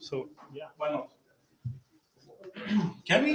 So yeah, why not? Can we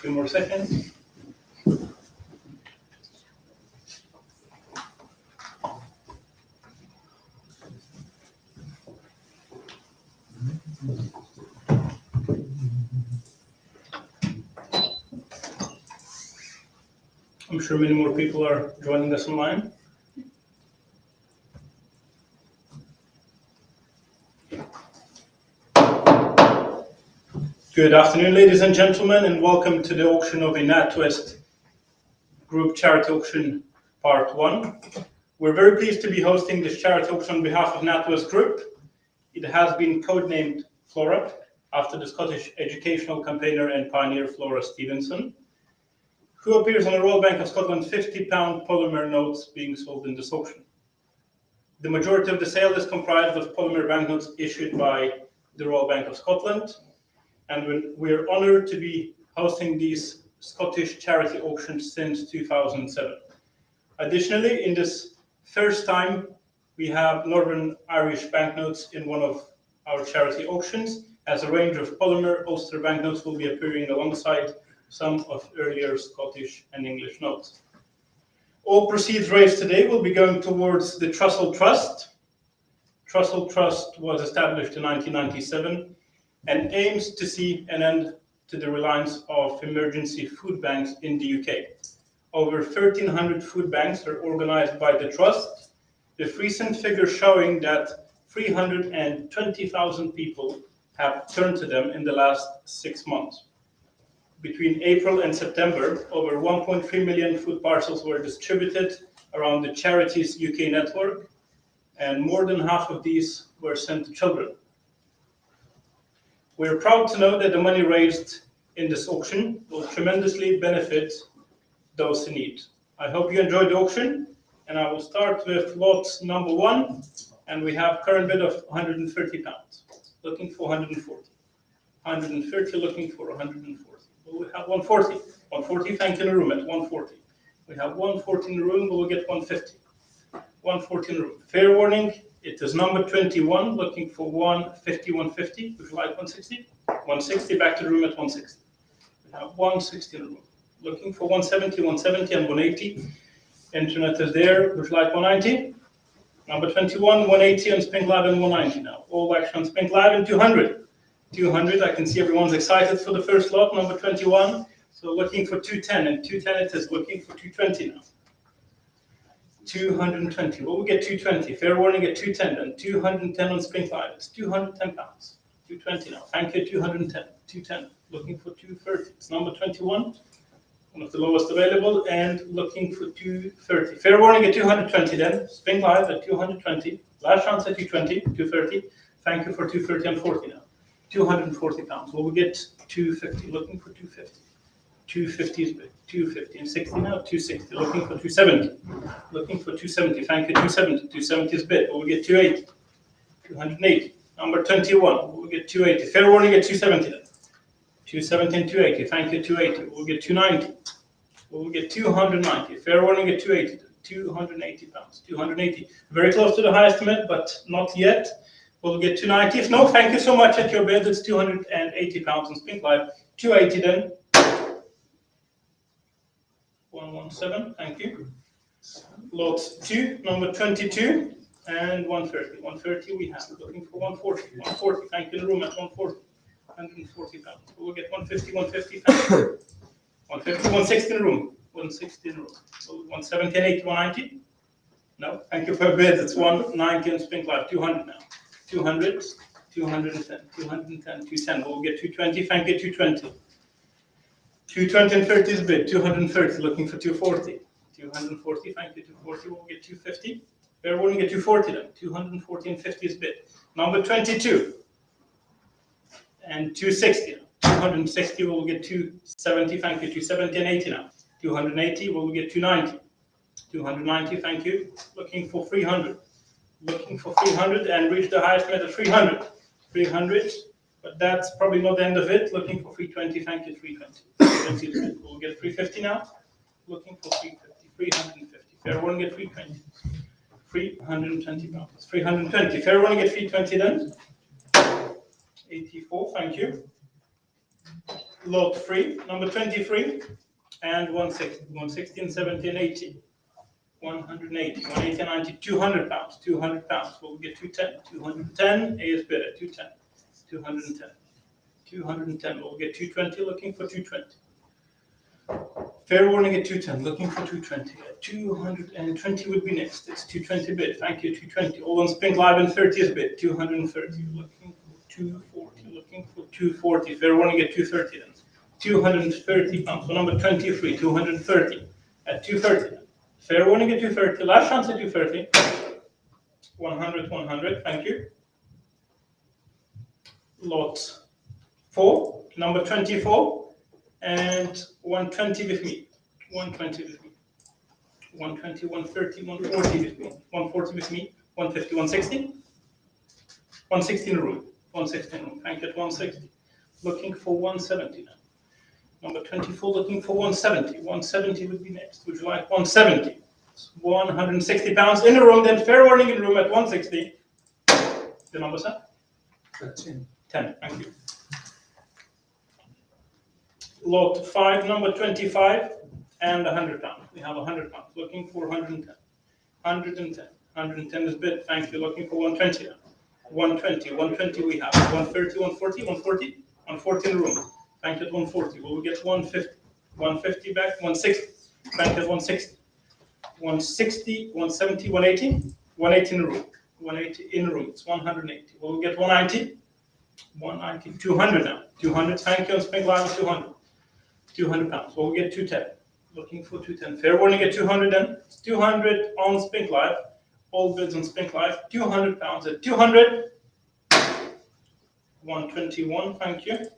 few more seconds. I'm sure many more people are joining us online. Good afternoon, ladies and gentlemen, and welcome to the auction of a Natwest Group Charity Auction Part 1. We're very pleased to be hosting this charity auction on behalf of Natwest Group. It has been codenamed Flora, after the Scottish educational campaigner and pioneer Flora Stevenson, who appears on the Royal Bank of Scotland £50 polymer notes being sold in this auction. The majority of the sale is comprised of polymer banknotes issued by the Royal Bank of Scotland, and we're honoured to be hosting these Scottish charity auctions since 2007. Additionally, in this first time, we have Northern Irish banknotes in one of our charity auctions, as a range of polymer Ulster banknotes will be appearing alongside some of earlier Scottish and English notes. All proceeds raised today will be going towards the Trussell Trust. Trussell Trust was established in 1997 and aims to see an end to the reliance of emergency food banks in the UK. Over 1,300 food banks are organized by the Trust, with recent figures showing that 320,000 people have turned to them in the last 6 months. Between April and September, over 1.3 million food parcels were distributed around the charity's UK network, and more than half of these were sent to children. We're proud to know that the money raised in this auction will tremendously benefit those in need. I hope you enjoyed the auction, and I will start with lot number 1, and we have current bid of £130, looking for 140. 130, looking for 140. Well, we have 140. 140, thank you, in the room at 140. We have 140 in the room, we'll get 150. 140 in the room. Fair warning, it is number 21, looking for 150, 150. Would you like 160? 160, back to the room at 160. We have 160 in the room. Looking for 170, 170 and 180. Internet is there. Would you like 190? Number 21, 180 on Spink Live and 190 now. All action on Spink Live and 200. 200, I can see everyone's excited for the first lot, number 21. So looking for 210, and 210 it is, looking for 220 now. 220, well, we get 220. Fair warning at 210 then. 210 on Spink Live. It's £210. 220 now. Thank you, 210. 210. Looking for 230. It's number 21. One of the lowest available, and looking for 230. Fair warning at 220 then. Spink Live at 220. Last chance at 220, 230. Thank you for 230 and 40 now. £240. Well, we get 250. Looking for 250. 250 is big. 250 and 60 now. 260. Looking for 270. Looking for 270. Thank you. 270. 270 is bid. We'll get 280. 280. Number 21. We'll get 280. Fair warning at 270 then. 270 and 280. Thank you. 280. We'll get 290. We'll get 290. Fair warning at 280. 280 pounds. 280. Very close to the high estimate, but not yet. We'll get 290. If no, thank you so much at your bid. It's 280 pounds on Spink Live. 280 then. 117. Thank you. Lot 2, number 22, and 130. 130 we have. Looking for 140. 140. Thank you in the room at 140. 140 pounds. We'll get 150, 150. 150, 160 in the room. 160 in the room. So 170 and 80, 190. No, thank you for a bid. It's 190 on Spink Live. 200 now. 200, 210, 210, 210. We'll get 220. Thank you, 220. 220 and 30 is bid. 230. Looking for 240. 240. Thank you, 240. We'll get 250. Fair warning at 240 then. 240 and 50 is bid. Number 22. And 260. 260 we'll get 270, thank you, 270 and 80 now. 280 we'll get 290. 290, thank you. Looking for 300. Looking for 300 and reach the highest bid of 300. 300, but that's probably not the end of it. Looking for 320, thank you, 320. 320 we'll get 350 now. Looking for 350, 350. Fair warning at 320. 320 pounds. 320. Fair warning at 320 then. 84, thank you. Lot 3, number 23, and 160. 160 and 70 and 80. 180, 180 and 90, 200 pounds. 200 pounds. We'll get 210. 210. A is bid at 210. 210. 210. We'll get 220. Looking for 220. Fair warning at 210. Looking for 220. At 220 would be next. It's 220 bid. Thank you. 220. All on Spink Live and 30 is bid. 230. Looking for 240. Looking for 240. Fair warning at 230 then. 230 pounds. So number 23. 230 at 230 then. Fair warning at 230. Last chance at 230. 100. 100. Thank you. Lot 4. Number 24. And 120 with me. 120 with me. 120, 130, 140 with me. 140 with me. 150, 160. 160 in the room. 160 in the room. Thank you at 160. Looking for 170 now. Number 24 looking for 170. 170 would be next. Would you like 170? 160 pounds in the room. Then fair warning in the room at 160. The number, sir? 10. 10. Thank you. Lot 5, number 25, and 100 pounds. We have 100 pounds. Looking for 110. 110. 110 is bid. Thank you. Looking for 120 now. 120. 120 we have. 130, 140, 140. 140 in the room. Thank you at 140. Will we get 150? 150 back. 160. Thank you at 160. 160, 170, 180. 180 in the room. 180 in the room. It's 180. Will we get 190? 190. 200 now. 200. Thank you on Spink Live 200. 200 pounds. Well, we get 210. Looking for 210. Fair warning at 200 then. 200 on Spink Live. All bids on Spink Live. 200 pounds at 200. 121. Thank you.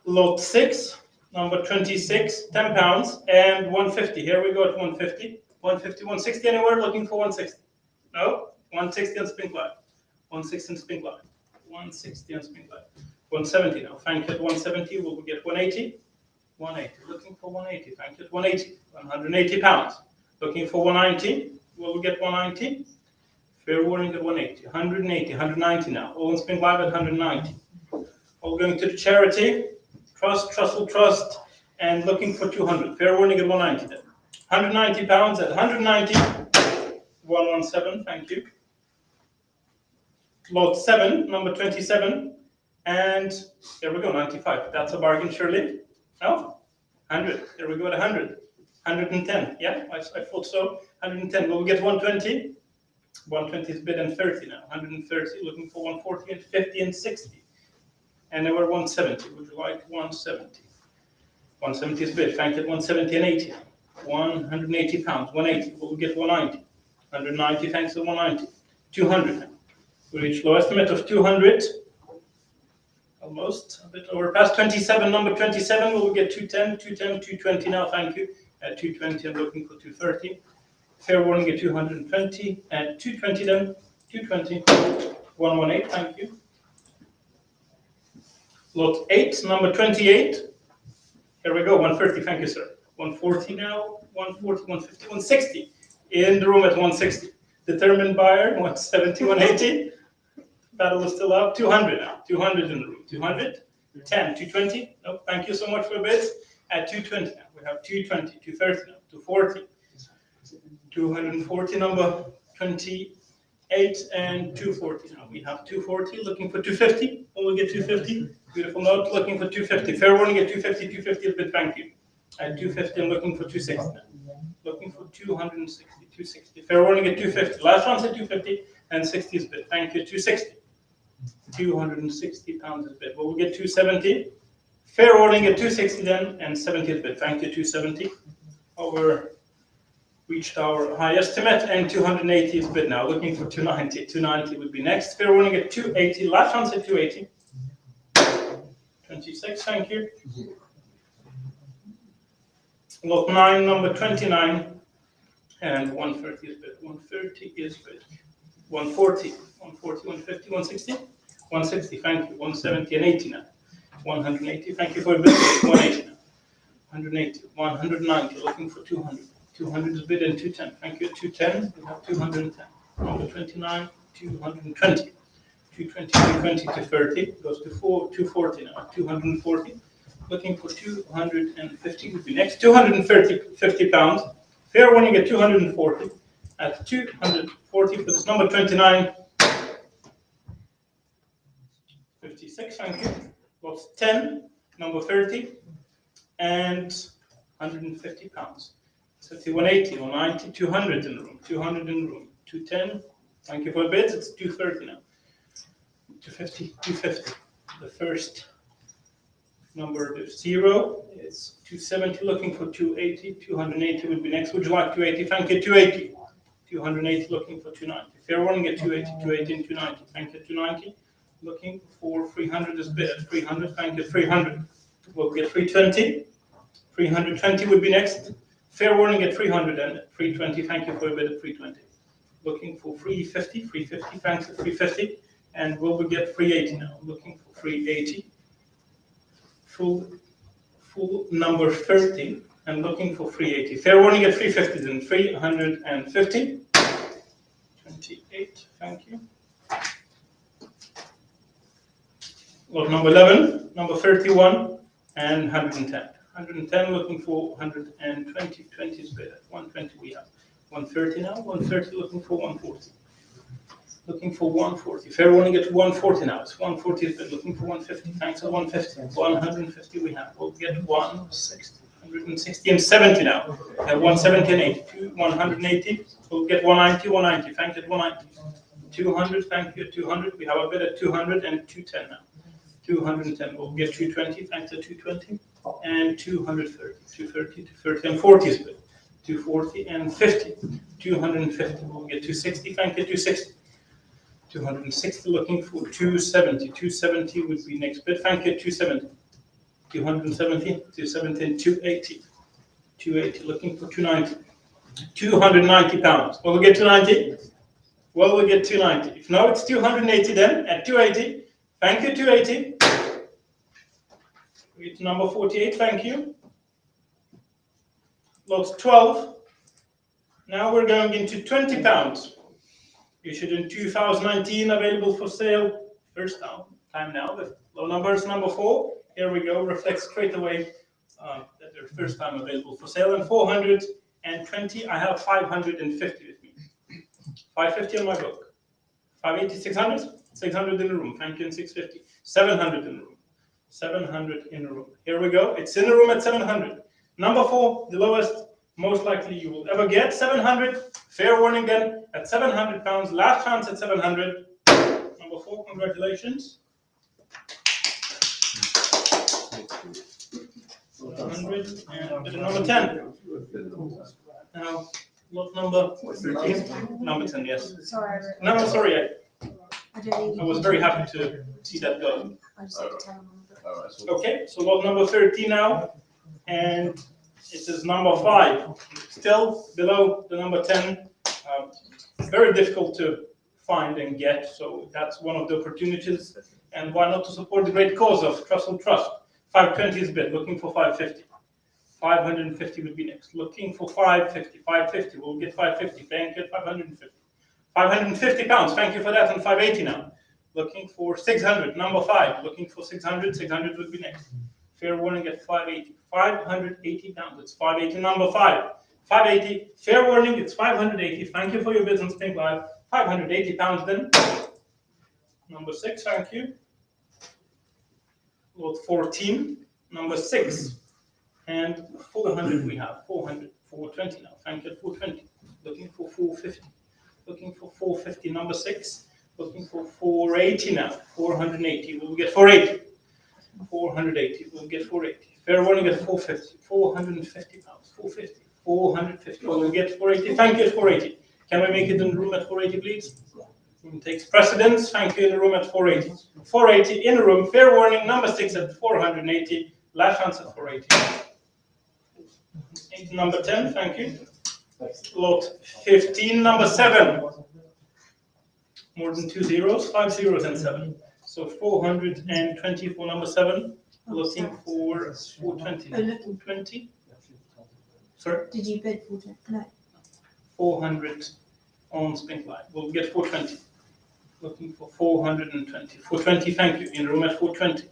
Lot 6, number 26, 10 pounds and 150. Here we go at 150. 150, 160 anywhere. Looking for 160. No? 160 on Spink Live. 160 on Spink Live. 160 on Spink Live. 170 now. Thank you at 170. Will we get 180? 180. Looking for 180. Thank you at 180. 180 pounds. Looking for 190. Will we get 190? Fair warning at 180. 180. 190 now. All on Spink Live at 190. All going to the charity. Trust, and looking for 200. Fair warning at 190 then. 190 pounds at 190. 117. Thank you. Lot 7, number 27. And there we go, 95. That's a bargain, surely. No? 100. There we go at 100. 110. Yeah, I thought so. 110. Will we get 120? 120 is bid and 30 now. 130. Looking for 140 and 50 and 60. And there were 170. Would you like 170? 170 is bid. Thank you at 170 and 80. 180 pounds. 180. Will we get 190? 190. Thanks to 190. 200. We reach low estimate of 200. Almost a bit over past 27, number 27. Will we get 210, 210, 220 now? Thank you. At 220, I'm looking for 230. Fair warning at 220 and 220 then. 220, 118. Thank you. Lot 8, number 28. Here we go. 130. Thank you, sir. 140 now. 140, 150, 160. In the room at 160. Determined buyer. 170, 180. Battle is still up. 200 now. 200 in the room. 200. 10. 220. No, thank you so much for bids. At 220 now. We have 220, 230 now. 240. 240, number 28 and 240 now. We have 240. Looking for 250. Will we get 250? Beautiful note. Looking for 250. Fair warning at 250. 250 is bid. Thank you. At 250, I'm looking for 260 now. Looking for 260. 260. Fair warning at 250. Last chance at 250 and 60 is bid. Thank you. 260. 260 pounds is bid. Will we get 270? Fair warning at 260 then, and 70 is bid. Thank you. 270. Over reached our high estimate, and 280 is bid now. Looking for 290. 290 would be next. Fair warning at 280. Last chance at 280. 26. Thank you. Lot 9, number 29, and 130 is bid. 130 is bid. 140, 140, 150, 160, 160. Thank you. 170 and 80 now. 180. Thank you for your bid. 180 now. 180, 190. Looking for 200. 200 is bid and 210. Thank you. 210. We have 210. Number 29, 220. 220, 220, 230, goes to 240 now, 240. Looking for 250 would be next. 250 pounds. Fair warning at 240. At 240 for this number 29. 56, thank you. Lots 10, number 30, and 150 pounds. So 180, 190, 200 in the room, 200 in the room, 210. Thank you for the bids. It's 230 now. 250, 250. The first number is 0. It's 270. Looking for 280. 280 would be next. Would you like 280? Thank you. 280. 280. Looking for 290. Fair warning at 280. 280 and 290. Thank you. 290. Looking for 300 is bid at 300. Thank you. 300. We'll get 320. 320 would be next. Fair warning at 300 and 320. Thank you for a bid at 320. Looking for 350. 350. Thanks at 350. And will we get 380 now? Looking for 380. Full number 30. And looking for 380. Fair warning at 350 then. 350. 28. Thank you. Lot number 11, number 31, and 110. 110 looking for 120. 20 is bid at 120 we have. 130 now. 130 looking for 140. Looking for 140. Fair warning at 140 now. It's 140 is bid. Looking for 150. Thanks at 150. 150 we have. We'll get 160. 160 and 70 now. 170 and 80. 180. We'll get 190. 190. Thanks at 190. 200. Thank you at 200. We have a bid at 200 and 210 now. 210. We'll get 220. Thanks at 220. And 230. 230, 230 and 40 is bid. 240 and 50. 250. We'll get 260. Thank you. 260. 260 looking for 270. 270 would be next bid. Thank you. 270. 270. 270 and 280. 280 looking for 290. 290 pounds. Will we get 290? Well, we'll get 290. If no, it's 280 then at 280. Thank you. 280. We get to number 48. Thank you. Lot 12. Now we're going into 20 pounds. Issued in 2019, available for sale. First time now. The low number is number 4. Here we go. Reflects straight away that they're first time available for sale. And 420. I have 550 with me. 550 on my book. 580, 600. 600 in the room. Thank you. And 650. 700 in the room. 700 in the room. Here we go. It's in the room at 700. Number 4, the lowest, most likely you will ever get. 700. Fair warning then at 700 pounds. Last chance at 700. Number 4, congratulations. 100 and bid number 10. Now, lot number 13. Number 10, yes. Sorry. No, sorry. I was very happy to see that go. I just had to tell them. Okay, so lot number 13 now, and it is number 5, still below the number 10. Very difficult to find and get, so that's one of the opportunities. And why not to support the great cause of Trussell Trust? 520 is bid, looking for 550. 550 would be next. Looking for 550. 550, we'll get 550. Thank you, 550. 550 pounds, thank you for that, and 580 now. Looking for 600, number 5. Looking for 600, 600 would be next. Fair warning at 580. 580 pounds, it's 580, number 5. 580, fair warning, it's 580. Thank you for your business, Pink Live. 580 pounds then. Number 6, thank you. Lot 14, number 6. And 400 we have, 400, 420 now. Thank you, 420. Looking for 450. Looking for 450, number 6. Looking for 480 now. 480. We'll get 480. 480. We'll get 480. Fair warning at 450. 450 pounds. 450. 450. We'll get 480. Thank you at 480. Can we make it in the room at 480, please? Room takes precedence. Thank you in the room at 480. 480 in the room. Fair warning. Number 6 at 480. Last chance at 480. Number 10. Thank you. Lot 15. Number 7. More than 2 zeros, 5 zeros and 7. So 420 for number 7. Looking for 420. 420. Sorry? Did you bid 420? No. 400 on Spink Line. We'll get 420. Looking for 420. 420, thank you. In the room at 420.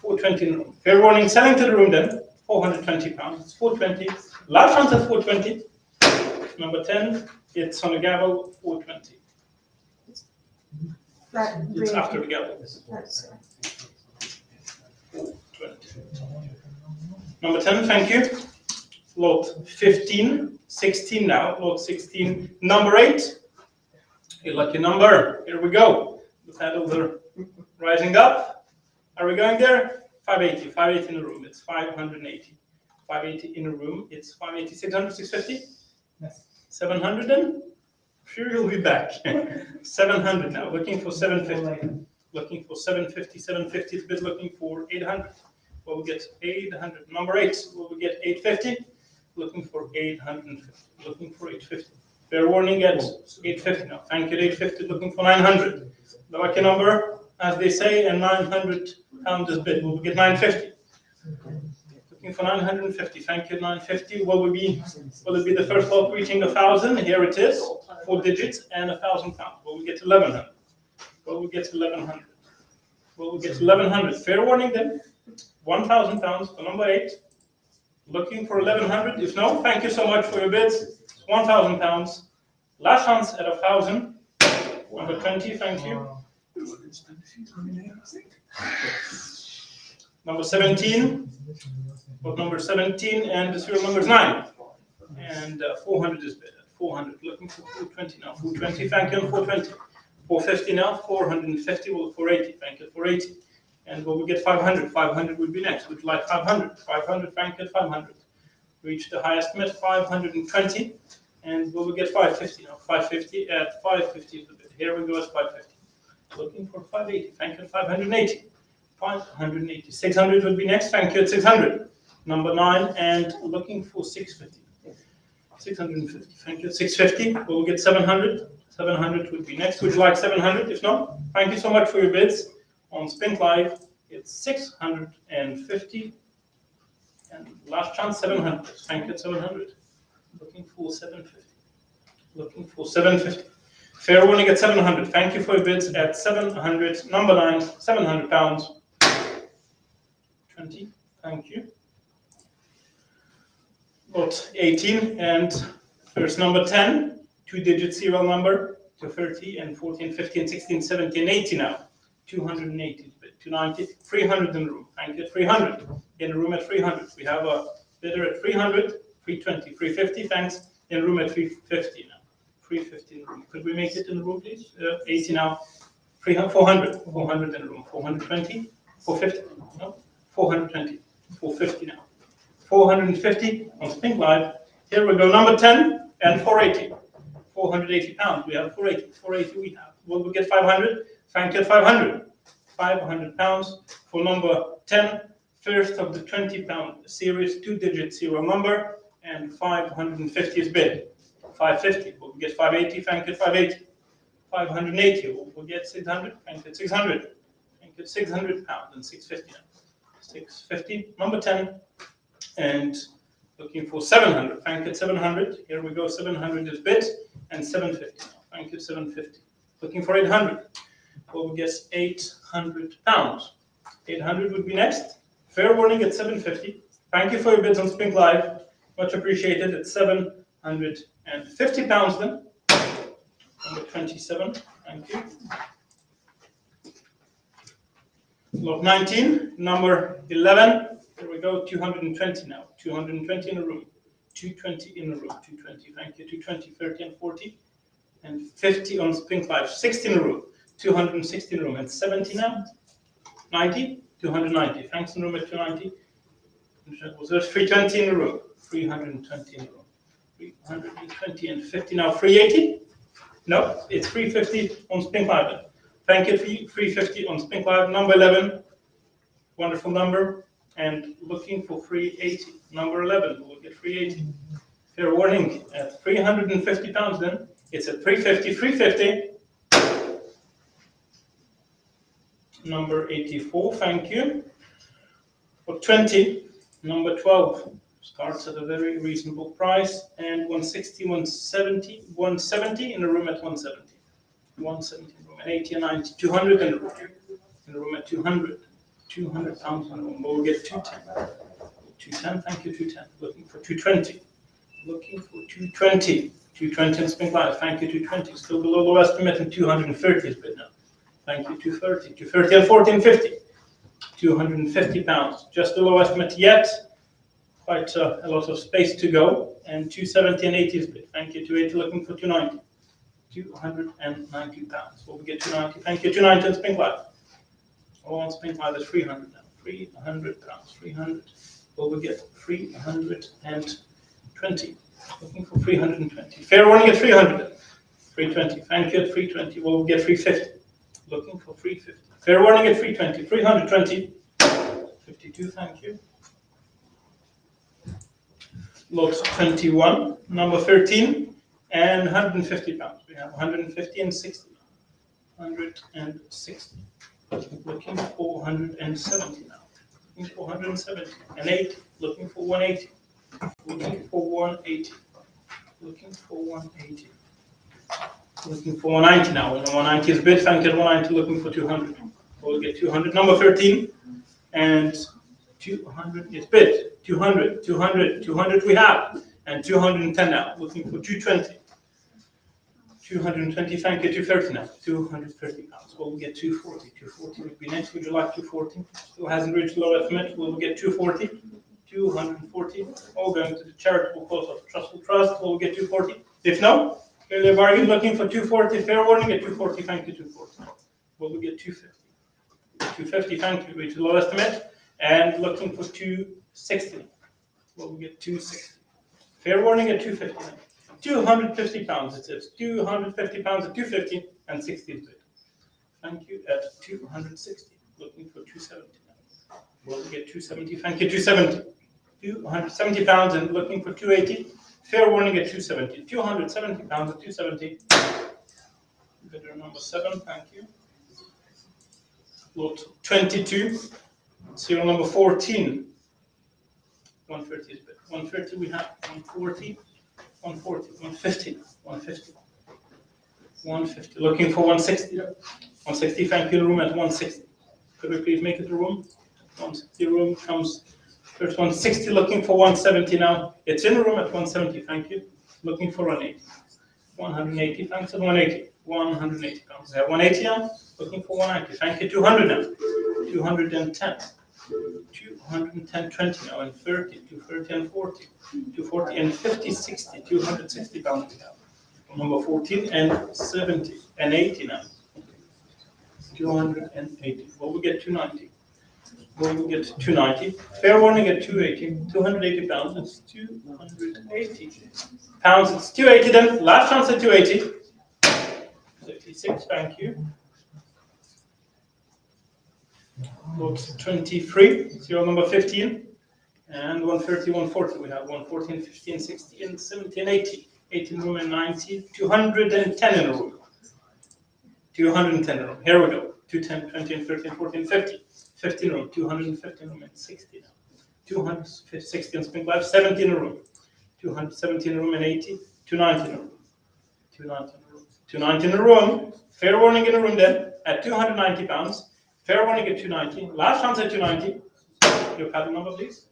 420 in the room. Fair warning, selling to the room then. 420 pounds. It's 420. Last chance at 420. Number 10, it's on the gavel, 420. That It's really, after the gavel. that's, 420. Number 10, thank you. Lot 15, 16 now. Lot 16, number 8. Your lucky number. Here we go. The pedals are rising up. Are we going there? 580. 580 in the room. It's 580. 580 in a room. It's 580. 600, 650? Yes. 700 then? Sure, you'll be back. 700 now. Looking for 750. Looking for 750. 750 is a bit looking for 800. Will we get 800? Number 8. Will we get 850? Looking for 850. Looking for 850. Fair warning at 850 now. Thank you, 850. Looking for 900. The lucky number, as they say, and 900 pounds is bid. Will we get 950? Looking for 950. Thank you, 950. Will it be the first lot reaching 1,000? Here it is. 4 digits and 1,000 pounds. Will we get 1,100? Will we get 1,100? Will we get 1,100? Fair warning then. 1,000 pounds for number 8. Looking for 1,100. If no, thank you so much for your bids. 1,000 pounds. Last chance at 1,000. Number 20. Thank you. Number 17. But number 17 and the serial number is 9. And 400 is bid. 400. Looking for 420 now. 420. Thank you. 420. 450 now. 450. Well, 480. Thank you. 480. And will we get 500? 500 would be next. Would you like 500? 500, thank you, 500. Reach the highest estimate, 520. And will we get 550 now? 550 at 550 is the bid. Here we go at 550. Looking for 580. Thank you, 580. 580. 600 would be next. Thank you, at 600. Number 9 and looking for 650. 650. Thank you, 650. Will we get 700? 700 would be next. Would you like 700? If not, thank you so much for your bids. On Spin Live, it's 650, and last chance 700. Thank you, 700. Looking for 750. Looking for 750. Fair warning at 700. Thank you for your bids at 700. Number 9, 700 pounds. 20. Thank you. Lot 18 and there's number 10, 2-digit serial number to 30 and 14, 15, 16, 17, and 80 now. 280 bid, 290, 300 in the room. Thank you, 300 in the room at 300. We have a bidder at 300, 320, 350. Thanks. In the room at 350 now. 350 in the room. Could we make it in the room, please? 80 now. 300, 400, 400 in the room. 420, 450. No, 420, 450 now. 450 on Spin Live. Here we go. Number 10 and 480. 480 pounds. We have 480. 480 we have. Will we get 500? Thank you, 500. 500 pounds for number 10, first of the 20-pound series, 2-digit serial number, and 550 is bid. 550, we'll get 580, thank you, 580. 580, we'll get 600, thank you, 600. Thank you, 600 pounds and 650 now. 650, number 10, and looking for 700, thank you, 700. Here we go, 700 is bid, and 750 now. Thank you, 750. Looking for 800. Well, we guess 800 pounds. 800 would be next. Fair warning at 750. Thank you for your bids on Spin Live. Much appreciated at 750 pounds then. Number 27. Thank you. Lot 19. Number 11. Here we go. 220 now. 220 in a room. 220 in a room. 220. Thank you. 220, 30, and 40. And 50 on Spin Live. 60 in a room. 260 in room and 70 now. 90, 290. Thanks in room at 290. Was there 320 in the room? 320 in the room. 320 and 50 now. 380? No, it's 350 on Spin Live. Thank you, 350 on Spin Live. Number 11, wonderful number. And looking for 380. Number 11, we'll get 380. Fair warning at 350 pounds then. It's at 350, 350. Number 84, thank you. For 20, number 12 starts at a very reasonable price, and 160, 170 in the room at 170. 170 in the room, and 80 and 90, 200 in the room. In the room at 200. 200 pounds in the room. We'll get 210. 210, thank you, 210. Looking for 220. Looking for 220. 220 in Spring Live, thank you, 220. Still below low estimate, and 230 is bid now. Thank you, 230. 230 and 1450. 250 pounds. Just the low estimate yet. Quite a lot of space to go. And 270 and 80 is bid. Thank you, 280. Looking for 290. 290 pounds. Will we get 290? Thank you, 290 in Spring Live. Oh, on Spring Live is 300 now. 300 pounds. 300. Will we get 320? Looking for 320. Fair warning at 300. 320. Thank you at 320. Will we get 350? Looking for 350. Fair warning at 320. 320. 52. Thank you. Lot 21, number 13, and 150 pounds. We have 150 and 60. 160. Looking for 170 now. Looking for 170. And 80. Looking for 180. Looking for 180. Looking for 180. Looking for 190 now. And 190 is bid. Thank you. 190. Looking for 200. We'll get 200. Number 13. And 200 is bid. 200, 200, 200 we have. And 210 now. Looking for 220. 220, thank you, 230 now. 230 pounds. Will we get 240? 240 would be next. Would you like 240? Still hasn't reached low estimate. Will we get 240? 240. All going to the charitable cause of Trustful Trust. Will we get 240? If no, clearly a bargain. Looking for 240. Fair warning at 240. Thank you, 240. Will we get 250? 250, thank you. Reach the low estimate. And looking for 260. Will we get 260? Fair warning at 250 now. 250 pounds it is. 250 pounds at 250 and 60 is bid. Thank you at 260. Looking for 270 now. Will we get 270? Thank you, 270. 270 pounds and looking for 280. Fair warning at 270. 270 pounds at 270. Bidder number 7, thank you. Lot 22. Serial number 14. 130 is bid. 130 we have. 140. 140, 150, 150, 150. Looking for 160. 160, thank you, room at 160. Could we please make it a room? 160 room comes first 160, looking for 170 now. It's in the room at 170, thank you. Looking for 180. 180, thanks at 180. 180 pounds. 180 now, looking for 190. Thank you, 200 now. 210. 210, 20 now, and 30, 230 and 40, 240 and 50, 60, 260 pounds we have. Number 14 and 70 and 80 now. 280. Will we get 290? Will we get 290? Fair warning at 280. 280 pounds. It's 280 pounds. It's 280 then. Last chance at 280. 56. Thank you. Lot 23, serial number 15, and 130, 140. We have 140, 50, 60, and 70, and 80. 80 in room and 90, 210 in a room. 210 in a room. Here we go. 210, 20, and 30, and 40, and 50. 50 in a room. 250 in a room and 60 now. 260 in Spring Life, 70 in a room. 270 in a room and 80. 290 in a room. 290 in a room. 290 in a room. Fair warning in a room then at 290 pounds. Fair warning at 290. Last chance at 290. Your paddle number, please.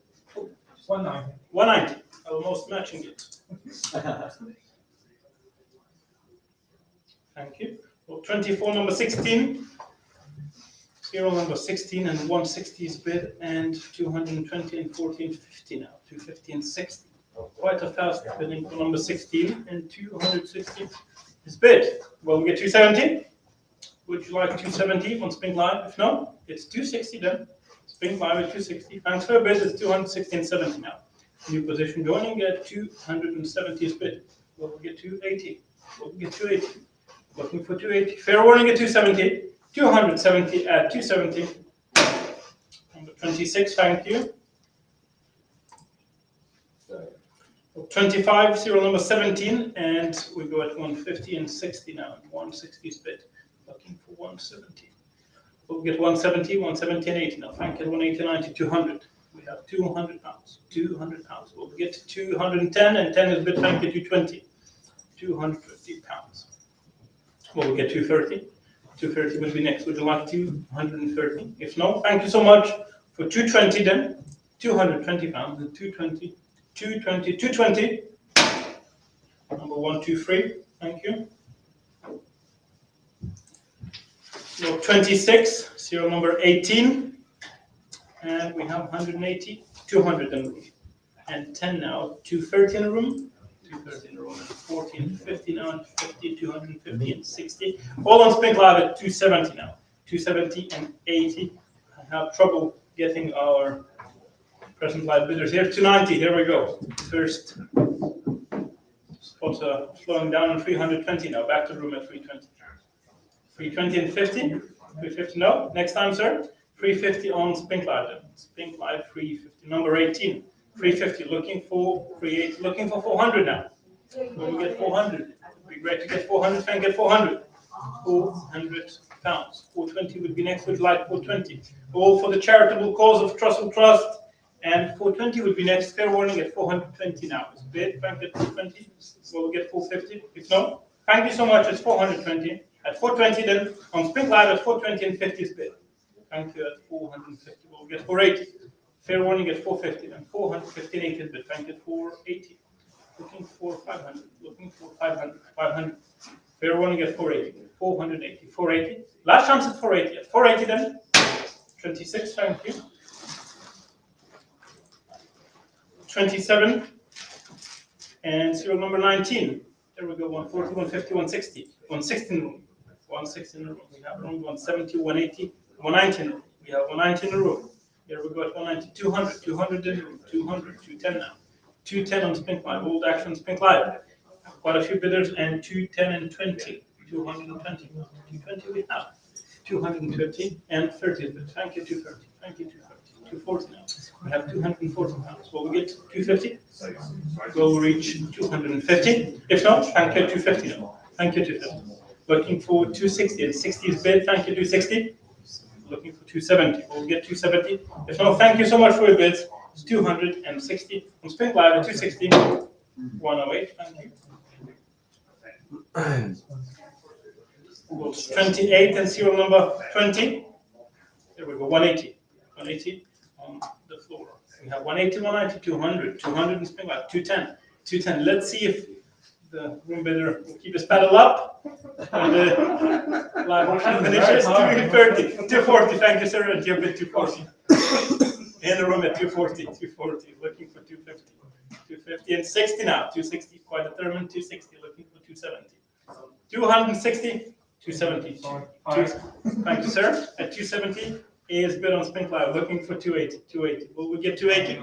190. 190. Almost matching it. Thank you. Well, 24, number 16. Serial number 16 and 160 is bid, and 220 and 1450 now. 250 and 60. Quite a fast bidding for number 16, and 260 is bid. Well, we get 270. Would you like 270 on Spring Live? If no, it's 260 then. Spring Live at 260. Transfer bid is 260 and 70 now. New position joining at 270 is bid. We'll get 280. We'll get 280. Looking for 280. Fair warning at 270. 270 at 270. Number 26, thank you. 25, serial number 17, and we go at 150 and 60 now. 160 is bid. Looking for 170. We'll get 170, 170 and 80 now. Thank you, 180, 90, 200. We have 200 pounds. 200 pounds. We'll get 210 and 10 is bid. Thank you, 220. 250 pounds. Well, we'll get 230. 230 will be next. Would you like 230? If no, thank you so much for 220 then. 220 pounds and 220. 220. 220. Number 123. Thank you. So 26, serial number 18. And we have 180, 200 in the room. And 10 now, 230 in the room. 230 in the room, and 40 and 50 now, and 50, 250 and 60. All on Spink Live at 270 now. 270 and 80. I have trouble getting our present live bidders here. 290, here we go. First spot slowing down on 320 now. Back to the room at 320. 320 and 50. 350, no. Next time, sir. 350 on Spink Live then. Spink Live 350. Number 18. 350, looking for 380, looking for 400 now. When we get 400, it'd be great to get 400, and get 400. 400 pounds. 420 would be next, would like 420. All for the charitable cause of Trussell Trust. And 420 would be next. Fair warning at 420 now. It's bid, bank at 420. So we'll get 450. If no, thank you so much. It's 420. At 420 then, on Spink Live at 420 and 50 is bid. Thank you at 450. We'll get 480. Fair warning at 450 and 450 and 80 bid. Thank you at 480. Looking for 500. Looking for 500. 500. Fair warning at 480. 480. 480. Last chance at 480. At 480 then. 26. Thank you. 27. And serial number 19. There we go. 140, 150, 160. 160 in the room. 160 in the room. We have room 170, 180, 190 in the room. We have 190 in the room. Here we go at 190, 200, 200 in the room, 200, 210 now. 210 on Spink Live, old action Spink Live. Quite a few bidders, and 210 and 20, 220. 220 we have. 220 and 30 bid. Thank you, 230. Thank you, 230. 240 now. We have 240 pounds. Will we get 250? We'll reach 250. If not, thank you, 250 now. Thank you, 250. Looking for 260 and 60 is bid. Thank you, 260. Looking for 270. We'll get 270. If not, thank you so much for your bids. It's 260. On Spink Live at 260. 108. Thank you. We'll 28 and serial number 20. There we go. 180. 180 on the floor. We have 180, 190, 200. 200 in Spink Live. 210. 210. Let's see if the room bidder will keep his paddle up. And the live auction finishes 230, 240. Thank you, sir. And your bid 240. In the room at 240, 240. Looking for 250, 250 and 60 now. 260, quite determined. 260. Looking for 270. 260, 270. Thank you, sir. At 270 is bid on Spink Live. Looking for 280, 280. Will we get 280?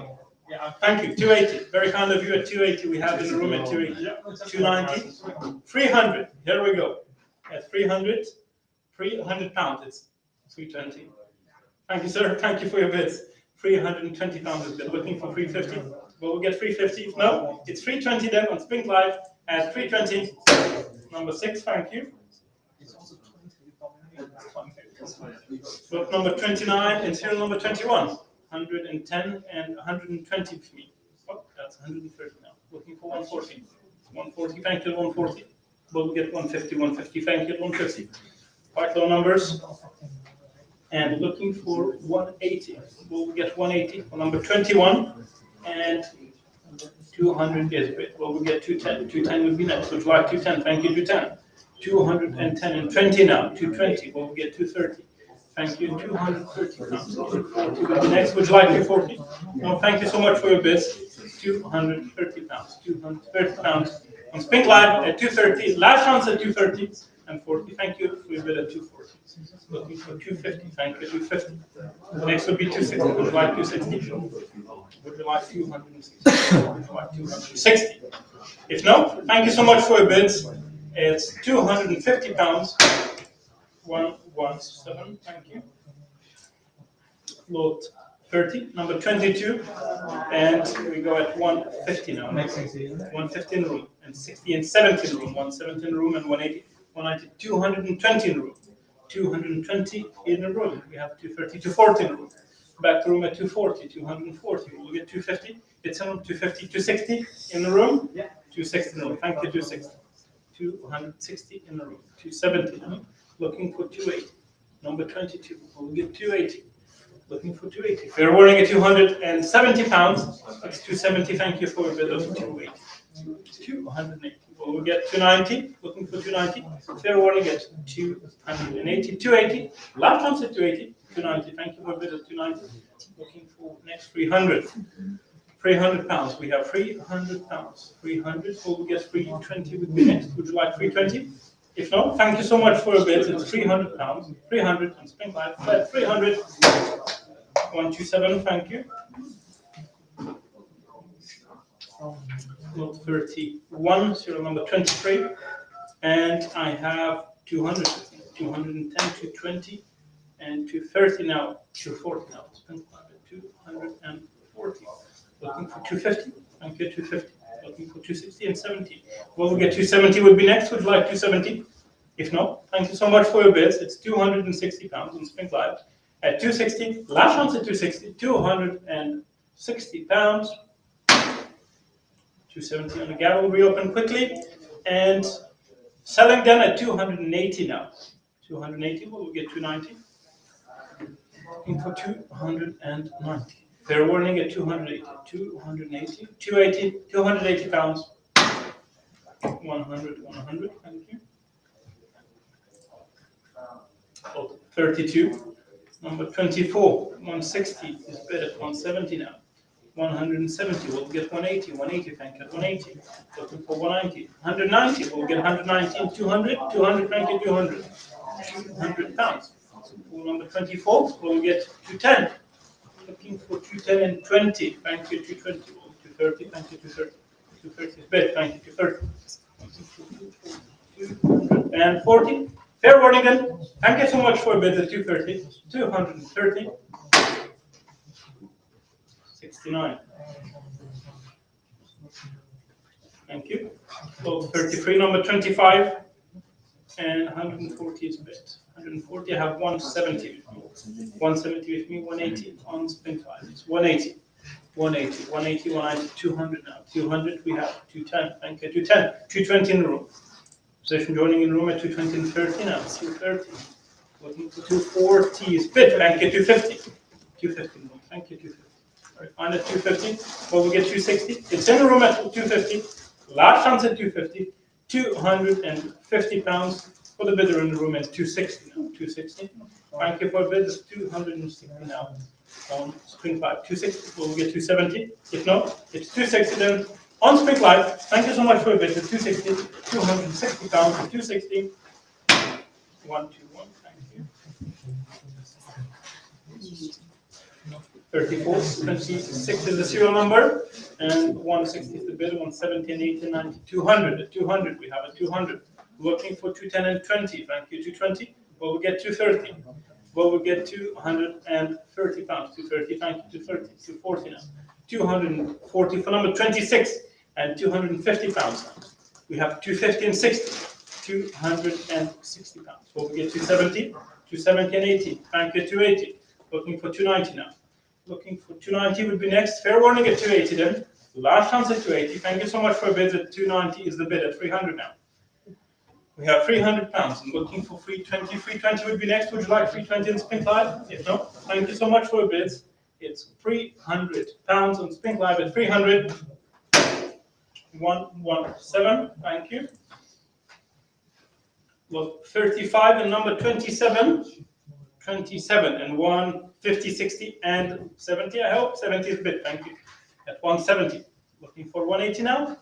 Yeah, thank you. 280. Very kind of you at 280. We have in the room at 280. 290. 300. Here we go. At 300. 300 pounds. It's 320. Thank you, sir. Thank you for your bids. 320 pounds is bid. Looking for 350. Will we get 350? No. It's 320 then on Spink Live at 320. Number 6. Thank you. So number 29 and serial number 21. 110 and 120 for me. Oh, that's 130 now. Looking for 140. 140, thank you, 140. We'll get 150, 150, thank you, 150. Quite low numbers. And looking for 180. We'll get 180 for number 21. And 200 is bid. Well, we'll get 210. 210 would be next. Would you like 210? Thank you, 210. 210 and 20 now. 220. We'll get 230. Thank you, 230 pounds. 240. Next, would you like 240? No, thank you so much for your bids. 230 pounds. 230 pounds. On Spink Live at 230. Last chance at 230 and 40. Thank you for your bid at 240. Looking for 250. Thank you, 250. Next would be 260. Would you like 260? Would you like 260? Would you like 260? If no, thank you so much for your bids. It's 250 pounds. 117, thank you. Lot 30, number 22, and we go at 150 now. 150 in the room, and 60 and 70 in the room, 170 in the room, and 180, 190, 220 in the room. 220 in the room. We have 230, 240 in the room. Back to room at 240, 240. We'll get 250. It's on 250, 260 in the room. 260 in the room. Thank you, 260. 260 in a row. 270. Looking for 280. Number 22. We'll get 280. Looking for 280. Fair warning at 270 pounds. That's 270. Thank you for a bid of 280. 280. Well, we'll get 290. Looking for 290. Fair warning at 280. 280. Last chance at 280. 290. Thank you for a bid of 290. Looking for next 300. 300 pounds. We have 300 pounds. 300. Well, we get 320 would be next. Would you like 320? If not, thank you so much for a bid. It's 300 pounds. 300 and spring life. 300. 127. Thank you. Lot 31. Serial number 23. And I have 200. 210, 220, and 230 now. 240 now. Spring life at 240. Looking for 250. Thank you. 250. Looking for 260 and 70. Well, we'll get 270 would be next. Would you like 270? If not, thank you so much for your bids. It's 260 pounds on Spring Live at 260. Last chance at 260. 260 pounds. 270 on the gavel. Reopen quickly. And selling then at 280 now. 280. Well, we'll get 290. Looking for 290. Fair warning at 280. 280. 280. 280 pounds. 100. 100. Thank you. 32. Number 24. 160 is bid at 170 now. 170. We'll get 180. 180. Thank you. 180. Looking for 190. 190. We'll get 190. 200. 200. Thank you. 200. 200 pounds. Number 24. We'll get 210. Looking for 210 and 20. Thank you. 220. 230. Thank you. 230. 230 is bid. Thank you. 230. 240. Fair warning then. Thank you so much for a bid at 230. 230. 69. Thank you. So 33, number 25. And 140 is bid. 140, I have 170 with me. 170 with me, 180 on spin 5. It's 180. 180, 180, 190, 200 now. 200, we have 210. Thank you. 210. 220 in the room. Position joining in the room at 220 and 30 now. 230. Looking for 240 is bid. Thank you. 250. 250 in the room. Thank you. 250. All right, find at 250. Well, we get 260. It's in the room at 250. Last chance at 250. 250 pounds for the bidder in the room at 260 now. 260. Thank you for a bid. It's 260 now on Spring 5. 260. We'll get 270. If not, it's 260 then on Spring Live. Thank you so much for a bid. It's 260. 260 pounds. 260. 121. Thank you. 34, 26 is the serial number, and 160 is the bid, 170 and 80, 90, 200. At 200, we have a 200. Looking for 210 and 20. Thank you, 220. Well, we get 230. Well, we get 230 pounds. 230, thank you, 230. 240 now. 240 for number 26, and 250 pounds. We have 250 and 60. 260 pounds. Well, we get 270. 270 and 80. Thank you, 280. Looking for 290 now. Looking for 290 would be next. Fair warning at 280 then. Last chance at 280. Thank you so much for a bid at 290 is the bid at 300 now. We have 300 pounds. I'm looking for 320. 320 would be next. Would you like 320 in Spink Live? If no, thank you so much for a bid. It's 300 pounds on Spink Live at 300. 117. Thank you. Look, 35 and number 27. 27 and 150, 60 and 70. I hope 70 is bid. Thank you. At 170. Looking for 180 now.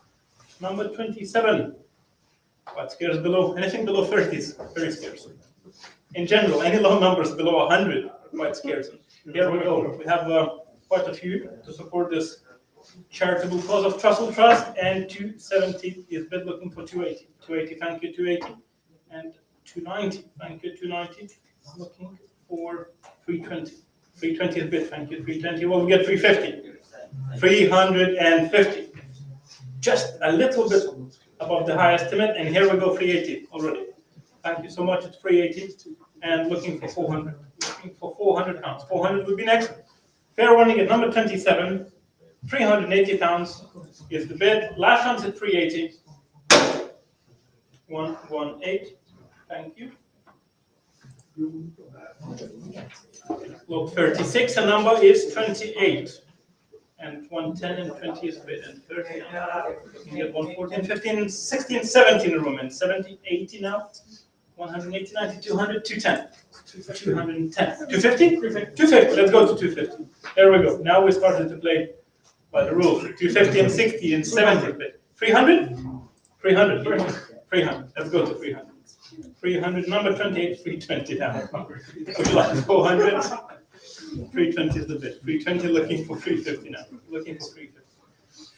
Number 27. Quite scarce below. Anything below 30 is very scarce. In general, any low numbers below 100 are quite scarce. Here we go. We have quite a few to support this charitable cause of Trussell Trust. And 270 is bid. Looking for 280. 280. Thank you. 280. And 290. Thank you. 290. Looking for 320. 320 is bid. Thank you. 320. Well, we get 350. 350. Just a little bit above the high estimate. And here we go, 380 already. Thank you so much. It's 380. And looking for 400. Looking for 400 pounds. 400 would be next. Fair warning at number 27. 380 pounds is the bid. Last chance at 380. 118. Thank you. Lot 36, the number is 28. And 110 and 20 is a bit, and 30 now. You get 114, 15, 16, 17 room, and 70, 80 now. 180, 90, 200, 210. 210. 250? 250. Let's go to 250. There we go. Now we started to play by the rules. 250 and 60 and 70. 300? 300. 300. Let's go to 300. 300. Number 28, 320 now. Would you like 400? 320 is the bid. 320 looking for 350 now. Looking for 350.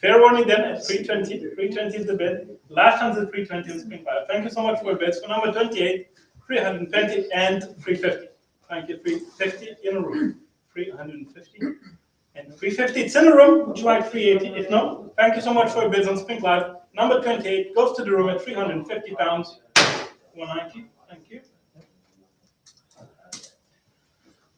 Fair warning then at 320. 320 is the bid. Last chance at 320 on spring fire. Thank you so much for your bids. For number 28, 320 and 350. Thank you. 350 in a room. 350 and 350. It's in a room. Would you like 380? If no, thank you so much for your bids on Spring Live. Number 28 goes to the room at 350 pounds. 190. Thank you.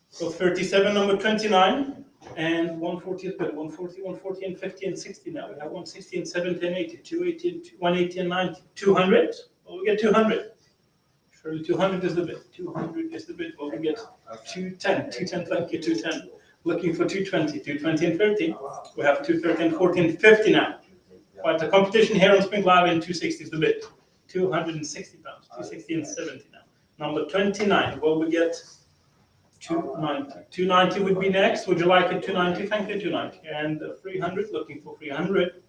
So 37, number 29, and 140 is good. 140, 140, and 50, and 60 now. We have 160, and 70, and 80, 280, and 180, and 90. 200? Well, we get 200. Surely 200 is the bid. 200 is the bid. Well, we get 210. 210, thank you, 210. Looking for 220. 220 and 30. We have 230 and 40 and 50 now. Quite the competition here on Spring Live, and 260 is the bid. 260 pounds. 260 and 70 now. Number 29. Well, we get 290. 290 would be next. Would you like it 290? Thank you, 290. And 300, looking for 300.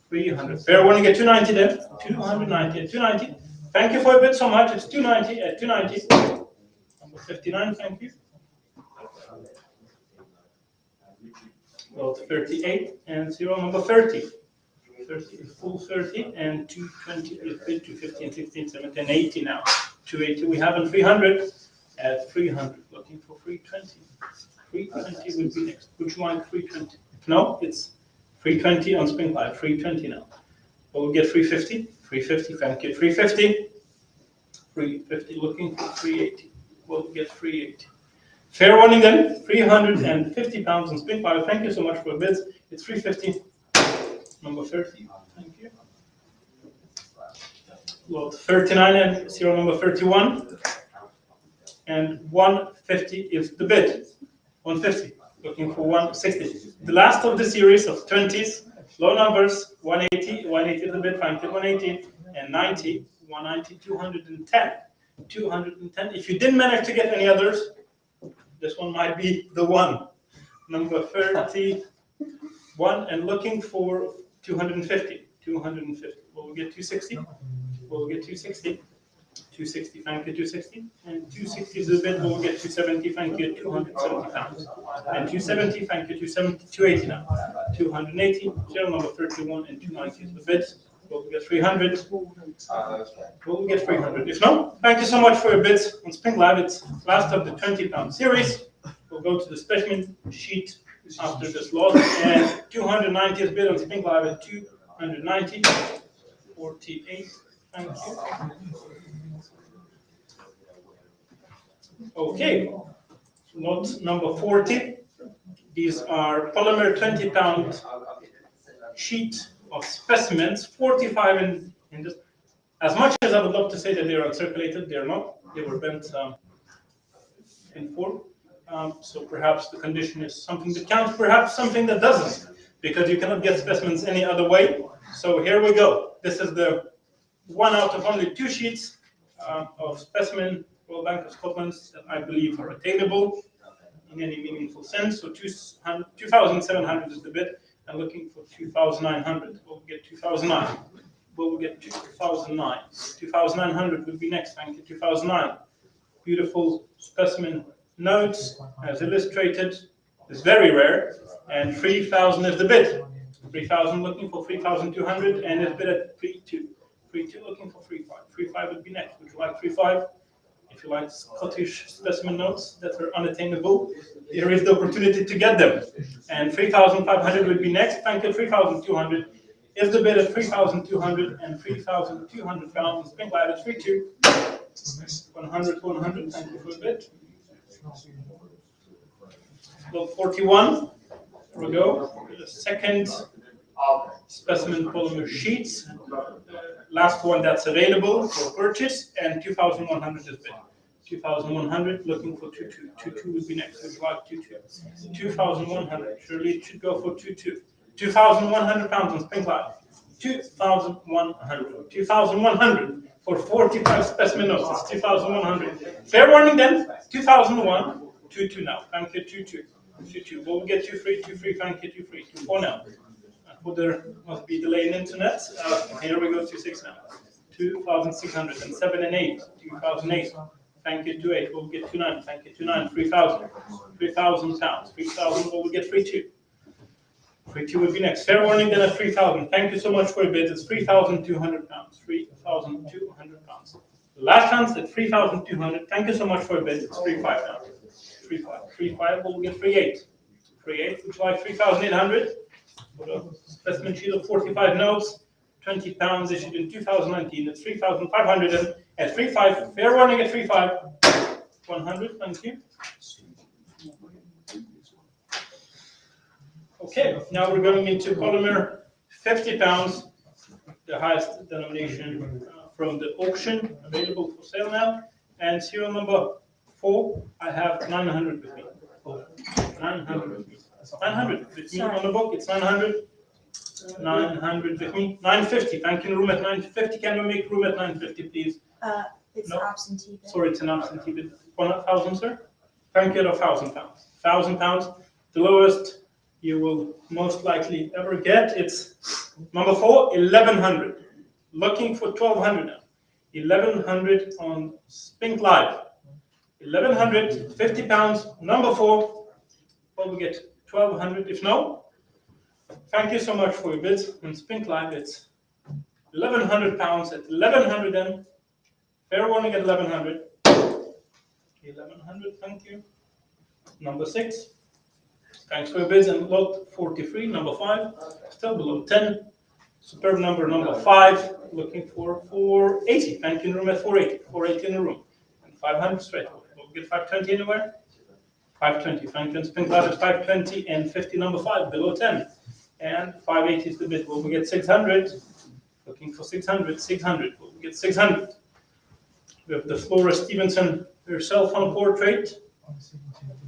300. Fair warning at 290 then. 290 at 290. Thank you for your bid so much. It's 290 at 290. Number 59, thank you. Well, 38 and 0, number 30. 30 is full 30 and 220 is bid, 250 and 16, 17, and 80 now. 280 we have, and 300 at 300. Looking for 320. 320 would be next. Would you like 320? If no, it's 320 on Spring Live. 320 now. We'll get 350. 350, thank you. 350. 350, looking for 380. We'll get 380. Fair warning then. 350 pounds on Spring Live. Thank you so much for the bids. It's 350. Number 30. Thank you. Lot 39 and 0, number 31. And 150 is the bid. 150. Looking for 160. The last of the series of 20s. Low numbers. 180. 180 is the bid. Thank you. 180 and 90. 190. 210. 210. If you didn't manage to get any others, this one might be the one. Number 31 and looking for 250. 250. Will we get 260? Will we get 260? 260, thank you, 260. And 260 is a bid, we'll get 270, thank you, 270 pounds. And 270, thank you, 270, 280 now. 280, channel number 31, and 290 is the bid. Will we get 300? Will we get 300? If no, thank you so much for your bids on Spring Live. It's last of the 20-pound series. We'll go to the specimen sheet after this lot. And 290 is bid on Spring Live at 290. 48, thank you. Okay, lot number 40. These are polymer 20-pound sheet of specimens, 45 in this. As much as I would love to say that they are uncirculated, they are not. They were bent in form. So perhaps the condition is something that counts, perhaps something that doesn't, because you cannot get specimens any other way. So here we go. This is the one out of only 2 sheets of specimen Royal Bank of Scotland that I believe are attainable in any meaningful sense. So 2,700 is the bid, and looking for 2,900. We'll get 2,009. We'll get 2,009. 2,900 would be next. Thank you. 2,009. Beautiful specimen notes as illustrated. It's very rare, and 3,000 is the bid. 3,000 looking for 3,200, and it's bid at 3,2. 3,2 looking for 3,5. 3,5 would be next. Would you like 3,5? If you like Scottish specimen notes that are unattainable, here is the opportunity to get them. And 3,500 would be next. Thank you. 3,200 is the bid at 3,200, and 3,200 pounds. Spring Live at 3,2. 100, 100. Thank you for the bid. Lot 41. Here we go. The second specimen polymer sheets. last one that's available for purchase, and 2,100 is bid. 2,100, looking for 2,2. 2,2 would be next. Would you like 2,2? 2,100. Surely it should go for 2,2. 2,100 pounds on Spink Live. 2,100. 2,100 for 45 specimen notes. It's 2,100. Fair warning then. 2,001. 2,2 now. Thank you. 2,2. 2,2. We'll get 2,3. 2,3. Thank you. 2,3. 2,4 now. Well, there must be delay in internet. Here we go. 2,6 now. 2,600 and 7 and 8. 2,008. Thank you. 2,8. We'll get 2,9. Thank you. 2,9. 3,000. 3,000 pounds. 3,000. We'll get 3,2. 3,2 would be next. Fair warning then at 3,000. Thank you so much for your bid. It's 3,200 pounds. 3,200 pounds. Last chance at 3,200. Thank you so much for your bid. It's 3,500 now. 3,500. 3,500. We'll get 3,800. 3,800. Would you like 3,800? For a specimen sheet of 45 notes. 20 pounds issued in 2019. It's 3,500 and at 3,500. Fair warning at 3,500. 100. Thank you. Okay, now we're going into polymer, 50 pounds, the highest denomination from the auction, available for sale now. And serial number 4, I have 900 with me. 900 with me. 900 with me on the book, it's 900. 900 with me. 950, thank you, room at 950. Can we make room at 950, please? It's No. an absentee bid. Sorry, it's an absentee bid. 1,000, sir? Thank you, at 1,000 pounds. 1,000 pounds, the lowest you will most likely ever get. It's number 4, 1,100. Looking for 1,200 now. 1,100 on Spink Live. 1,100, 50 pounds, number 4. Well, we get 1,200. If no, thank you so much for your bids on Spink Live. It's 1,100 pounds at 1,100 then. Fair warning at 1,100. 1,100, thank you. Number 6. Thanks for your bids and lot 43, number 5, still below 10. Superb number 5, looking for 480. Thank you in the room at 480. 480 in the room. And 500 straight away. We'll get 520 anywhere? 520. Thank you. Spink Live at 520 and 50, number 5, below 10. And 580 is the bid. We'll get 600. Looking for 600. 600. We'll get 600. We have the Flora Stevenson herself on portrait.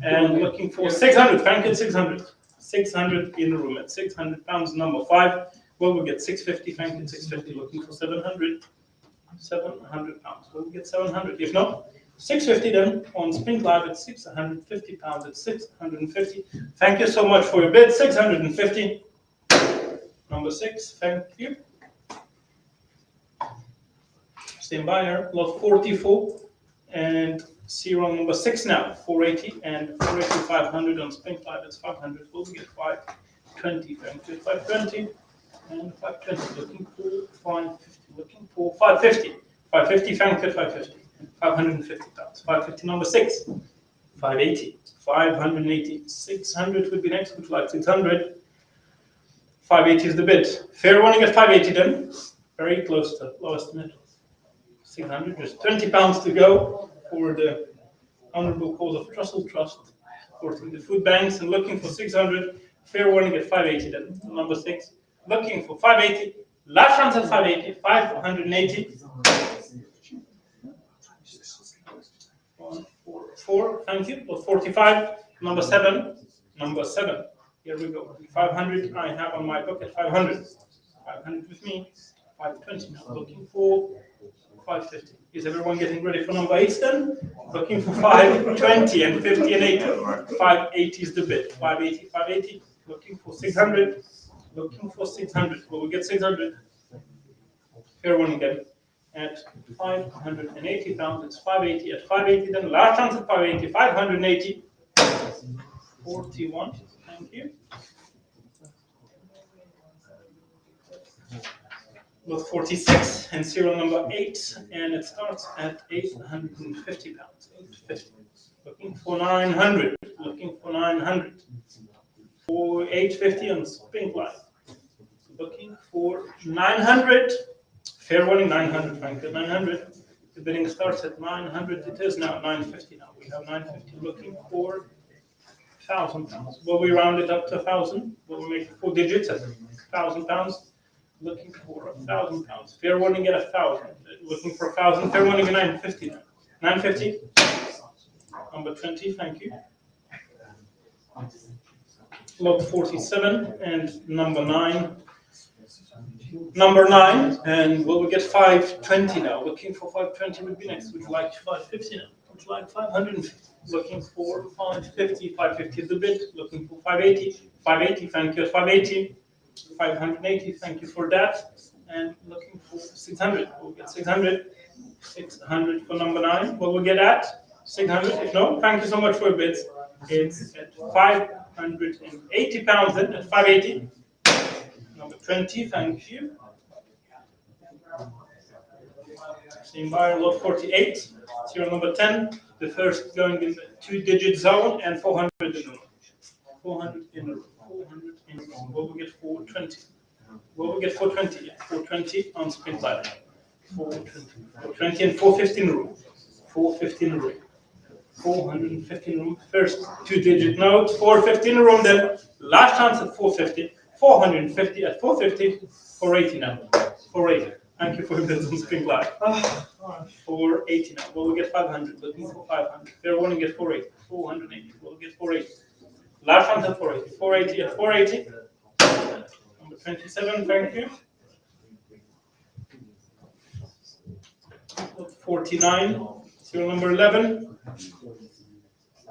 And looking for 600, thank you, 600. 600 in the room at 600 pounds, number 5. Well, we'll get 650, thank you, 650. Looking for 700. 700 pounds. Well, we'll get 700. If not, 650 then on Spink Live at 650 pounds at 650. Thank you so much for your bid. 650. Number 6, thank you. Same buyer, lot 44. And serial number 6 now, 480 and 480, 500 on Spink Live, it's 500. We'll get 520, thank you, 520 and 520. Looking for 550, looking for 550. 550, thank you, 550. 550 pounds. 550, number 6. 580, 580, 600 would be next, would you like 600? 580 is the bid. Fair warning at 580 then. Very close to lowest middle. 600, just 20 pounds to go for the honorable cause of Trussell Trust, supporting the food banks and looking for 600. Fair warning at 580 then. Number 6, looking for 580. Last chance at 580. 580. 1, 4, 4. Thank you. Plus 45. Number 7. Number 7. Here we go. 500. I have on my book at 500. 500 with me. 520 now. Looking for 550. Is everyone getting ready for number 8 then? Looking for 520 and 50 and 80. 580 is the bid. 580, 580. Looking for 600. Looking for 600. Will we get 600? Fair warning then. At 580 pounds, it's 580. At 580 then. Last chance at 580. 580. 41. Thank you. Lot 46 and serial number 8, and it starts at 850 pounds. 850. Looking for 900. Looking for 900. For 850 on Spink Live. Looking for 900. Fair warning, 900. Thank you, 900. The bidding starts at 900. It is now 950 now. We have 950. Looking for 1,000 pounds. Will we round it up to 1,000? Will we make 4 digits at 1,000 pounds? Looking for £1,000. Fair warning at 1,000. Looking for 1,000. Fair warning at 950 now. 950. Number 20. Thank you. Lot 47 and number 9. Number 9, and will we get 520 now? Looking for 520 would be next. Would you like 550 now? Would you like 550? Looking for 550. 550 is the bid. Looking for 580. 580. Thank you. 580. 580. Thank you for that. And looking for 600. We'll get 600. 600 for number 9. What we'll get at 600. If no, thank you so much for your bids. It's at £580 then at 580. Number 20, thank you. Same buyer, lot 48. Serial number 10. The first going in the 2-digit zone and 400 in a row. 400 in a row. 400 in a row. What we get 420? What we get 420? Yeah, 420 on sprint ladder. 420. 420 and 450 in a row. 450 in a row. 450 in a row. First 2-digit note. 450 in a row. Then last chance at 450. 450 at 450. 480 now. 480. Thank you for your bids on sprint ladder. 480 now. Well, we get 500. Looking for 500. Fair warning, get 480. 480. We'll get 480. Last chance at 480. 480 at 480. Number 27. Thank you. 49. Serial number 11.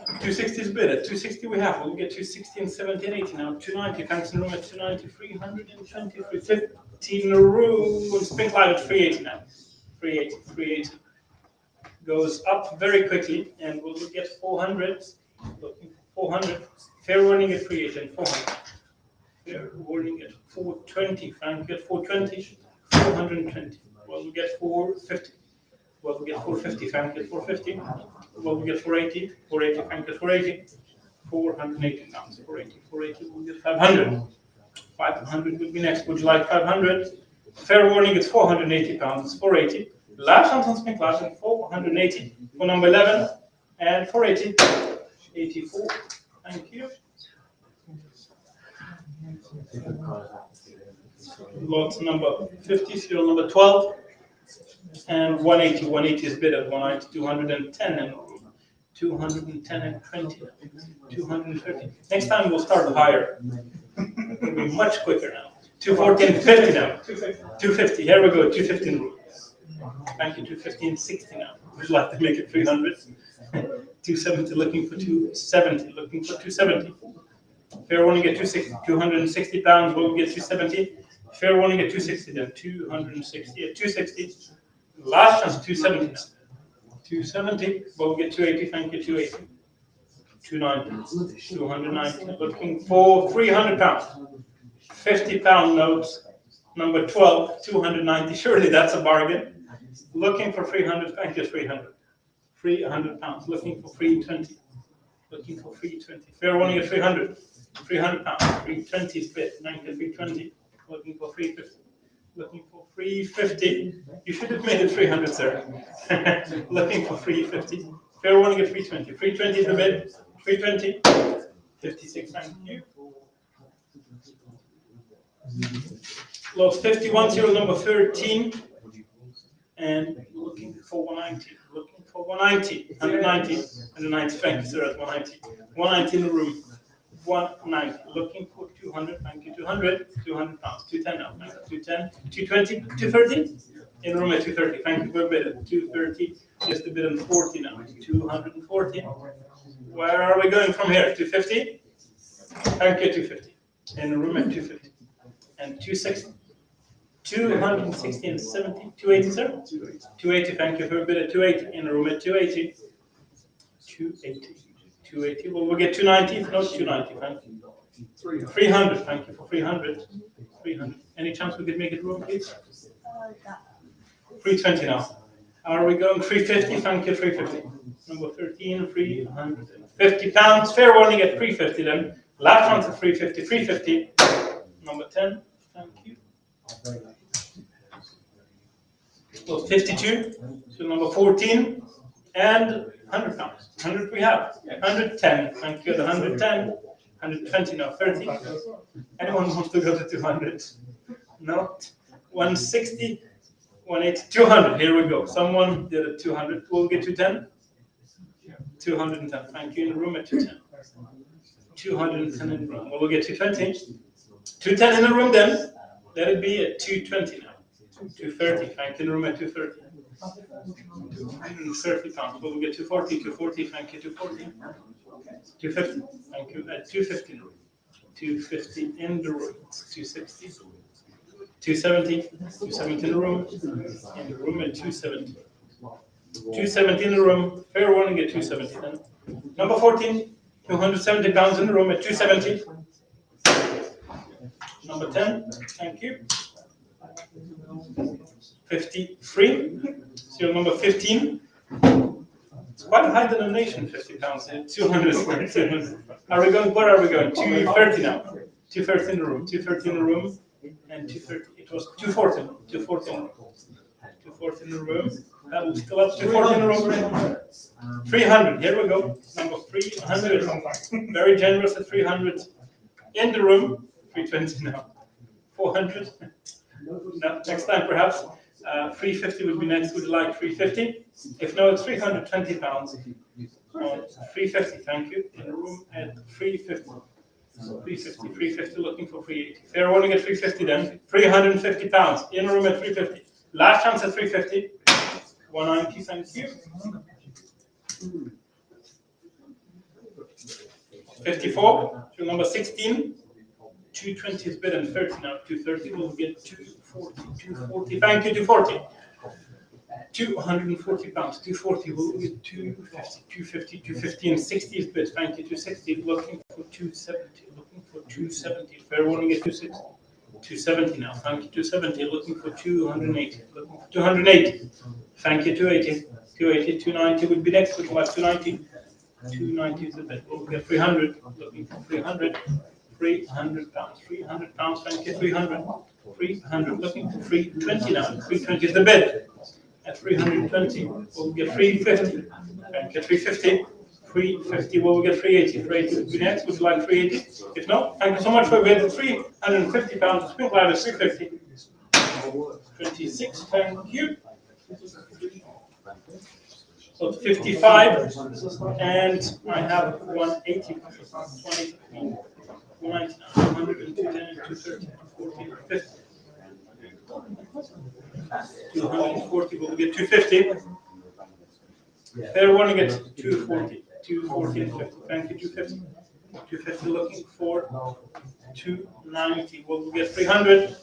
260 is bid. At 260 we have. We'll get 260 and 70 and 80 now. 290. Thanks in room at 290. 320. 350 in a room. Sprint line at 380 now. 380. 380. Goes up very quickly and we'll get 400. Looking for 400. Fair warning at 380 and 400. Fair warning at 420. Frank get 420. 420. Well, we get 450. Well, we get 450. Frank get 450. Well, we get 480. 480. Frank get 480. 480 pounds. 480. 480. We'll get 500. 500 would be next. Would you like 500? Fair warning, it's 480 pounds. 480. Last chance on sprint class and 480 for number 11 and 480. 84. Thank you. Lot number 50, serial number 12. And 180. 180 is bid at 190. 210 and 210 and 20. 230. Next time we'll start higher. It'll be much quicker now. 214, 50 now. 250. Here we go. 215 rules. Thank you. 215, 60 now. Would you like to make it 300? 270. Looking for 270. Looking for 270. Fair warning at 260. 260 pounds. We'll get 270. Fair warning at 260. Then 260 at 260. Last chance 270 now. 270. We'll get 280. Thank you. 280. 290. 290. Looking for 300 pounds. 50-pound notes. Number 12. 290. Surely that's a bargain. Looking for 300. Thank you. 300. 300 pounds. Looking for 320. Looking for 320. Fair warning at 300. 300 pounds. 320 is bid. 320. Looking for 350. Looking for 350. You should have made it 300, sir. Looking for 350. Fair warning at 320. 320 is the bid. 320. 56. Thank you. Lot 51, serial number 13. And looking for 190. Looking for 190. 190. 190. Thank you, sir, at 190. 190 in the room. 190. Looking for 200. Thank you. 200. 200 pounds. 210 now. 210. 220. 230. In room at 230. Thank you for a bid at 230. Just a bit on 40 now. 240. Where are we going from here? 250. Thank you. 250. In the room at 250. And 260. 260 and 70. 280, sir? 280. Thank you for a bid at 280. In the room at 280. 280. 280. Well, we'll get 290. No, 290. Thank you. 300. Thank you for 300. 300. Any chance we could make it room, please? 320 now. Are we going 350? Thank you. 350. Number 13. 350 pounds. Fair warning at 350 then. Last chance at 350. 350. Number 10. Thank you. So 52. So number 14. And 100 pounds. 100 we have. 110. Thank you. The 110. 120 now. 30. Anyone wants to go to 200? No? 160, 180, 200. Here we go. Someone did a 200. We'll get 210. 210. Thank you. In the room at 210. 210 in the room. We'll get 220. 210 in the room then. Let it be at 220 now. 230. Thank you. In the room at 230. 230 pounds. We'll get 240. 240. Thank you. 240. 250. Thank you. At 250 in the room. 250 in the room. 260. 270. 270 in the room. In the room at 270. 270 in the room. Fair warning at 270 then. Number 14. 270 pounds in the room at 270. Number 10. Thank you. 53. Serial number 15. It's quite a high denomination, 50 pounds. 200. Are we going? Where are we going? 230 now. 230 in the room. 230 in the room. And 230. It was 240. 240 in the room. 240 in the room. That will still up. 240 in the room. 300. Here we go. Number 300. Very generous at 300 in the room. 320 now. 400. No, next time perhaps. 350 would be next. Would you like 350? If no, it's 320 pounds. 350, thank you. In the room at 350. 350, 350, looking for 380. Fair warning at 350 then. 350 pounds. In the room at 350. Last chance at 350. 190, thank you. 54, to number 16. 220 is bid and 30 now. 230 will get 240. 240. Thank you, 240. 240 pounds. 240 will get 250. 250, 250 and 60 is bid. Thank you, 260. Looking for 270. Looking for 270. Fair warning at 260. 270 now. Thank you, 270. Looking for 280. Looking for 280. Thank you, 280. 280. 290 would be next. Would you like 290? 290 is a bid. We'll get 300. Looking for 300. 300 pounds. 300 pounds. Thank you. 300. 300. Looking for 320 now. 320 is the bid. At 320, we'll get 350. Thank you. 350. 350. We'll get 380. 380 would be next. Would you like 380? If not, thank you so much for bidding 350 pounds. Spring ladder 350. 26. Thank you. So 55, and I have 180. 180. 190, 100, and 210, 230, 240, 50. 240, we'll get 250. Fair warning at 240. 240 and 50. Thank you, 250. 250 looking for 290. Will we get 300?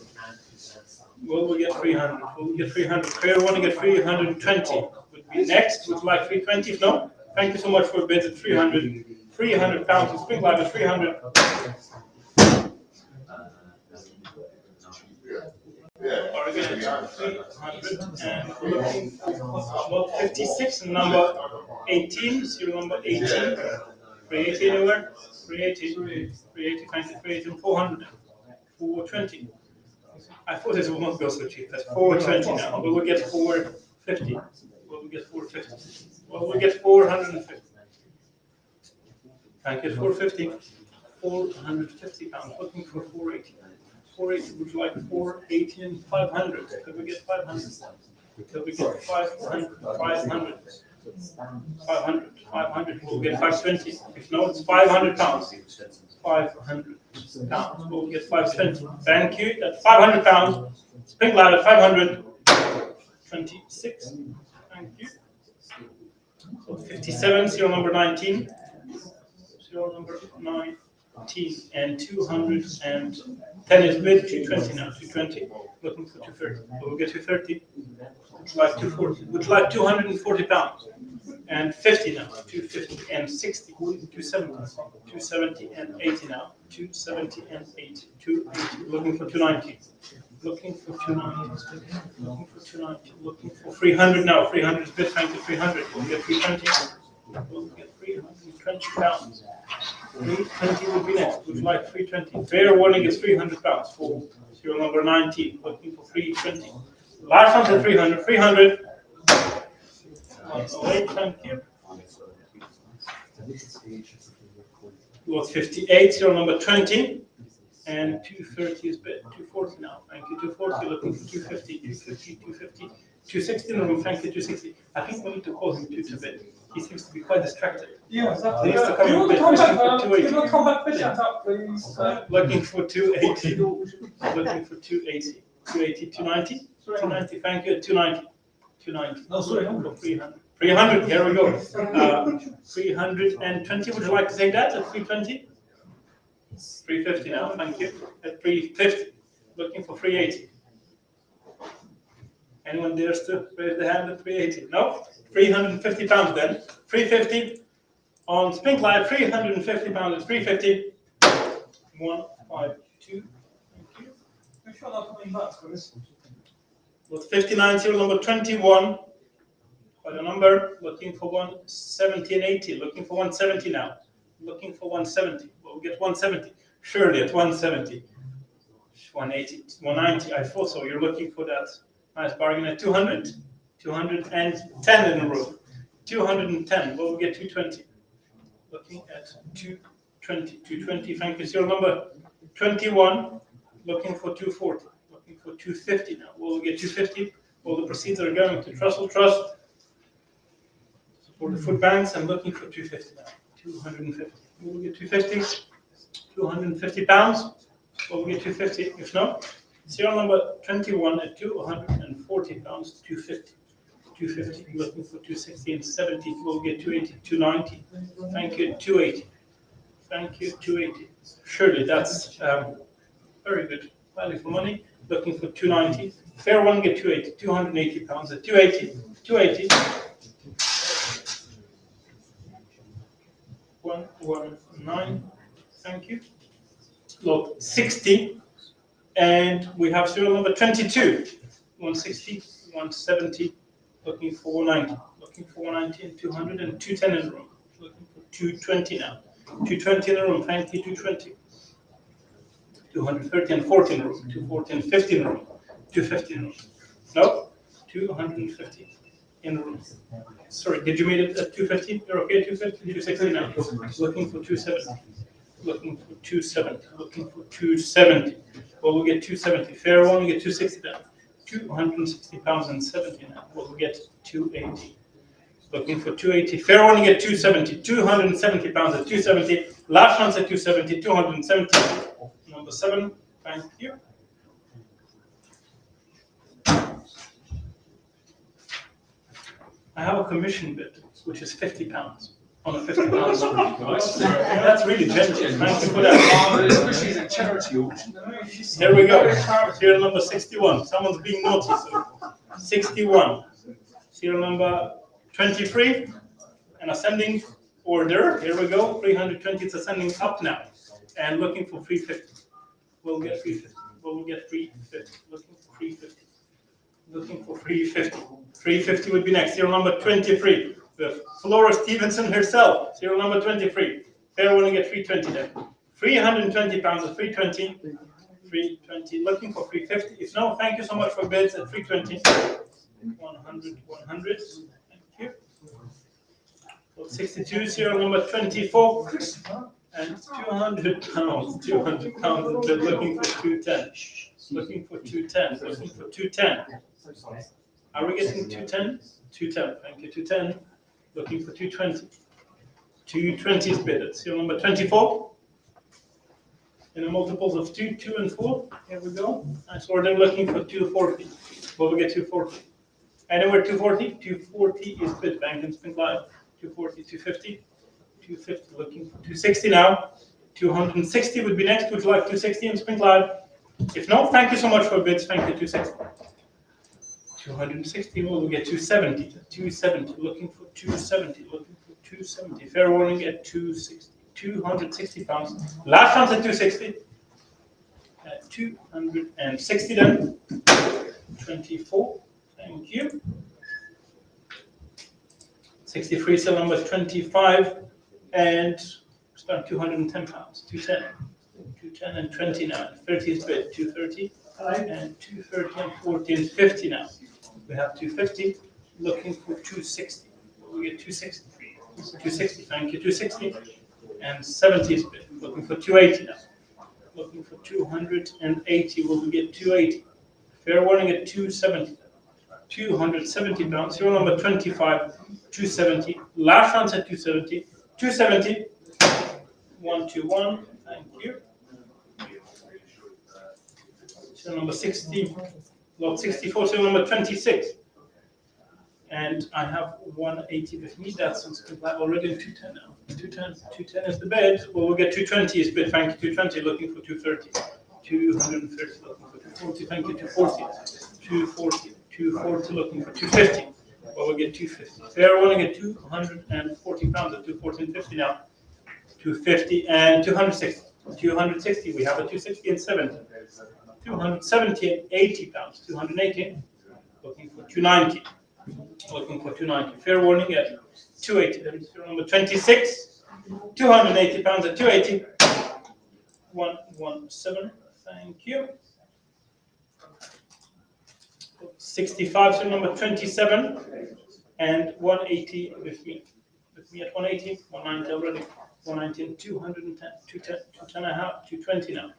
Will we get 300? Will we get 300? Fair warning at 320. Would be next. Would you like 320? If no, thank you so much for bids at 300. 300 pounds in spring line at 300. Or again, 300 and looking for 56 and number 18, serial number 18. 380 anywhere? 380, 380, thank you, 380 and 400. 420. I thought this would not go so cheap. That's 420 now. Will we get 450? Will we get 450? Will we get 450? Thank you, 450. 450 pounds. Looking for 480. 480. Would you like 480 and 500? Could we get 500? Could we get 500? 500. 500. 500. We'll get 520. If no, it's 500 pounds. 500 pounds. We'll get 520. Thank you. That's 500 pounds. Spring ladder 500. 26. Thank you. So 57. Serial number 19. Serial number 19 and 210 is bid. 220 now. 220. Looking for 230. We'll get 230. Would you like 240? Would you like 240 pounds? And 50 now. 250 and 60. 270. 270 and 80 now. 270 and 80. 280. Looking for 290. Looking for 290. Looking for 290. Looking for 300 now. 300 is bid. Thank you. 300. We'll get 320. We'll get 320 pounds. 320 would be next. Would you like 320? Fair warning is 300 pounds for serial number 19. Looking for 320. Last one's at 300. 300. Wait, thank you. Lot 58, serial number 20. and 230 is bid. 240 now. Thank you. 240. Looking for 250. 250. 250. 260 in the room. Thank you. 260. I think we need to call him to bid. He seems to be quite distracted. Yeah, exactly. He needs to come Do you in want the bid. combat? Looking for Give 280. a combat bid shout out, please. Looking for 280. Looking for 280. 280. 290. 290. Thank you. 290. 290. No, sorry, Looking for 300. 300. Here we go. 320. Would you like to take that at 320? 350 now. Thank you. At 350. Looking for 380. Anyone dares to raise the hand at 380? No? 350 pounds then. 350 on Spink Live. 350 pounds at 350. 152. Thank you. Make sure they're coming back for this. Lot 59, serial number 21. Quite a number. Looking for 170 and 80. Looking for 170 now. Looking for 170. We'll get 170. Surely at 170. 180, 190. I thought so. You're looking for that nice bargain at 200. 210 in a row. 210. Well, we'll get 220. Looking at 220. 220. Thank you. Serial number 21. Looking for 240. Looking for 250 now. We'll get 250. All the proceeds are going to Trussell Trust for the food banks. I'm looking for 250 now. 250. We'll get 250. 250 pounds. We'll get 250. If not, serial number 21 at 240 pounds. 250. 250. Looking for 260 and 70. We'll get 280. 290. Thank you. 280. Thank you. 280. Surely that's very good value for money. Looking for 290. Fair one, get 280. 280 pounds at 280. 280. 119. Thank you. Lot 60. And we have serial number 22. 160, 170. Looking for 190. Looking for 190 and 200 and 210 in the room. Looking for 220 now. 220 in the room. Thank you. 220. 230 and 40 in the room. 240 and 50 in the room. 250 in the room. No? 250 in the room. Sorry, did you meet it at 250? You're okay, 250? 260 now. Looking for 270. Looking for 270. Looking for 270. Well, we'll get 270. Fair one, we get 260 down. 260 pounds and 70 now. Well, we'll get 280. Looking for 280. Fair one, you get 270. 270 pounds at 270. Last chance at 270. 270. Number 7. Thank you. I have a commission bid, which is £50 on a £50. That's really generous. Thank you for that. She's a charity auction. Here we go. Serial number 61. Someone's being naughty. So 61. Serial number 23. An ascending order. Here we go. 320. It's ascending up now. And looking for 350. We'll get 350. We'll get 350. Looking for 350. Looking for 350. 350 would be next. Serial number 23. The Flora Stevenson herself. Serial number 23. Fair one to get 320 then. 320 pounds at 320. 320. Looking for 350. If no, thank you so much for bids at 320. 100. 100. Thank you. 62. Serial number 24. And 200 pounds. 200 pounds. They're looking for 210. Looking for 210. Looking for 210. Are we getting 210? 210. Thank you. 210. Looking for 220. 220 is bidded. Serial number 24. In the multiples of 2, 2, and 4. Here we go. Nice order. Looking for 240. Will we get 240? Anywhere 240? 240 is bid. Bank and Spink Live. 240, 250. 250. Looking for 260 now. 260 would be next. Would you like 260 in Spink Live? If no, thank you so much for bids. Thank you. 260. 260. We'll get 270. 270. Looking for 270. Looking for 270. Fair warning at 260. 260 pounds. Last chance at 260. At 260 then. 24. Thank you. 63. Sell number 25. And start 210 pounds. 210. 210 and 20 now. 30 is bid. 230. And 230 and 40 and 50 now. We have 250. Looking for 260. We get 260. 260. Thank you. 260. And 70 is bid. Looking for 280 now. looking for 280. Will we get 280? Fair warning at 270. 270 pounds. Serial number 25, 270. Last chance at 270. 270. 121. Thank you. Serial number 60. Lot 64. Serial number 26. And I have 180 with me. That's already in 210 now. 210 is the bid. Well, we'll get 220 is bid. Thank you. 220 looking for 230. 230 looking for 240. Thank you. 240. 240. 240 looking for 250. Well, we'll get 250. Fair warning at 240 pounds at 240 and 50 now. 250 and 260. 260. We have a 260 and 70. 270 and 80 pounds. 280. Looking for 290. Looking for 290. Fair warning at 280. That is number 26. 280 pounds at 280. 117. Thank you. 65. So number 27. And 180 with me. With me at 180. 190 already. 190 and 210. 210 and a half. 220 now.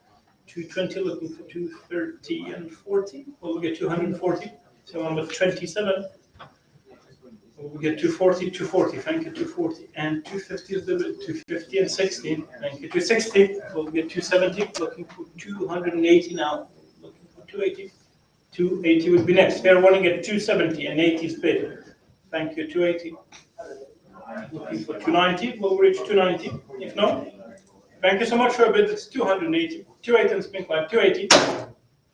220 looking for 230 and 40. Well, we'll get 240. So number 27. We get 240, 240, thank you, 240, and 250 is the 250 and 60, thank you, 260, we'll get 270, looking for 280 now, looking for 280, 280 would be next, fair warning at 270 and 80 is bid, thank you, 280, looking for 290, we'll reach 290, if not, thank you so much for a bid, it's 280, 280 and spin clap, 280,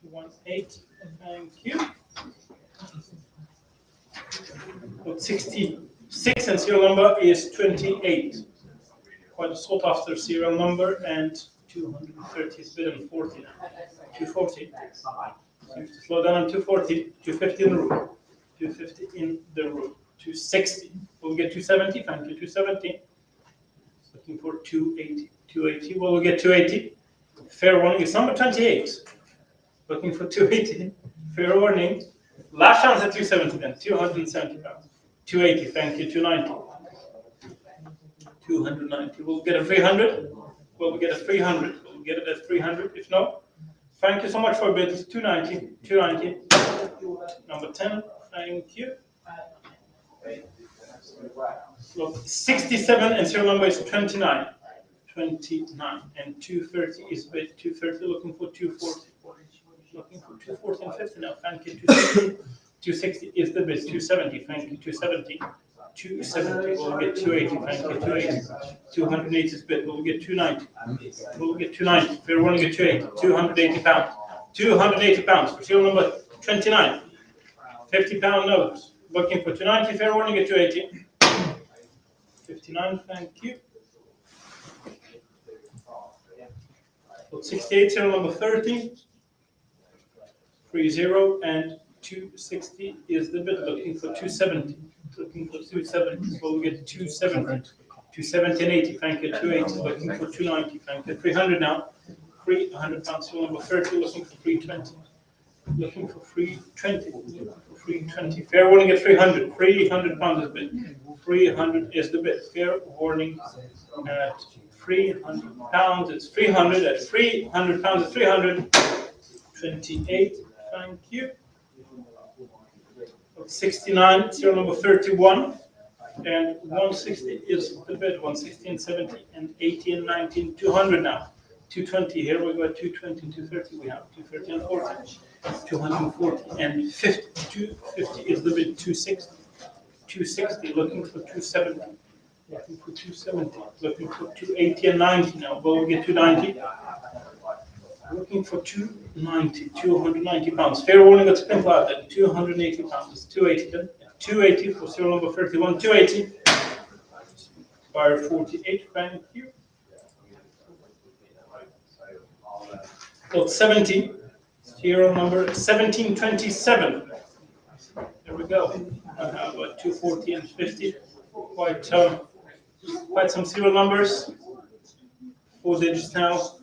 180, thank you. 66 and serial number is 28. Quite a sought after serial number, and 230 is bid on 40 now. 240. Seems to slow down on 240. 250 in the room. 250 in the room. 260. We'll get 270. Thank you. 270. Looking for 280. 280. We'll get 280. Fair warning is number 28. Looking for 280. Fair warning. Last chance at 270 then. 270 pounds. 280, thank you, 290. 290. We'll get a 300. We'll get a 300. We'll get it at 300. If no, thank you so much for a bid. It's 290. 290. Number 10. Thank you. Look, 67 and serial number is 29. 29 and 230 is bid. 230 looking for 240. Looking for 240 and 50 now. Thank you. 260. 260 is the bid. 270. Thank you. 270. 270. We'll get 280. Thank you. 280. 280 is bid. We'll get 290. We'll get 290. Fair warning at 280. 280 pounds. 280 pounds for serial number 29. 50 pound notes. Looking for 290. Fair warning at 280. 59. Thank you. 68. Serial number 30. 30 and 260 is the bid. Looking for 270. Looking for 270. We'll get 270. 270 and 80. Thank you. 280. Looking for 290. Thank you. 300 now. 300 pounds. Number 30. Looking for 320. Looking for 320. Looking for 320. Fair warning at 300. 300 pounds is bid. 300 is the bid. Fair warning at 300 pounds. It's 300 at 300 pounds. It's 328. Thank you. 69, serial number 31, and 160 is the bid. 160 and 70 and 80 and 19, 200 now. 220 here we got 220 and 230 we have 230 and 40, 240 and 50. 250 is the bid. 260, 260 looking for 270, looking for 270, looking for 280 and 90 now. We'll get 290. Looking for 290, 290 pounds. Fair warning at spin cloud at 280 pounds. 280 then. 280 for serial number 31. 280. Fire 48. Thank you. Lot 70. Serial number 1727. There we go. I have 240 and 50. Quite some serial numbers. 4 digits now.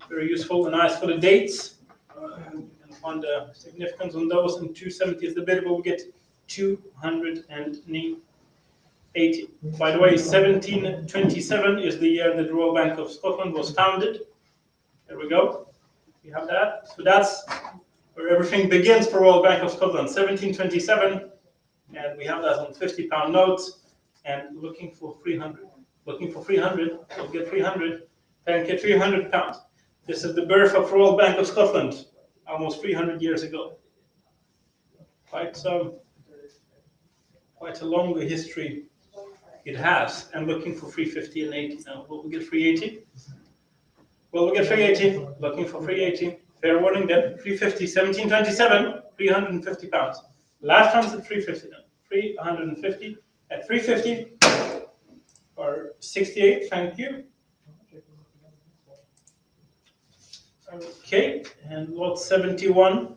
Very useful and nice for the dates. You can find the significance on those. And 270 is the bid. We'll get 280. By the way, 1727 is the year the Royal Bank of Scotland was founded. There we go. We have that. So that's where everything begins for Royal Bank of Scotland, 1727. And we have that on £50 notes. And looking for 300. Looking for 300. We'll get 300. Thank you, £300. This is the birth of Royal Bank of Scotland, almost 300 years ago. Quite a long history it has. And looking for 350 and 80 now. Will we get 380? Well, we get 380. Looking for 380. Fair warning then. 350, 1727, £350. Last chance at 350 then. 350 at 350 or 68. Thank you. Okay, and lot 71.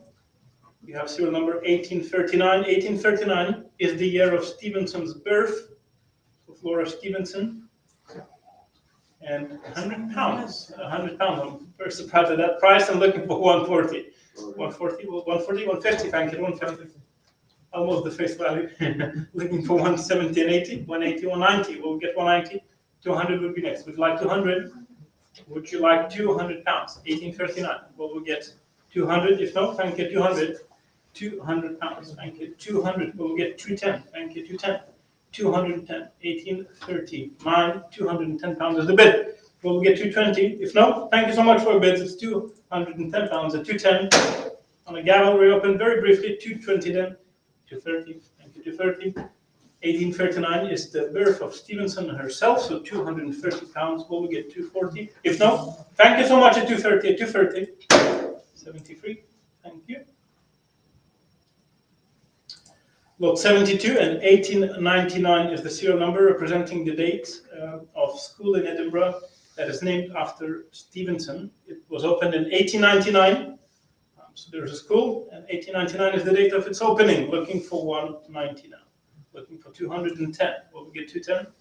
We have serial number 1839. 1839 is the year of Stevenson's birth. So Flora Stevenson. And £100. £100. I'm very surprised at that price. I'm looking for 140. 140, 140, 150. Thank you. 150. Almost the face value. Looking for 170 and 80. 180, 190. We'll get 190. 200 would be next. Would you like 200? Would you like £200? 1839. Well, we'll get 200. If no, thank you. 200. £200. Thank you. 200. We'll get 210. Thank you. 210. 210, 1839, £210 is the bid. We'll get 220. If no, thank you so much for your bids. It's £210 at 210. On a gavel, we open very briefly. 220 then. 230. Thank you. 230. 1839 is the birth of Stevenson herself, so £230. Will we get 240? If no, thank you so much at 230. At 230. 73. Thank you. Lot 72 and 1899 is the serial number representing the date of school in Edinburgh that is named after Stevenson. It was opened in 1899. So there's a school, and 1899 is the date of its opening. Looking for 190 now. Looking for 210. Will we get 210?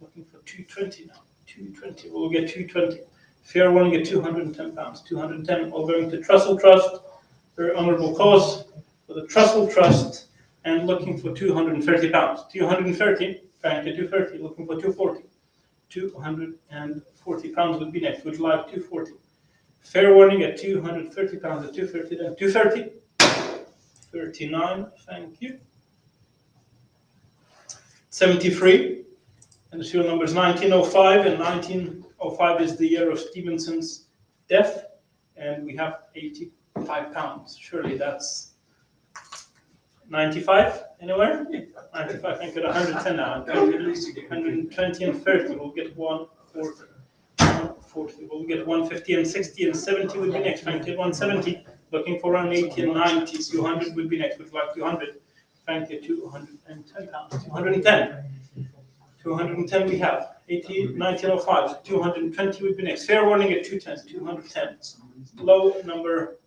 Looking for 220 now. 220. Will we get 220? Fair one, get £210. 210. All going to Trussell Trust. Very honourable cause for the Trussell Trust. And looking for £230. 230, thank you, 230, looking for 240. £240 would be next. Would you like 240? Fair warning at £230 at 230, then 230. 39, thank you. 73, and the serial number is 1905, and 1905 is the year of Stevenson's death, and we have £85. Surely that's 95 anywhere? 95, thank you. 110 now. 120 and 30. We'll get 140. 140. We'll get 150 and 60 and 70 would be next. Thank you. 170. Looking for 180 and 90. 200 would be next. Would like 200. Thank you. 210 pounds. 210. 210 we have. 1905. 220 would be next. Fair warning at 210. 210. Low number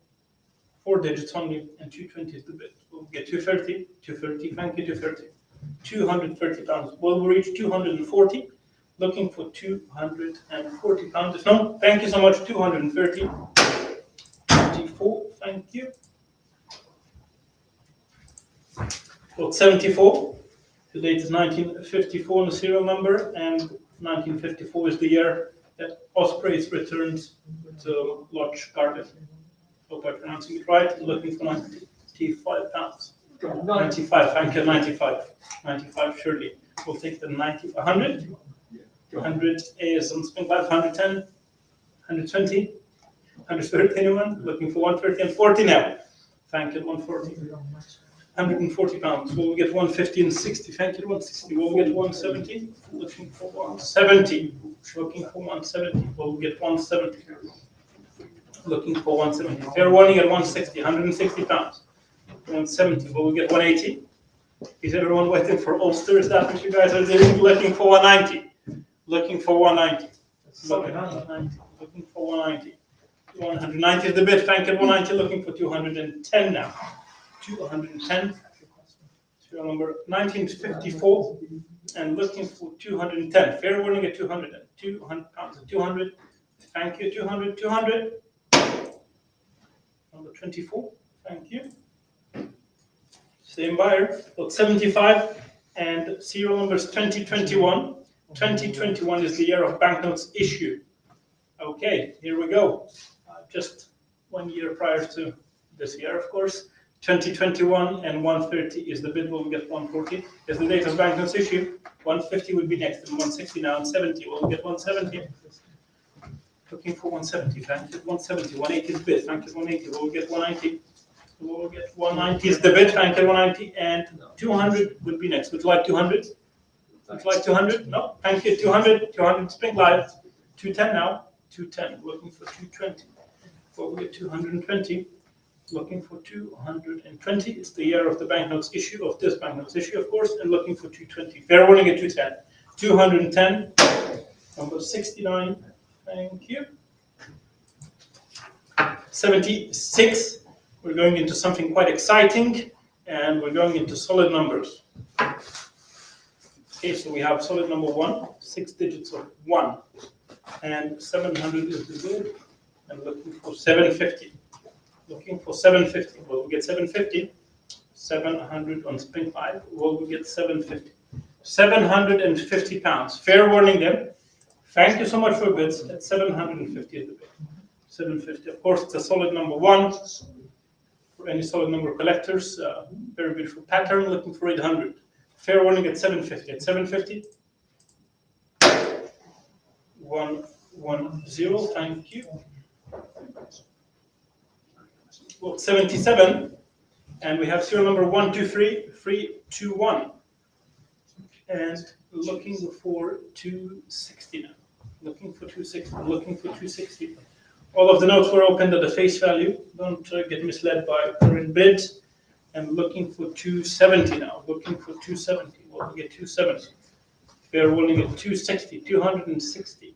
4 digits only, and 220 is the bid. We'll get 230, 230, thank you, 230. £230. Will we reach 240? Looking for £240. If no, thank you so much, 230. 24, thank you. Lot 74. The date is 1954 on the serial number, and 1954 is the year that Ospreys returned to Loch Garden. Hope I'm pronouncing it right. Looking for £95. 95, thank you, 95. 95, surely. We'll take the 90, 100. 100 is on spin class, 110, 120, 130, anyone? Looking for 130 and 40 now. Thank you, 140. £140. We'll get 150 and 60. Thank you, 160. We'll get 170. Looking for 170. Looking for 170. We'll get 170. Looking for 170. Fair warning at 160. £160. 170. We'll get 180. Is everyone waiting for Ulster? Is that what you guys are doing? Looking for 190. Looking for 190. Looking for 190. 190 is the bid. Thank you, 190. Looking for 210 now. 210. Serial number 1954. And looking for 210. Fair warning at 200. £200 at 200. Thank you, 200. 200. Number 24. Thank you. Same buyer. Lot 75. And serial number is 2021. 2021 is the year of banknotes issue. Okay, here we go. just 1 year prior to this year, of course. 2021 and 130 is the bid. We'll get 140. Is the date of banknotes issue. 150 would be next, and 160 now, and 70. We'll get 170. Looking for 170. Frank at 170. 180 is the bid. Frank at 180. We'll get 190. We'll get 190 is the bid. Frank at 190, and 200 would be next. Would you like 200? Would you like 200? No. Thank you. 200. 200 Spring Live. 210 now. 210. Looking for 220. We'll get 220. Looking for 220. It's the year of the banknotes issue, of this banknotes issue, of course, and looking for 220. Fair warning at 210. 210. Number 69. Thank you. 76. We're going into something quite exciting, and we're going into solid numbers. Okay, so we have solid number 1, 6 digits of 1, and 700 is the bid, and looking for 750. Looking for 750. Will we get 750? 700 on Spring 5. Will we get 750? 750 pounds. Fair warning then. Thank you so much for bids. At 750 is the bid. 750. Of course, it's a solid number 1. For any solid number collectors, very beautiful pattern. Looking for 800. Fair warning at 750. At 750. 110. Thank you. Well, 77, and we have serial number 123321, and looking for 260 now. Looking for 260. Looking for 260. All of the notes were opened at the face value. Don't get misled by current bids. And looking for 270 now. Looking for 270. We'll get 270. Fair warning at 260. 260.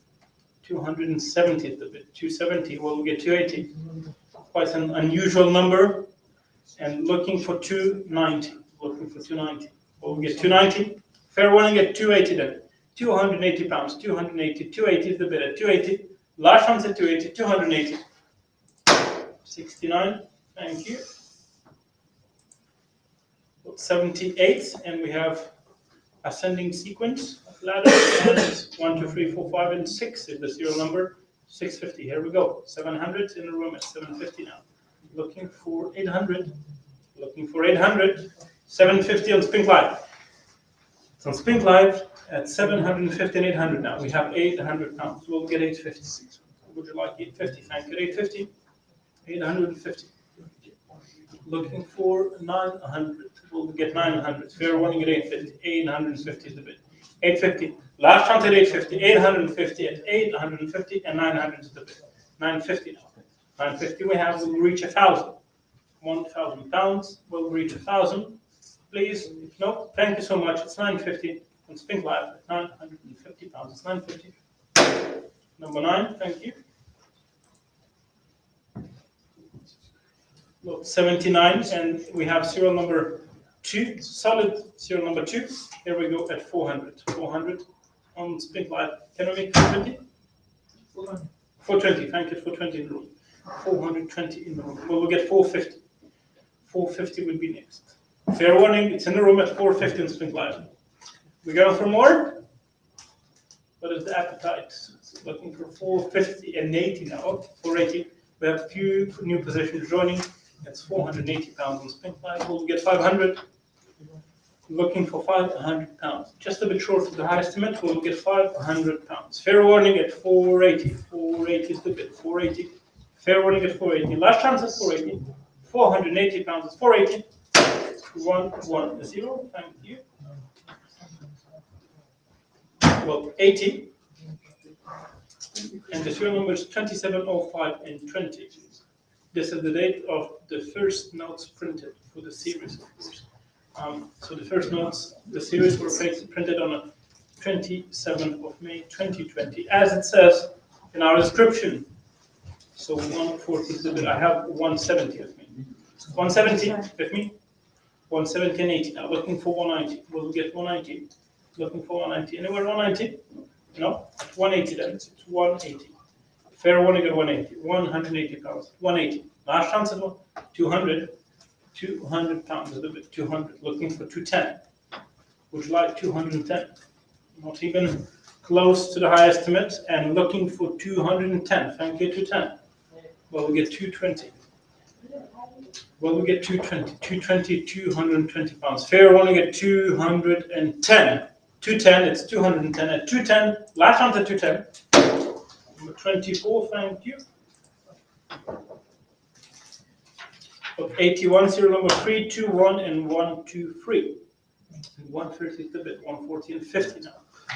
270 is the bid. 270. We'll get 280. Quite an unusual number, and looking for 290. Looking for 290. We'll get 290. Fair warning at 280 then. 280 pounds. 280. 280 is the bid at 280. Last chance at 280. 280. 69. Thank you. 78, and we have ascending sequence of ladders. 1, 2, 3, 4, 5, and 6 is the serial number. 650. Here we go. 700 in the room at 750 now. Looking for 800. Looking for 800. 750 on Spink Live. It's on Spink Live at 750 and 800 now. We have 800 pounds. We'll get 850. Would you like 850? Thank you. 850. 850. Looking for 900. We'll get 900. Fair warning at 850. 850 is the bid. 850. Last chance at 850. 850 at 850, and 900 is the bid. 950 now. 950 we have. We'll reach 1,000. 1,000 pounds. We'll reach 1,000. Please. No. Thank you so much. It's 950 on Spink Live at 950 pounds. It's 950. Number 9. Thank you. Well, 79, and we have serial number 2, solid serial number 2. Here we go at 400. 400 on Spink Live. Can we make 420? 420. Thank you. 420 in the room. 420 in the room. Well, we'll get 450. 450 will be next. Fair warning, it's in the room at 450 on Spink Live. We go for more? What is the appetite? Looking for 450 and 80 now. 480. We have a few new positions joining. That's 480 pounds on Spink Live. We'll get 500. Looking for 500 pounds. Just a bit short of the high estimate. We'll get 500 pounds. Fair warning at 480. 480 is the bid. 480. Fair warning at 480. Last chance at 480. 480 pounds is 480. 110. Thank you. Well, 80. And the serial number is 2705 and 20. This is the date of the first notes printed for the series, of course. So the first notes, the series were printed on the 27th of May 2020, as it says in our description. So 140 is the bid. I have 170 with me. 170 with me. 170 and 80. Now looking for 190. We'll get 190. Looking for 190. Anywhere 190? No? 180 then. It's 180. Fair warning at 180. 180 pounds. 180. Last chance at 200. 200 pounds is a bit. 200. Looking for 210. Would you like 210? Not even close to the high estimate. And looking for 210. Thank you, 210. Well, we get 220. Well, we get 220. 220, 220 pounds. Fair only get 210. 210, it's 210 at 210. Last round at 210. Number 24, thank you. Of 81, serial number 321 and 123. 130 is the bit, 140 and 50 now.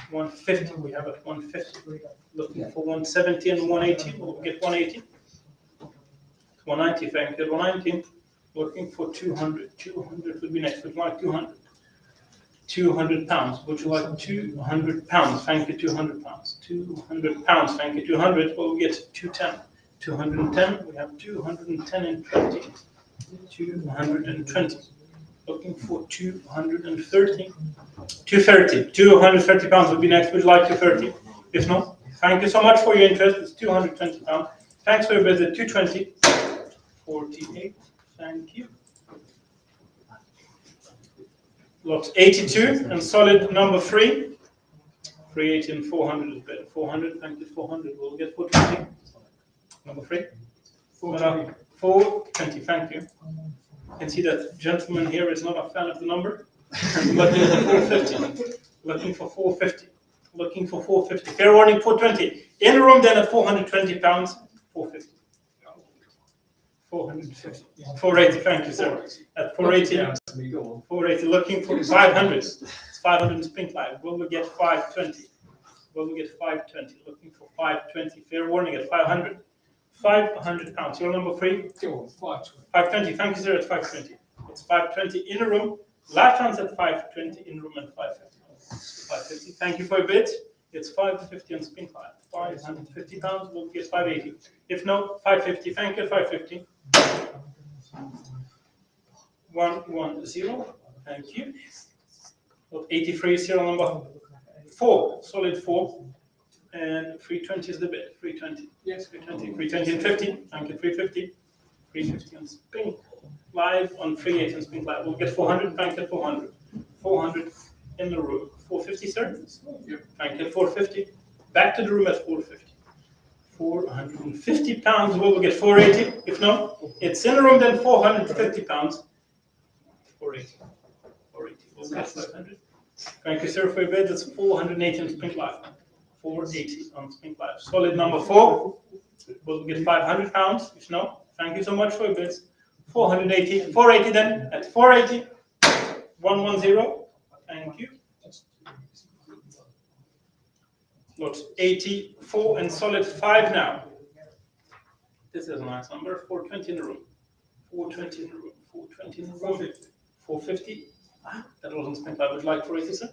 150, we have at 150. Looking for 170 and 180, we'll get 180. 190, thank you, 190. Looking for 200. 200 would be next, would you like 200? 200 pounds, would you like 200 pounds? Thank you, 200 pounds. 200 pounds, thank you, 200, well, we get 210. 210, we have 210 and 20. 220. Looking for 230. 230. 230 pounds would be next. Would you like 230? If not, thank you so much for your interest. It's 220 pounds. Thanks for your visit. 220. 48. Thank you. Lot 82 and solid number 3. 380 and 400 is better. 400. Thank you. 400. We'll get 420. Number 3. 420. Thank you. You can see that gentleman here is not a fan of the number. Looking for 450. Looking for 450. Looking for 450. Fair warning, 420. In the room then at 420 pounds. 450. 450. 480. Thank you, sir. At 480. 480. Looking for 500. It's 500 in Pink Live. Will we get 520? Will we get 520? Looking for 520. Fair warning at 500. 500 pounds. Your number 3? 520. Thank you, sir, at 520. It's 520 in a room. Last chance at 520 in room and 550. 550. Thank you for your bid. It's 550 on Spin 5. 550 pounds. We'll get 580. If no, 550. Thank you, 550. 110. Thank you. 83 serial number 4. Solid 4. And 320 is the bid. 320. Yes, 320. 320 and 50. Thank you, 350. 350 on Spin Live on 380 on Spin Live. We'll get 400. Thank you, 400. 400 in the room. 450, sir? Yep. Thank you, 450. Back to the room at 450. 450 pounds. We'll get 480. If no, it's in the room, then 450 pounds. 480. 480. We'll get 500. Thank you, sir, for your bid. That's 480 on Spin Live. 480 on Spin Live. Solid number 4. We'll get 500 pounds. If no, thank you so much for your bids. 480. 480 then at 480. 110. Thank you. Lot 84 and solid 5 now. This is a nice number. 420 in the room. 420 in the room. 420 in the room. 450. That wasn't Spin Live. Would you like 480, sir?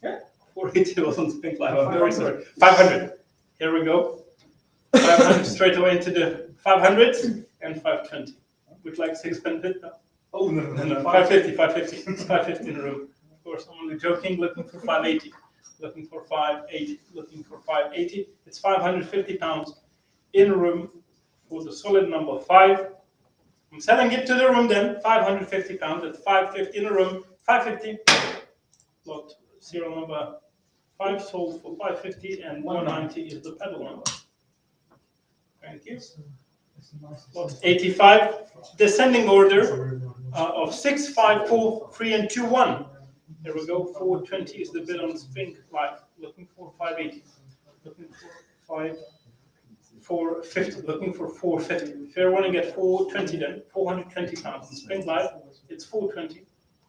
Yeah. 480 wasn't Spin Live. I'm very sorry. 500. Here we go. 500 straight away into the 500 and 520. Would you like 6 pen bid now? Oh, no. 550, 550. 550 in the room. Of course, I'm only joking. Looking for 580. Looking for 580. Looking for 580. It's 550 pounds in the room for the solid number 5. I'm selling it to the room then. 550 pounds at 550 in the room. 550. Lot serial number 5 sold for 550 and 190 is the pedal number. Thank you. Lot 85. Descending order of 6, 5, 4, 3, and 2, 1. There we go. 420 is the bid on Spin Live. Looking for 580. Looking for 450. Looking for 450. Fair warning at 420 then. 420 pounds. On Spin Live, it's 420.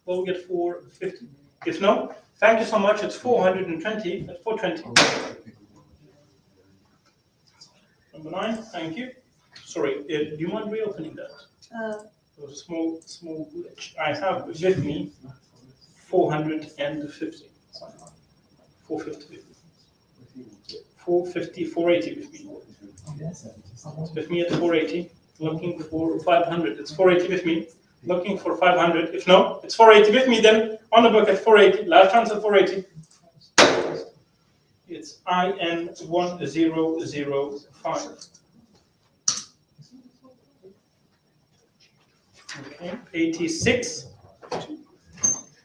We'll get 450. If no, thank you so much. It's 420 at 420. Number 9. Thank you. Sorry. Do you mind reopening that? There was a small glitch. I have with me 450. 450. 450, 480 with me. It's with me at 480. Looking for 500. It's 480 with me. Looking for 500. If no, it's 480 with me then. On the book at 480. Last chance at 480. It's IN 1005. Okay, 86.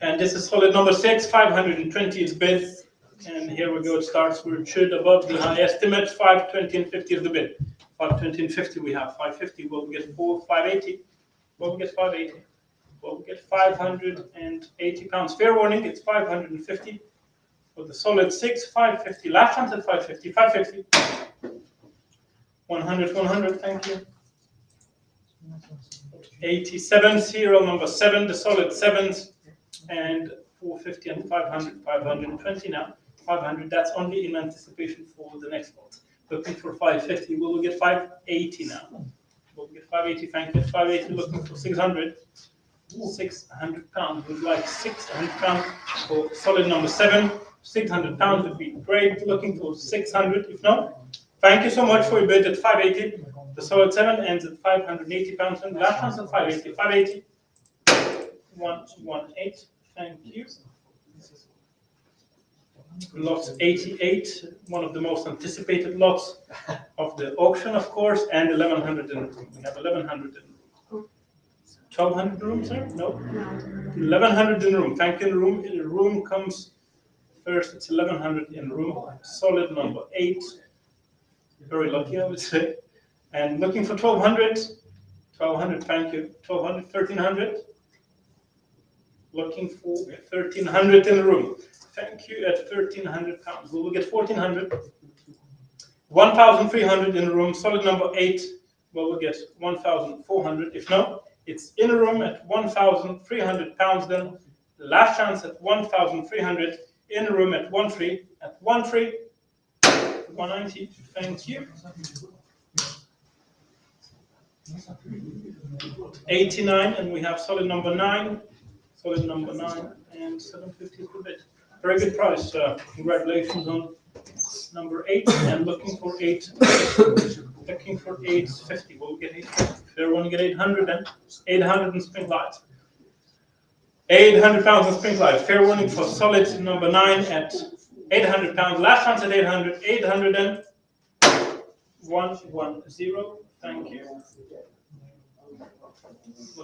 And this is solid number 6. 520 is bid. And here we go. It starts where it should above the high estimate. 520 and 50 is the bid. 520 and 50 we have. 550, will we get 580? Will we get 580? Will we get 580 pounds? Fair warning, it's 550 for the solid 6, 550. Last chance at 550, 550. 100, thank you. 87, serial number 7, the solid 7s, and 450 and 500, 520 now. 500, that's only in anticipation for the next lot. Looking for 550, will we get 580 now? Will we get 580, thank you. 580, looking for 600. 600 pounds, would like 600 pounds for solid number 7. 600 pounds would be great, looking for 600, if not. Thank you so much for your bid at 580. The solid 7 ends at 580 pounds, and last one's at 580. 580. 118. Thank you. Lot 88, one of the most anticipated lots of the auction, of course, and 1100 in room. We have 1100 in room. 1200 in room, sir? No. 1100 in room. Thank you in room. In the room comes first. It's 1100 in room. Solid number 8. Very lucky, I would say. And looking for 1200. 1200, thank you. 1200, 1300. Looking for 1300 in the room. Thank you at 1300 pounds. We will get 1400. 1300 in the room. Solid number 8. Well, we'll get 1400. If no, it's in a room at 1300 pounds. Then last chance at 1300 in a room at 13 at 13. 190. Thank you. 89, and we have solid number 9. Solid number 9 and 750 per bid. Very good price. Congratulations on number 8 and looking for 8. Looking for 850. We'll get 850. If they want to get 800, then 800 in spring light. 800 pounds in spring light. Fair warning for solid number 9 at 800 pounds. Last chance at 800. 800 and 110. Thank you.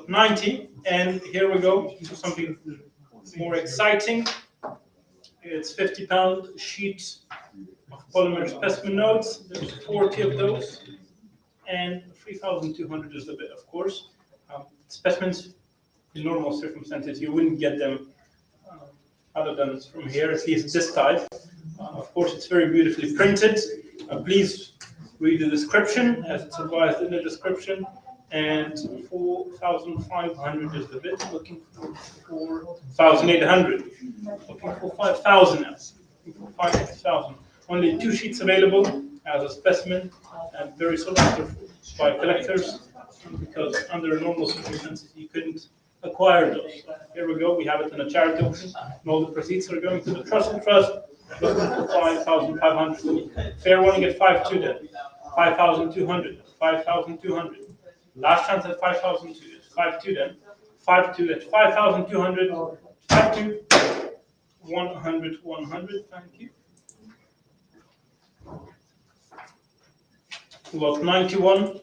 90, and here we go to something more exciting. It's 50-pound sheet of polymer specimen notes. There's 40 of those, and 3,200 is the bid, of course. Specimens, in normal circumstances, you wouldn't get them other than from here, at least this type. Of course, it's very beautifully printed. Please read the description, as it's advised in the description. And 4,500 is the bid. Looking for 4,800. Looking for 5,000 now. Looking for 5,000. Only 2 sheets available as a specimen, and very sought after by collectors, because under normal circumstances you couldn't acquire those. Here we go. We have it in a charity auction, and all the proceeds are going to the trust. Looking for 5,500. Fair warning at 5,200 then. 5,200. 5,200. Last chance at 5,002. 5,200 then. 5,200 at 5,200. 5,200. 100. Thank you. Lot 91.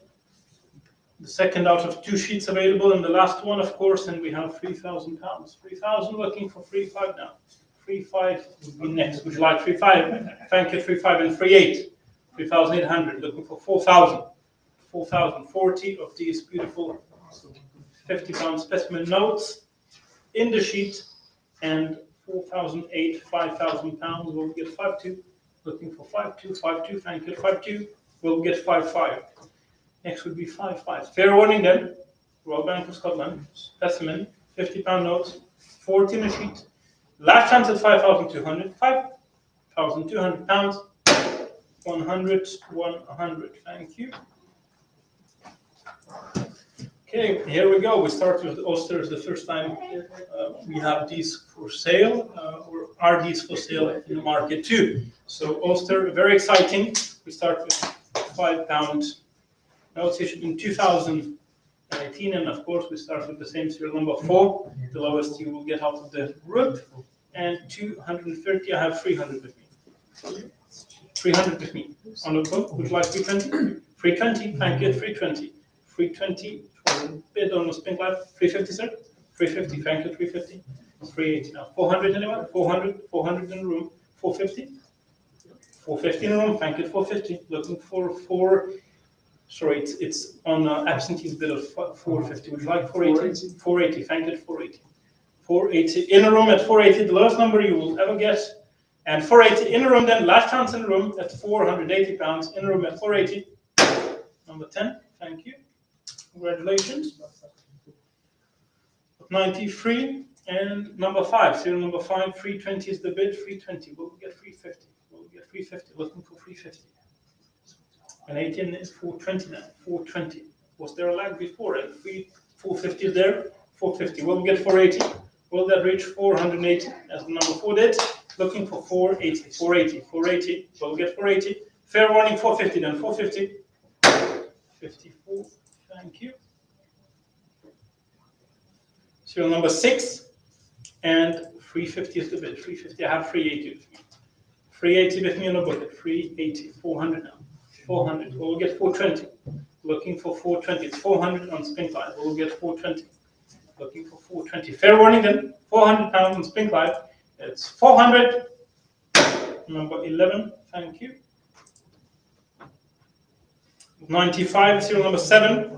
The second out of 2 sheets available, and the last one, of course, and we have 3,000 pounds. 3,000, looking for 3,500 now. 3,500 would be next. Would you like 3,500? Thank you, 3,500 and 3,800. 3,800, looking for 4,000. 4,040 of these beautiful 50-pound specimen notes in the sheet, and 4,008, 5,000 pounds. We'll get 5,200. Looking for 5,200, 5,200. Thank you, 5,200. We'll get 5,500. Next would be 5,500. Fair warning then. Royal Bank of Scotland specimen 50-pound notes, 14 a sheet. Last chance at 5,200. 5,200 pounds. 100. Thank you. Okay, here we go. We start with Ulster. The first time we have these for sale, or are these for sale in the market too. So Ulster, very exciting. We start with 5-pound notes issued in 2018, and of course we start with the same serial number 4, the lowest you will get out of the group, and 230. I have 300 with me. 300 with me. On the book, would you like 320? 320, thank you, 320. 320 for a bid on the spink life. 350, sir? 350, thank you, 350. 380 now. 400 anyone? 400 in the room. 450? 450 in the room, thank you, 450. Looking for Sorry, it's on absentees bid of 450. Would you like 480? 480, thank you, 480. 480 in a room at 480, the lowest number you will ever get. And 480 in a room, then last chance in a room at 480 pounds in a room at 480. Number 10, thank you. Congratulations. 93 and number 5, serial number 5, 320 is the bid, 320. Will we get 350? Will we get 350? Looking for 350. And 18 is 420 now, 420. Was there a lag before? And 450 is there, 450. Will we get 480? Will that reach 480 as the number 4 did? Looking for 480, 480, 480. Will we get 480? Fair warning, 450 then, 450. 54, thank you. Serial number 6 and 350 is the bid. 350, I have 380 with me. 380 with me on the bucket, 380, 400 now. 400, we'll get 420. Looking for 420, it's 400 on Spink Live, we'll get 420. Looking for 420. Fair warning then, 400 pounds on Spink Live. It's 400. Number 11, thank you. 95, serial number 7.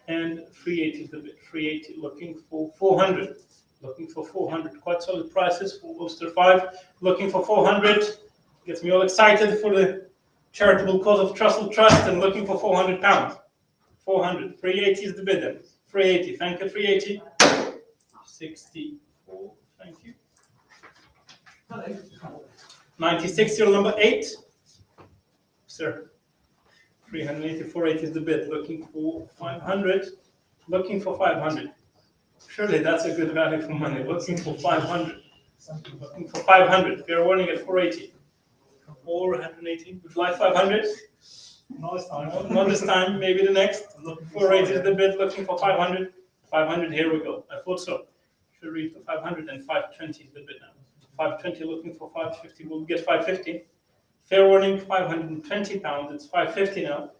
And 380 is the bid. 380, looking for 400. Looking for 400. Quite solid prices for Ulster 5. Looking for 400. Gets me all excited for the charitable cause of Trussell Trust and looking for 400 pounds. 400. 380 is the bid then. 380. Thank you, 380. 64. Thank you. 96, serial number 8. Sir. 380, 480 is the bid. Looking for 500. Looking for 500. Surely that's a good value for money. Looking for 500. Looking for 500. Fair warning at 480. 480. Would you like 500? Not this time. No, not this time. Maybe the next. 480 is the bid. Looking for 500. 500. Here we go. I thought so. Should reach the 500 and 520 is the bid now. 520. Looking for 550. We'll get 550. Fair warning. 520 pounds. It's 550 now.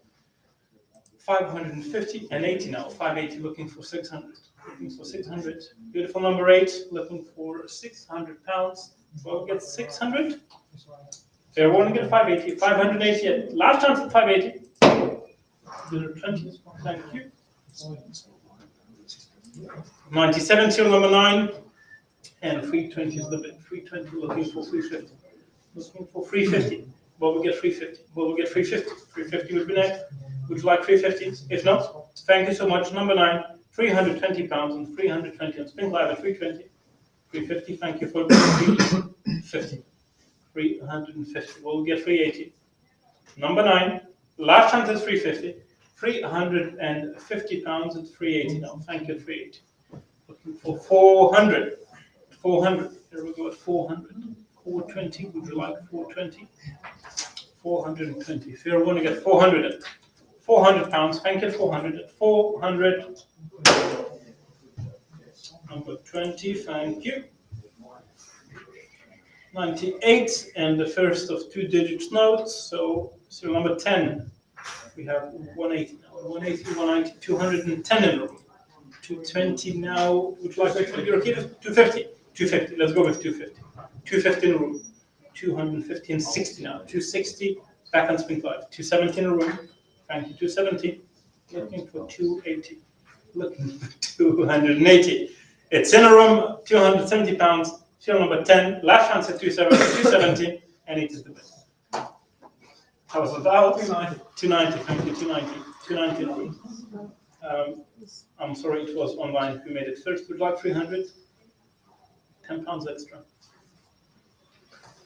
550 and 80 now. 580. Looking for 600. Looking for 600. Beautiful number 8. Looking for 600 pounds. We'll get 600. Fair warning at 580. 580. Last chance at 580. 20. Thank you. 97. Serial number 9. And 320 is the bid. 320. Looking for 350. Looking for 350. Will we get 350? Will we get 350? 350 would be next. Would you like 350? If not, thank you so much. Number 9. 320 pounds and 320 on Spink Live at 320. 350. Thank you for 350. 350. We'll get 380. Number 9. Last chance is 350. 350 pounds and 380 now. Thank you, 380. Looking for 400. 400. Here we go at 400. 420. Would you like 420? 420. Fair warning at 400. 400 pounds. Thank you, 400. 400. Number 20. Thank you. 98 and the first of 2 digits notes. So serial number 10. We have 180 now. 180, 190, 210 in a row. 220 now. Would you like to repeat it? 250. 250. Let's go with 250. 250 in a room. 250 and 60 now. 260. Back on Spink Live. 270 in a room. Thank you. 270. Looking for 280. Looking for 280. It's in a room. 270 pounds. Serial number 10. Last chance at 270. And it is the best. How was it out? 290. 290. Thank you. 290. 290 in a room. I'm sorry, it was online. We made it first. Would you like 300? 10 pounds extra.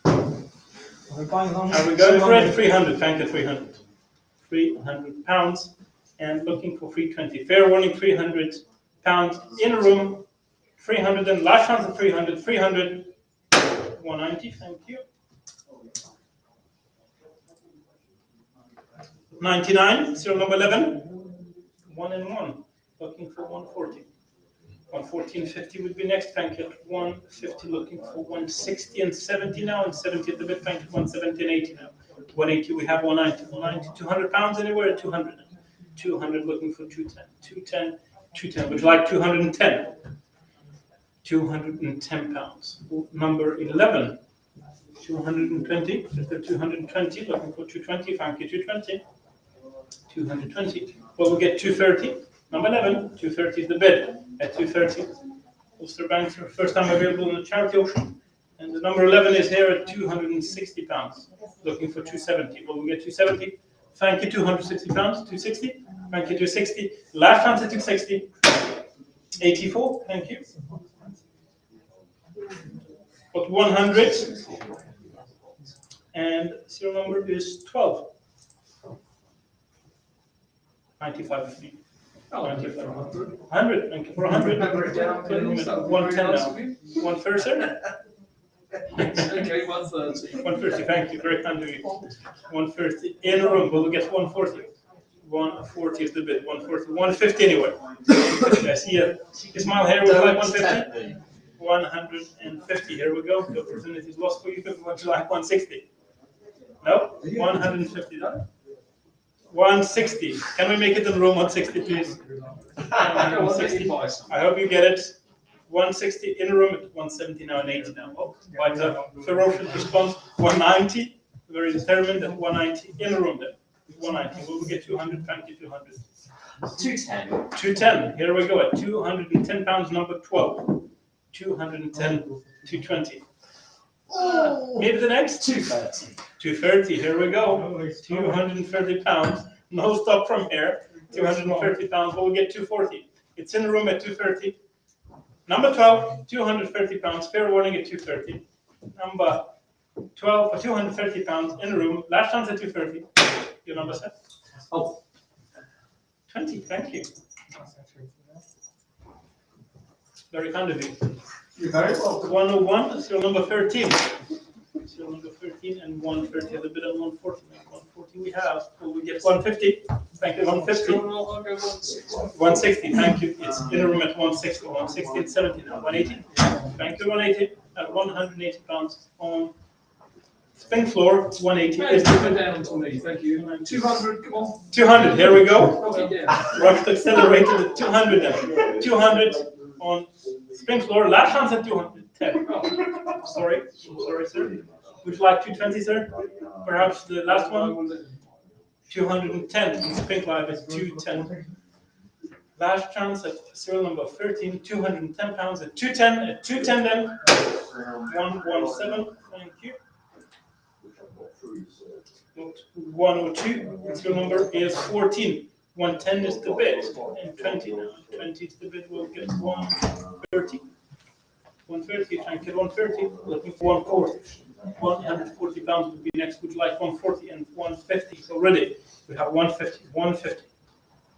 Are we going for it? 300. Thank you. 300. 300 pounds. And looking for 320. Fair warning, 300 pounds in a room. 300 and last chance at 300. 300. 190. Thank you. 99. Serial number 11. 1 and 1. Looking for 140. 114.50 would be next. Thank you. 150. Looking for 160 and 70 now. And 70 at the bid. Thank you. 170 and 80 now. 180. We have 190. 190. 200 pounds anywhere. 200. 200. Looking for 210. 210. 210. Would you like 210? 210 pounds. Number 11. 220. Is there 220? Looking for 220. Thank you. 220. 220. Well, we'll get 230. Number 11, 230 is the bid. At 230, Ulster Banks are first time available in the charity auction. And the number 11 is here at £260. Looking for 270. Well, we'll get 270. Thank you, £260. 260. Thank you, 260. Last chance at 260. 84. Thank you. Got 100. And serial number is 12. 95 with me. 100. Thank you for 100. 110 now. 130, sir? Okay, 130. 130, thank you. Very kind of you. 130 in a room. We'll get 140. 140 is the bid. 140. 150 anyway. I see a smile here. Would you like 150? 150. Here we go. The opportunity is lost for you. Would you like 160? No? 150. 160. Can we make it in room 160, please? 160. I hope you get it. 160 in a room at 170 now and 80 now. Oh, quite a ferocious response. 190. Very determined at 190 in a room then. 190. We'll get 200. Thank you, 200. 210. 210. Here we go at £210, number 12. 210, 220. Maybe the next? 230. 230, here we go. £230. No stop from here. £230. We'll get 240. It's in the room at 230. Number 12, £230. Fair warning at 230. Number 12 for £230 in the room. Last chance at 230. Your number set? Oh. 20, thank you. Very kind of you. You're very welcome. 101, serial number 13. Serial number 13 and 130 at the bid on 140. 140 we have. Will we get 150? Thank you, 150. 160, thank you. It's in a room at 160. 160 and 70 now. 180. Thank you, 180. At £180 on spin floor. 180 is Put it down to me, thank you. 200, come on. 200. Here we go. Okay, Rough accelerated at 200 then. 200 on spin floor. Last chance at 210. Sorry, sir. Would you like 220, sir? Perhaps the last one? 210 in spin live is 210. Last chance at serial number 13, £210 at 210. At 210 then. 117. Thank you. 102. Serial number is 14. 110 is the bid. And 20 now. 20 is the bid. We'll get 130. 130. Thank you. 130. Looking for 140. £140 would be next. Would you like 140 and 150? So ready. We have 150. 150.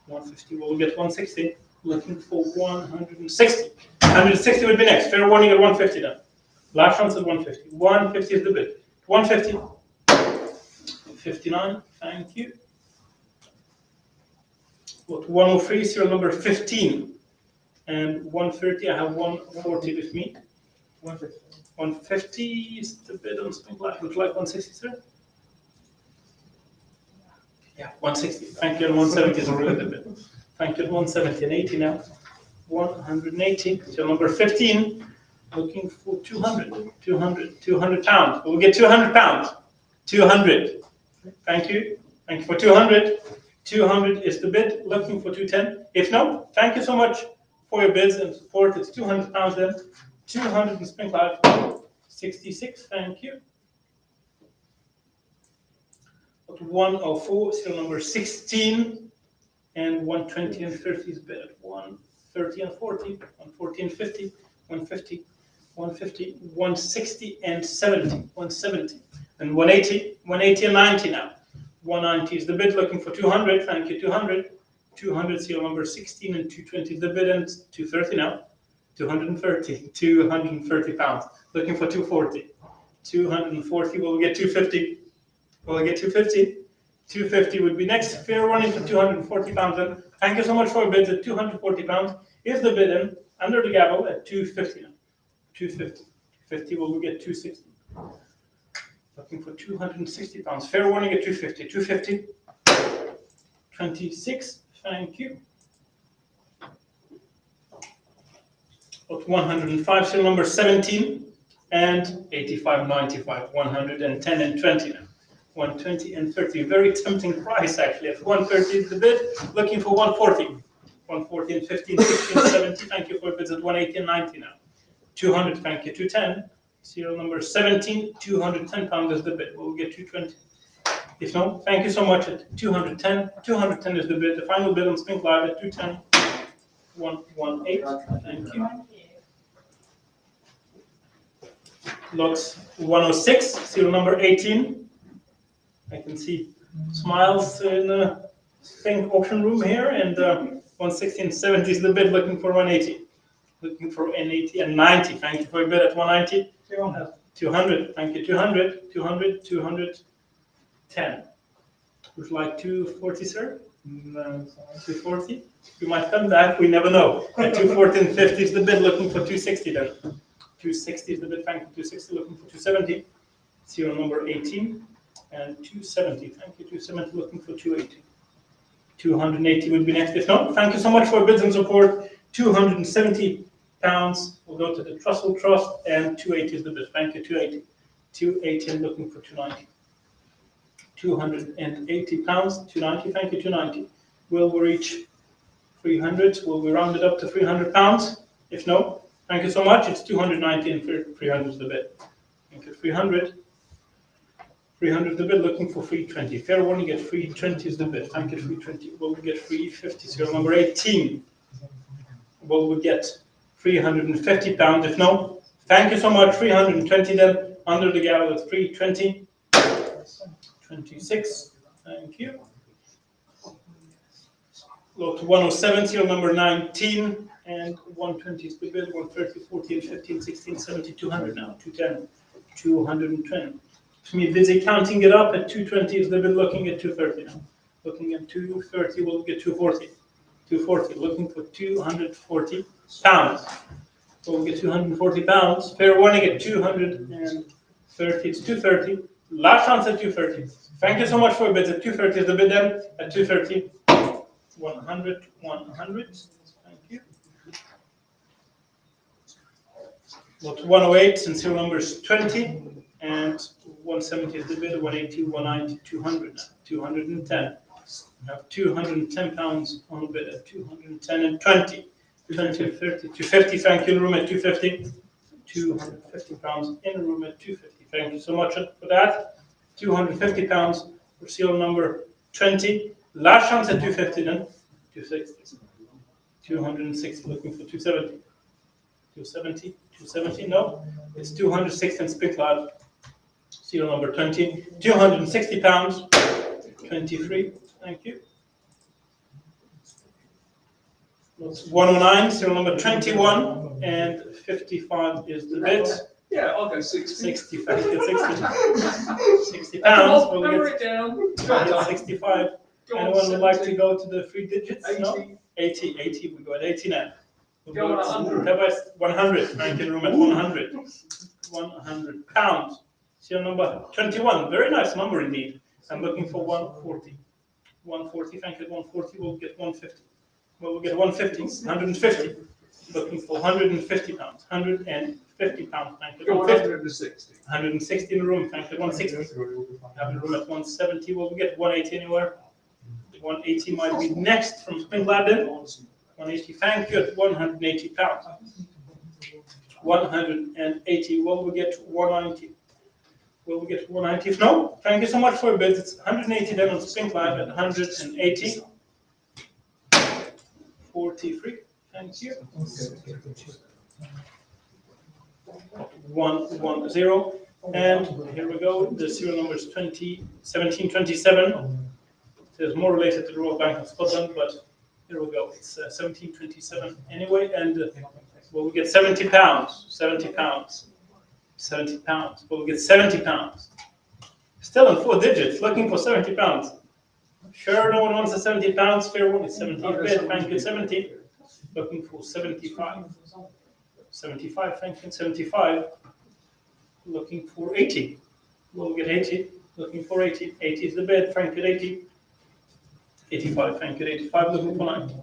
150. We'll get 160. Looking for 160. 160 would be next. Fair warning at 150 then. Last chance at 150. 150 is the bid. 150. 59. Thank you. What 103, serial number 15. And 130, I have 140 with me. 150. 150 is the bid on spin life. Would you like 160, sir? Yeah, 160. Thank you. And 170 is already the bid. Thank you. 170 and 80 now. 180. So number 15. Looking for 200. 200 pounds. We'll get 200 pounds. 200. Thank you. Thank you for 200. 200 is the bid. Looking for 210. If no, thank you so much for your bids and support. It's 200 pounds then. 200 in spin life. 66. Thank you. 104, serial number 16, and 120 and 30 is bid at 130 and 40, 140 and 50, 150, 150, 160 and 70, 170, and 180, 180 and 90 now. 190 is the bid, looking for 200, thank you, 200, 200, serial number 16, and 220 is the bid, and 230 now, 230 pounds, looking for 240, 240, we'll get 250, we'll get 250, 250 would be next, fair warning for 240 pounds, and thank you so much for your bids at 240 pounds, is the bid in, under the gavel at 250 now, 250, 250, we'll get 260. Looking for 260 pounds. Fair warning at 250. 250. 26. Thank you. At 105, serial number 17 and 85, 95, 110 and 20 now. 120 and 30. Very tempting price actually. At 130 is the bid, looking for 140. 140 and 15, 16, 70. Thank you for your bids at 180 and 90 now. 200, thank you. 210. Serial number 17, 210 pounds is the bid. We'll get 220. If no, thank you so much at 210. 210 is the bid. The final bid on Spink Live at 210. 118. Thank you. Lot 106, serial number 18. I can see smiles in the Spink auction room here. And 116, 70 is the bid, looking for 180. Looking for 180 and 90. Thank you for your bid at 190. 200. Thank you. 200. 200. 210. Would you like 240, sir? No, 240? You might come back. We never know. At 240 and 50 is the bid. Looking for 260 then. 260 is the bid. Thank you. 260. Looking for 270. Serial number 18 and 270. Thank you. 270. Looking for 280. 280 would be next. If not, thank you so much for your bids and support. 270 pounds will go to the Trussell Trust, and 280 is the bid. Thank you. 280. 280 and looking for 290. 280 pounds. 290. Thank you. 290. Will we reach 300? Will we round it up to 300 pounds? If no, thank you so much. It's 290 and 300 is the bid. Thank you. 300. 300 is the bid, looking for 320. Fair warning, get 320 is the bid. Thank you. 320. Will we get 350? Serial number 18. Will we get 350 pounds? If no, thank you so much. 320 then, under the gavel at 320. 26. Thank you. Lot 107, serial number 19, and 120 is the bid. 130, 14, 15, 16, 70, 200 now. 210, 210. To me, busy counting it up at 220 is the bid, looking at 230 now. Looking at 230, we'll get 240. 240, looking for 240 pounds. We'll get 240 pounds. Fair warning at 230, it's 230. Last chance at 230. Thank you so much for your bids. At 230 is the bid then. At 230, 100, 100. Thank you. Lot 108 and serial numbers 20 and 170 is the bid. 180, 190, 200 now. 210. We have 210 pounds on the bid at 210 and 20. 20, 30, 250. Thank you in the room at 250. 250 pounds in the room at 250. Thank you so much for that. 250 pounds for seal number 20. Last chance at 250 then. 260. 260, looking for 270. 270. 270, no. It's 260 and Spink Live. Seal number 20. 260 pounds. 23. Thank you. 109, serial number 21, and 55 is the bid. Yeah, I'll go 60. 60, thank you. 60 pounds. We'll Number get, it down. we'll get 65. Go on, Anyone would like 70. to go to the 3 digits? 80. No? 80, 80. We go at 80 now. We'll Go on 100. Natwest 100. Thank you, room at 100. 100 pounds. Serial number 21. Very nice number indeed. I'm looking for 140. 140, thank you. 140, we'll get 150. We'll get 150, 150. Looking for 150 pounds. 150 pounds, thank you. Go on 150. 160. 160 in the room, thank you. 160. Have the room at 170. Will we get 180 anywhere? 180 might be next from Spring London. 180, thank you. At 180 pounds. 180. Will we get 190? Will we get 190? If no, thank you so much for your bids. It's 180 then on Spink Live at 180. 43. Thank you. 110. And here we go. The serial number is 1727. It's more related to the Royal Bank of Scotland, but here we go. It's 1727 anyway. And will we get 70 pounds? 70 pounds. 70 pounds. We'll get 70 pounds. Still in 4 digits, looking for 70 pounds. Sure, no one wants the 70 pounds. Fair one is 70 bid. Thank you, 70. Looking for 75. 75, thank you, 75. Looking for 80. We'll get 80. Looking for 80. 80 is the bid. Thank you, 80. 85, thank you, 85. Looking for 90.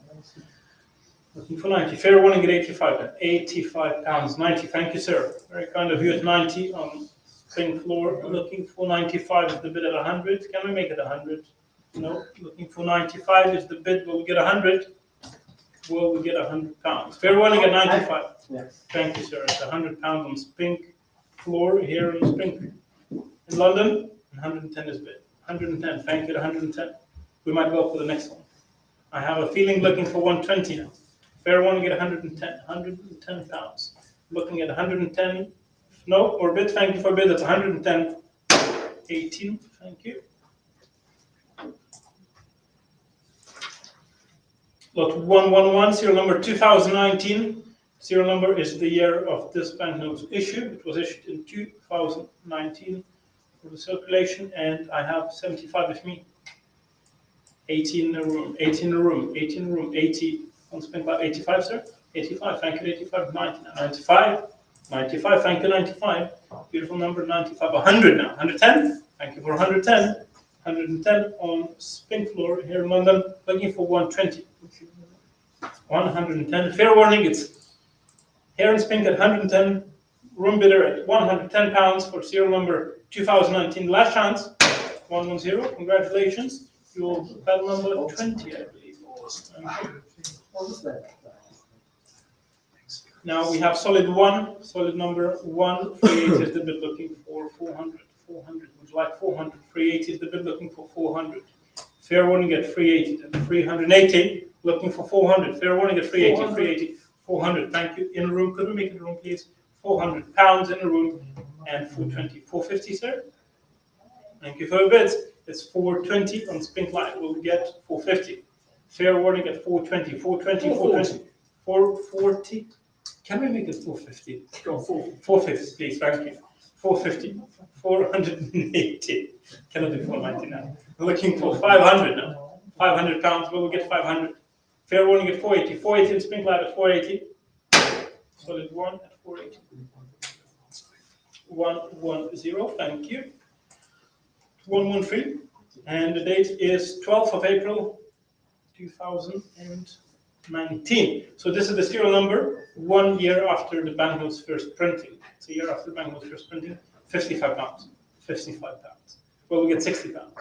Looking for 90. Fair warning at 85. 85 pounds. 90. Thank you, sir. Very kind of you at 90 on Spring floor, looking for 95 is the bid at 100. Can we make it 100? No. Looking for 95 is the bid. Will we get 100? Will we get 100 pounds? Fair warning at 95. Yes. Thank you, sir. It's 100 pounds on Spink floor here in Spink. In London, 110 is bid. 110. Thank you. 110. We might go for the next one. I have a feeling looking for 120 now. Fair warning at 110. 110 pounds. Looking at 110. No, or bid. Thank you for bid. That's 110. 18. Thank you. Lot 111, serial number 2019. Serial number is the year of this banknote's issue. It was issued in 2019 for the circulation, and I have 75 with me. 18 in a room, 18 in a room, 18 in a room, 80 on spin by 85, sir. 85, thank you, 85, 90, 95, 95, thank you, 95. Beautiful number, 95, 100 now, 110, thank you for 110. 110 on spin floor here in London, looking for 120. 110, fair warning, it's here in Spink at 110, room bidder at 110 pounds for serial number 2019. Last chance, 110, congratulations. Your battle number 20, I believe. Now we have solid one, solid number 1, 380 is the bid looking for 400. 400, would you like 400? 380 is the bid looking for 400. Fair warning at 380, then 380, looking for 400. Fair warning at 380, 380, 400. Thank you. In a room, could we make it a room, please? 400 pounds in a room and 420. 450, sir? Thank you for your bids. It's 420 on Spink Light. We'll get 450. Fair warning at 420, 420, 420, 440. Can we make it 450? Go on, 450, please. Thank you. 450, 480. Can I do 490 now? We're looking for 500 now. 500 pounds. Will we get 500? Fair warning at 480. 480 in Spink Light at 480. Solid one at 480. 110. Thank you. 113. And the date is 12th of April 2019. So this is the serial number 1 year after the banknote's first printing. It's a year after the banknote's first printing. 55 pounds. 55 pounds. Well, we get 60 pounds.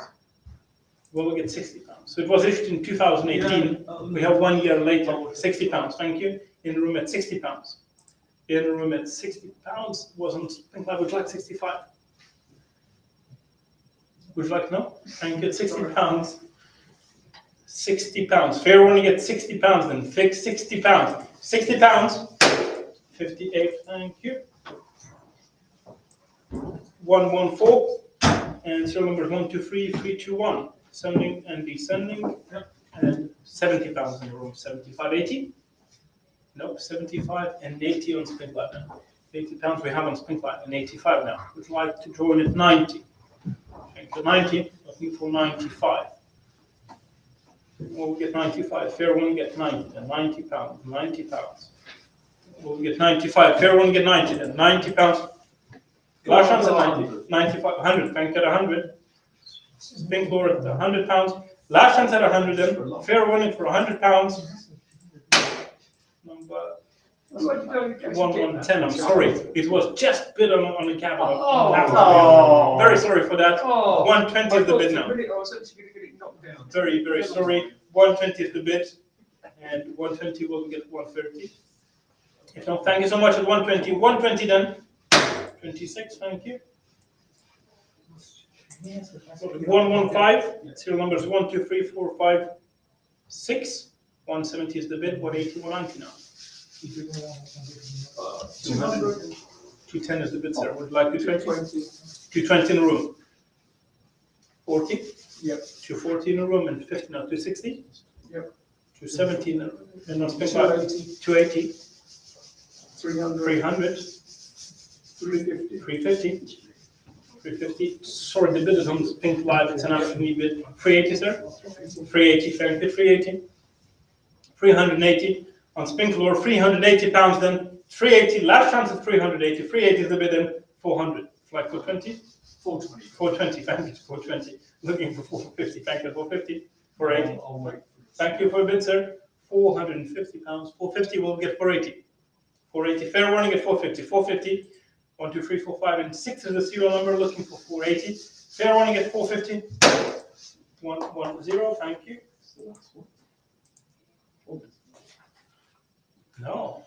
Well, we get 60 pounds. So it was issued in 2018. We have 1 year later. 60 pounds. Thank you. In the room at 60 pounds. In the room at 60 pounds. Wasn't Spink Light. Would you like 65? Would you like no? Thank you. 60 pounds. 60 pounds. Fair warning at 60 pounds then. Fix 60 pounds. 60 pounds. 58. Thank you. 114. And serial numbers 123, 321. Sending and descending. And 70 pounds in the room. 75, 80. No, 75 and 80 on Spink Light now. 80 pounds we have on Spink Light and 85 now. Would you like to join at 90? Thank you. 90. Looking for 95. We'll get 95. Fair one get 90. Then 90 pounds. 90 pounds. We'll get 95. Fair one get 90. Then 90 pounds. Last chance at 90. 95. 100. Bank at 100. Spink floor at 100 pounds. Last chance at 100. Then fair warning for 100 pounds. Number 110. I'm sorry. It was just bid on the cabinet. Oh. Very sorry for that. Oh. 120 is the bid now. I was actually going to get it knocked down. Very, very sorry. 120 is the bid, and 120 will get 130. If not, thank you so much at 120. 120 then. 26, thank you. 115, serial numbers 1, 2, 3, 4, 5, 6. 170 is the bid. 180, 190 now. 200. 210 is the bid, sir. Would you like 220? 220 in a room. 40? Yep. 240 in a room and 50 now. 260? Yep. 270 in a room. 280. 300. 300. 350. 350. 350. Sorry, the bid is on Spink Live. It's an afternoon bid. 380, sir. 380. Thank you. 380. 380 on Spink floor. 380 pounds then. 380. Last chance at 380. 380 is the bid then. 400. Flight 420. 420. 420. Thank you. 420. Looking for 450. Thank you. 450. 480. I'll wait. Thank you for a bid, sir. 450 pounds. 450 will get 480. 480. Fair warning at 450. 450. 1, 2, 3, 4, 5, and 6 is the serial number, looking for 480. Fair warning at 450. 1, 1, 0, thank you. No,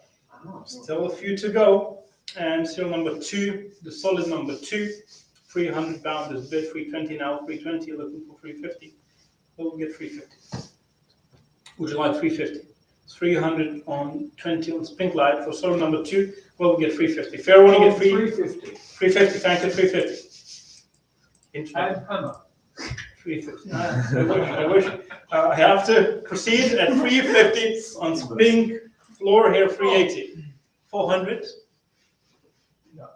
still a few to go. And serial number 2, the solid number 2, 300 pound is bid, 320 now, 320, looking for 350. We'll get 350. Would you like 350? 300 on 20 on Spink Live for solid number 2. We'll get 350. Fair warning at 350. 350, thank you, 350. Interesting. And hammer. 350. I wish. I have to proceed at 350 on Spink floor here, 380. 400. No.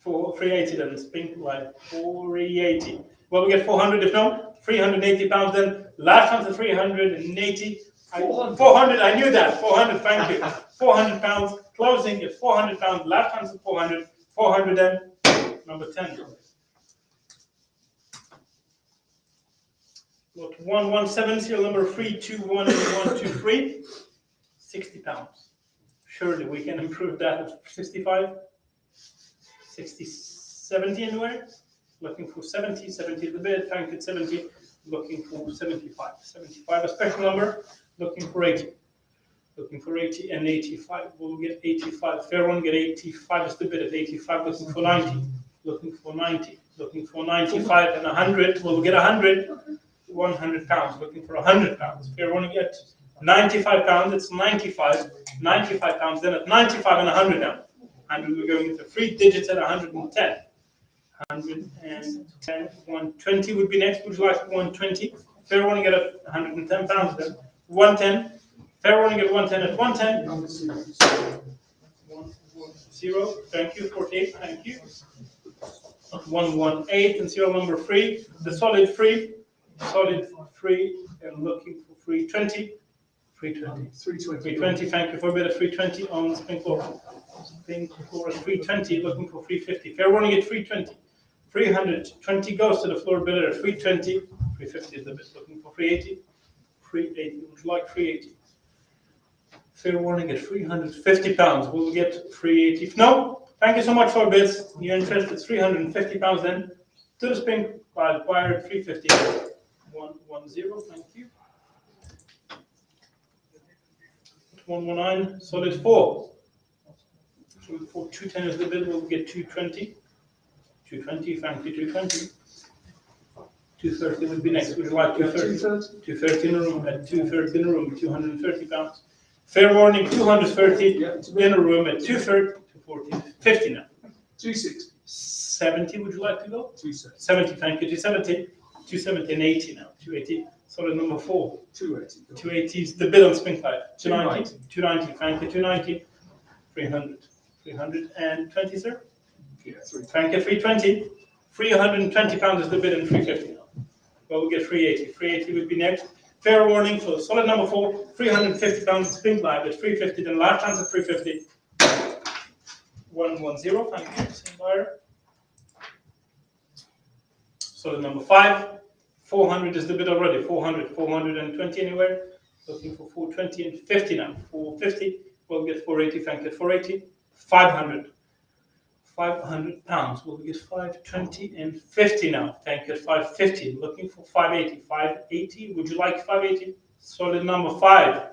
380 then, Spink Live, 480. Well, we get 400 if no, 380 pounds then. Last chance at 380. 400, I knew that. 400, thank you. 400 pounds, closing at 400 pounds. Last chance at 400. 400 then, number 10. Lot 117, serial number 321 and 123. 60 pounds. Surely we can improve that at 65. 60, 70 anywhere. Looking for 70, 70 is the bid, thank you, 70. Looking for 75. 75, a special number. Looking for 80. Looking for 80 and 85. We'll get 85. Fair one, get 85 is the bid at 85. Looking for 90. Looking for 90. Looking for 95 and 100. We'll get 100. 100 pounds. Looking for 100 pounds. Fair one, get 95 pounds. It's 95. 95 pounds. Then at 95 and 100 now. And we're going into 3 digits at 110. 110. 120 would be next. Would you like 120? Fair one, get 110 pounds then. 110. Fair warning at 110 at 110. 110. Thank you. 48. Thank you. 118 and serial number 3. The solid 3. Solid 3 and looking for 320. 320. 320. Thank you for a bit of 320 on Spink floor. Spink floor at 320. Looking for 350. Fair warning at 320. 320 goes to the floor bidder at 320. 350 is the bid. Looking for 380. 380. Would you like 380? Fair warning at 350 pounds. We'll get 380. No, thank you so much for bids. You're interested, 350 pounds then. To the Spink by acquired 350. 110, thank you. 119, solid 4. So for 210 is the bid, we'll get 220. 220, thank you, 220. 230 would be next. Would you like 230? 230 in a room, at 230 in a room, 230 pounds. Fair warning, 230 in a room at 230, 240, 50 now. 260. 70, would you like to go? 270. 70, thank you. 270, 270 and 80 now. 280, solid number 4. 280. 280 is the bid on Spink Live. 290, 290, thank you. 290, 300. 320, sir? Yeah, 320. Thank you, 320. 320 pounds is the bid and 350 now. Well, we'll get 380. 380 would be next. Fair warning for solid number 4, 350 pounds Spink Live at 350, then last chance at 350. 110, thank you, same buyer. Solid number 5, 400 is the bid already, 400, 420 anywhere. Looking for 420 and 50 now. 450, we'll get 480, thank you, 480. 500. 500 pounds. We'll get 520 and 50 now. Thank you. 550. Looking for 580. 580. Would you like 580? Solid number 5.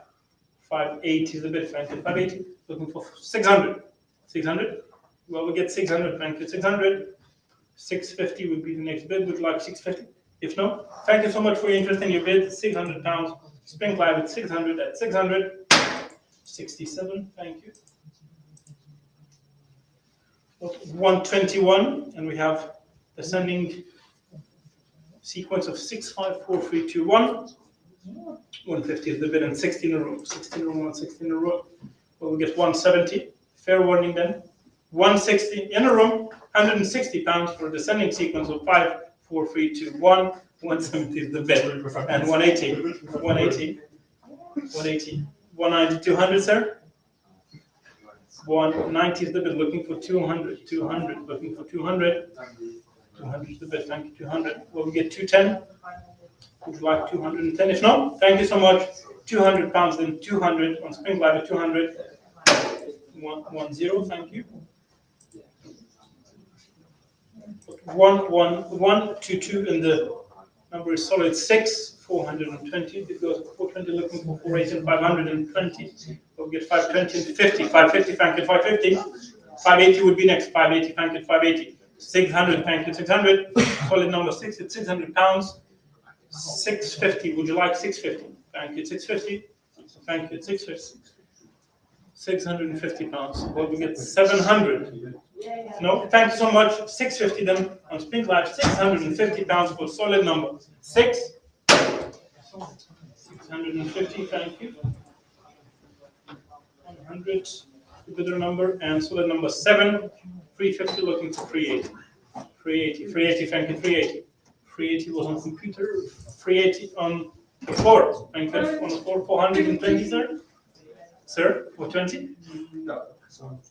580 is the bid. Thank you. 580. Looking for 600. 600. Well, we get 600. Thank you. 600. 650 would be the next bid. Would you like 650? If no, thank you so much for your interest in your bid. 600 pounds. Spink Live at 600. At 600. 67. Thank you. 121, and we have ascending sequence of 6, 5, 4, 3, 2, 1. 150 is the bid and 16 in a row. 16 in a row, 16 in a row. We'll get 170. Fair warning then. 160 in a room. 160 pounds for a descending sequence of 5, 4, 3, 2, 1. 170 is the bid. And 180. 180. 180. 190, 200, sir? 190 is the bid, looking for 200, 200, looking for 200. 200 is the bid, thank you, 200. Will we get 210? Would you like 210? If not, thank you so much. 200 pounds, then 200 on Spink Live at 200. 110, thank you. 11122, and the number is solid 6, 420. It goes for 420, looking for 480 and 520. We'll get 520 and 50. 550, thank you, 550. 580 would be next. 580, thank you, 580. 600, thank you, 600. Solid number 6 at £600. 650, would you like 650? Thank you, 650. Thank you, 650. £650. Well, we get 700. No, thank you so much. 650 then on Spink Live. £650 for solid number 6. 650, thank you. 100, the bidder number, and solid number 7. 350, looking for 380. 380, thank you, 380. 380 was on computer. 380 on the floor. Thank you, on the floor. 420, sir. Sir, 420? No.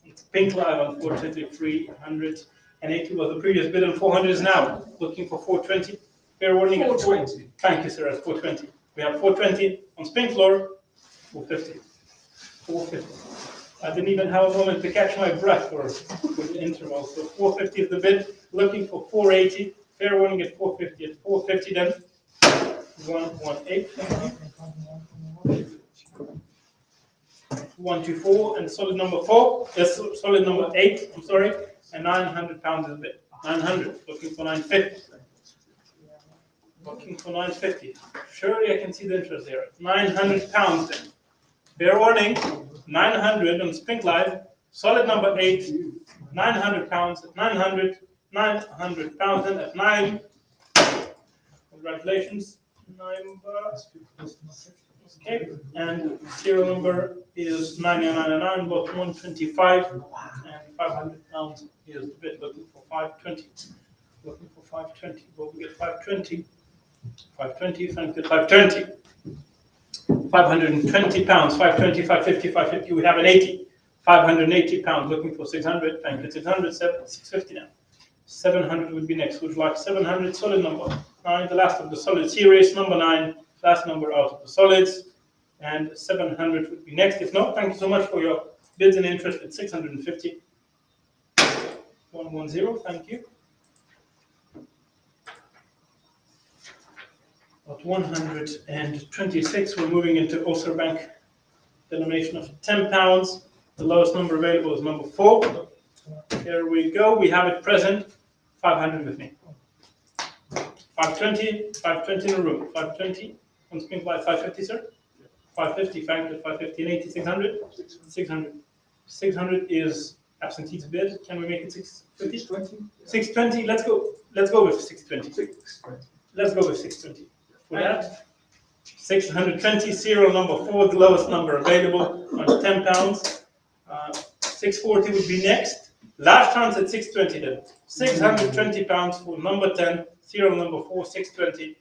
It's Pink Live, unfortunately. 380 was the previous bid, and 400 is now. Looking for 420. Fair warning. 420. Thank you, sir. At 420. We have 420 on Spink floor. 450. 450. I didn't even have a moment to catch my breath for the interval. So 450 is the bid. Looking for 480. Fair warning at 450. At 450 then. 118. 124 and solid number 4. Yes, solid number 8. I'm sorry. And £900 is the bid. 900. Looking for 950. Looking for 950. Surely I can see the interest there. £900 then. Fair warning. 900 on Spink Live. Solid number 8. £900 at 900. £900 at 9. Congratulations. Number. Okay. And serial number is 999, lot 125, and £500 is the bid. Looking for 520. Looking for 520. Well, we get 520. 520, thank you, 520. £520, 520, 550, 550. We have an 80. £580, looking for 600. Thank you, 600, 650 now. 700 would be next. Would you like 700? Solid number 9, the last of the solid series, number 9, last number out of the solids. And 700 would be next. If not, thank you so much for your bids and interest at 650. 110, thank you. At 126, we're moving into Ulster Bank denomination of £10. The lowest number available is number 4. Here we go. We have it present. 500 with me. 520, 520 in the room. 520 on Spink Live. 550, sir. 550, thank you. 550 and 80, 600. 600. 600 is absentee's bid. Can we make it 650? 620. Let's go. Let's go with 620. Let's go with 620. For that, 620, serial number 4, the lowest number available on £10. 640 would be next. Last chance at 620 then. £620 for number 10, serial number 4, 620.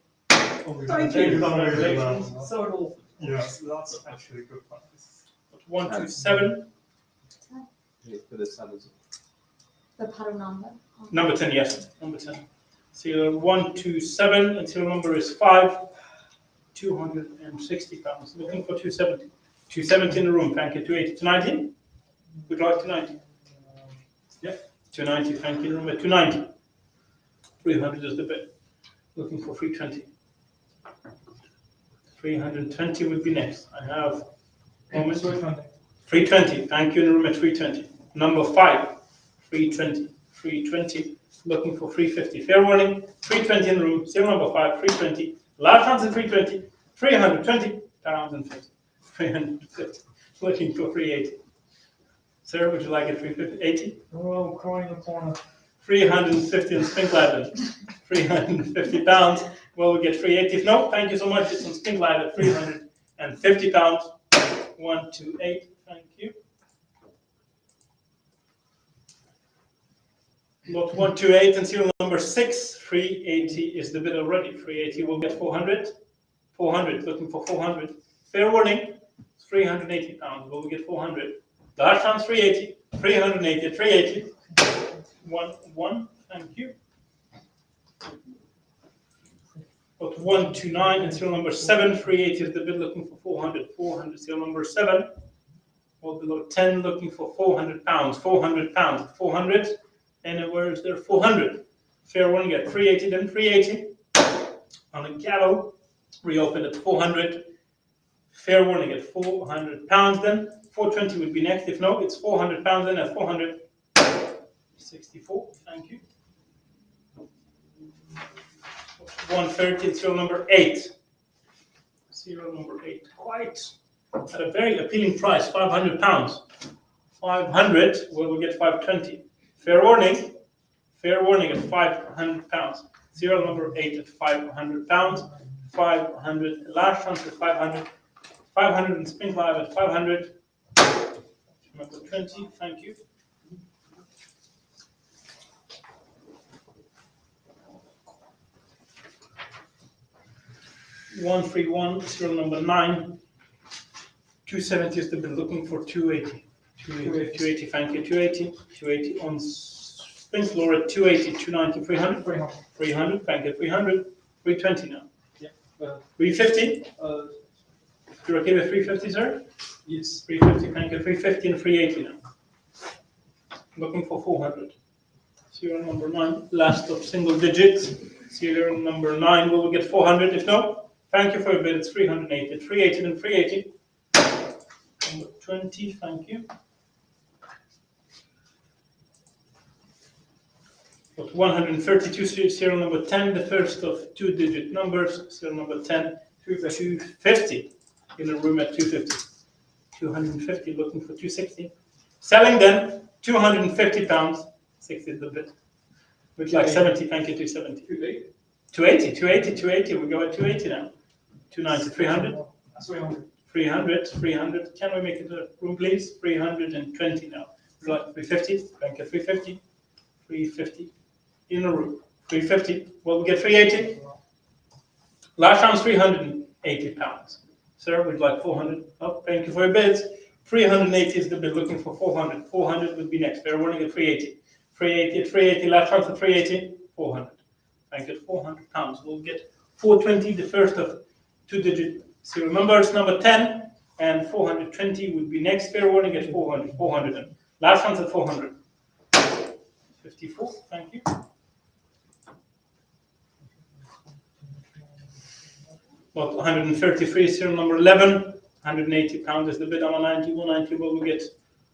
Thank you. Congratulations. So yes, that's actually good practice. 127. The paddle number. Number 10, yes. Number 10. Serial 127, and serial number is 5. £260. Looking for 270. 270 in the room, thank you. 280. 290? Would you like 290? Yeah. 290, thank you. In the room at 290. 300 is the bid. Looking for 320. 320 would be next. I have 320. Thank you. In the room at 320. Number 5. 320. 320. Looking for 350. Fair warning. 320 in the room. Serial number 5. 320. Last chance at 320. 320 pounds and 50. 350. Looking for 380. Sir, would you like it 350? 80? Oh, crying in the corner. 350 in Spink Live. 350 pounds. Well, we get 380. No, thank you so much. It's on Spink Live at 350 pounds. 128. Thank you. Lot 128 and serial number 6. 380 is the bid already. 380 will get 400. 400. Looking for 400. Fair warning. 380 pounds. Will we get 400? Last chance 380. 380. 380. 1. Thank you. Lot 129 and serial number 7. 380 is the bid. Looking for 400. 400. Serial number 7. Well below 10. Looking for 400 pounds. 400 pounds. 400. And where is there? 400. Fair warning at 380, then 380. On a gavel, reopen at 400. Fair warning at 400 pounds then. 420 would be next. If no, it's 400 pounds then at 464. Thank you. 130, serial number 8. Serial number 8. Quite at a very appealing price, 500 pounds. 500, well, we'll get 520. Fair warning at 500 pounds. Serial number 8 at 500 pounds. 500, last chance at 500. 500 and Spink Live at 500. Number 20, thank you. $131, serial number 9. 270 is the bid, looking for 280. 280, thank you. 280 on Spink Floor at 280, 290, 300. 300, thank you. 300, 320 now. Yeah. 350? You're okay with 350, sir? Yes. 350, thank you. 350 and 380 now. Looking for 400. Serial number 9, last of single digits. Serial number 9, will we get 400? If no, thank you for your bid. It's 380. 380 and 380. Number 20, thank you. Got 132, serial number 10, the first of 2-digit numbers. Serial number 10, 250. In a room at 250. 250, looking for 260. Selling then, 250 pounds. 60 is the bid. Looks like 70, thank you, 270. 280. We go at 280 now. 290, 300. 300. Can we make it a room, please? 320 now. Right, 350. Thank you, 350. 350 in a room. 350. Well, we get 380. Last round's 380 pounds. Sir, we'd like 400. Oh, thank you for your bids. 380 is the bid, looking for 400. 400 would be next. Fair warning at 380. 380. Last round for 380. 400. Thank you. 400 pounds. We'll get 420, the first of 2-digit serial numbers, number 10, and 420 would be next. Fair warning at 400. 400. And last round at 400. 54. Thank you. About 133, serial number 11, 180 pounds is the bid on 190, 190, well, we get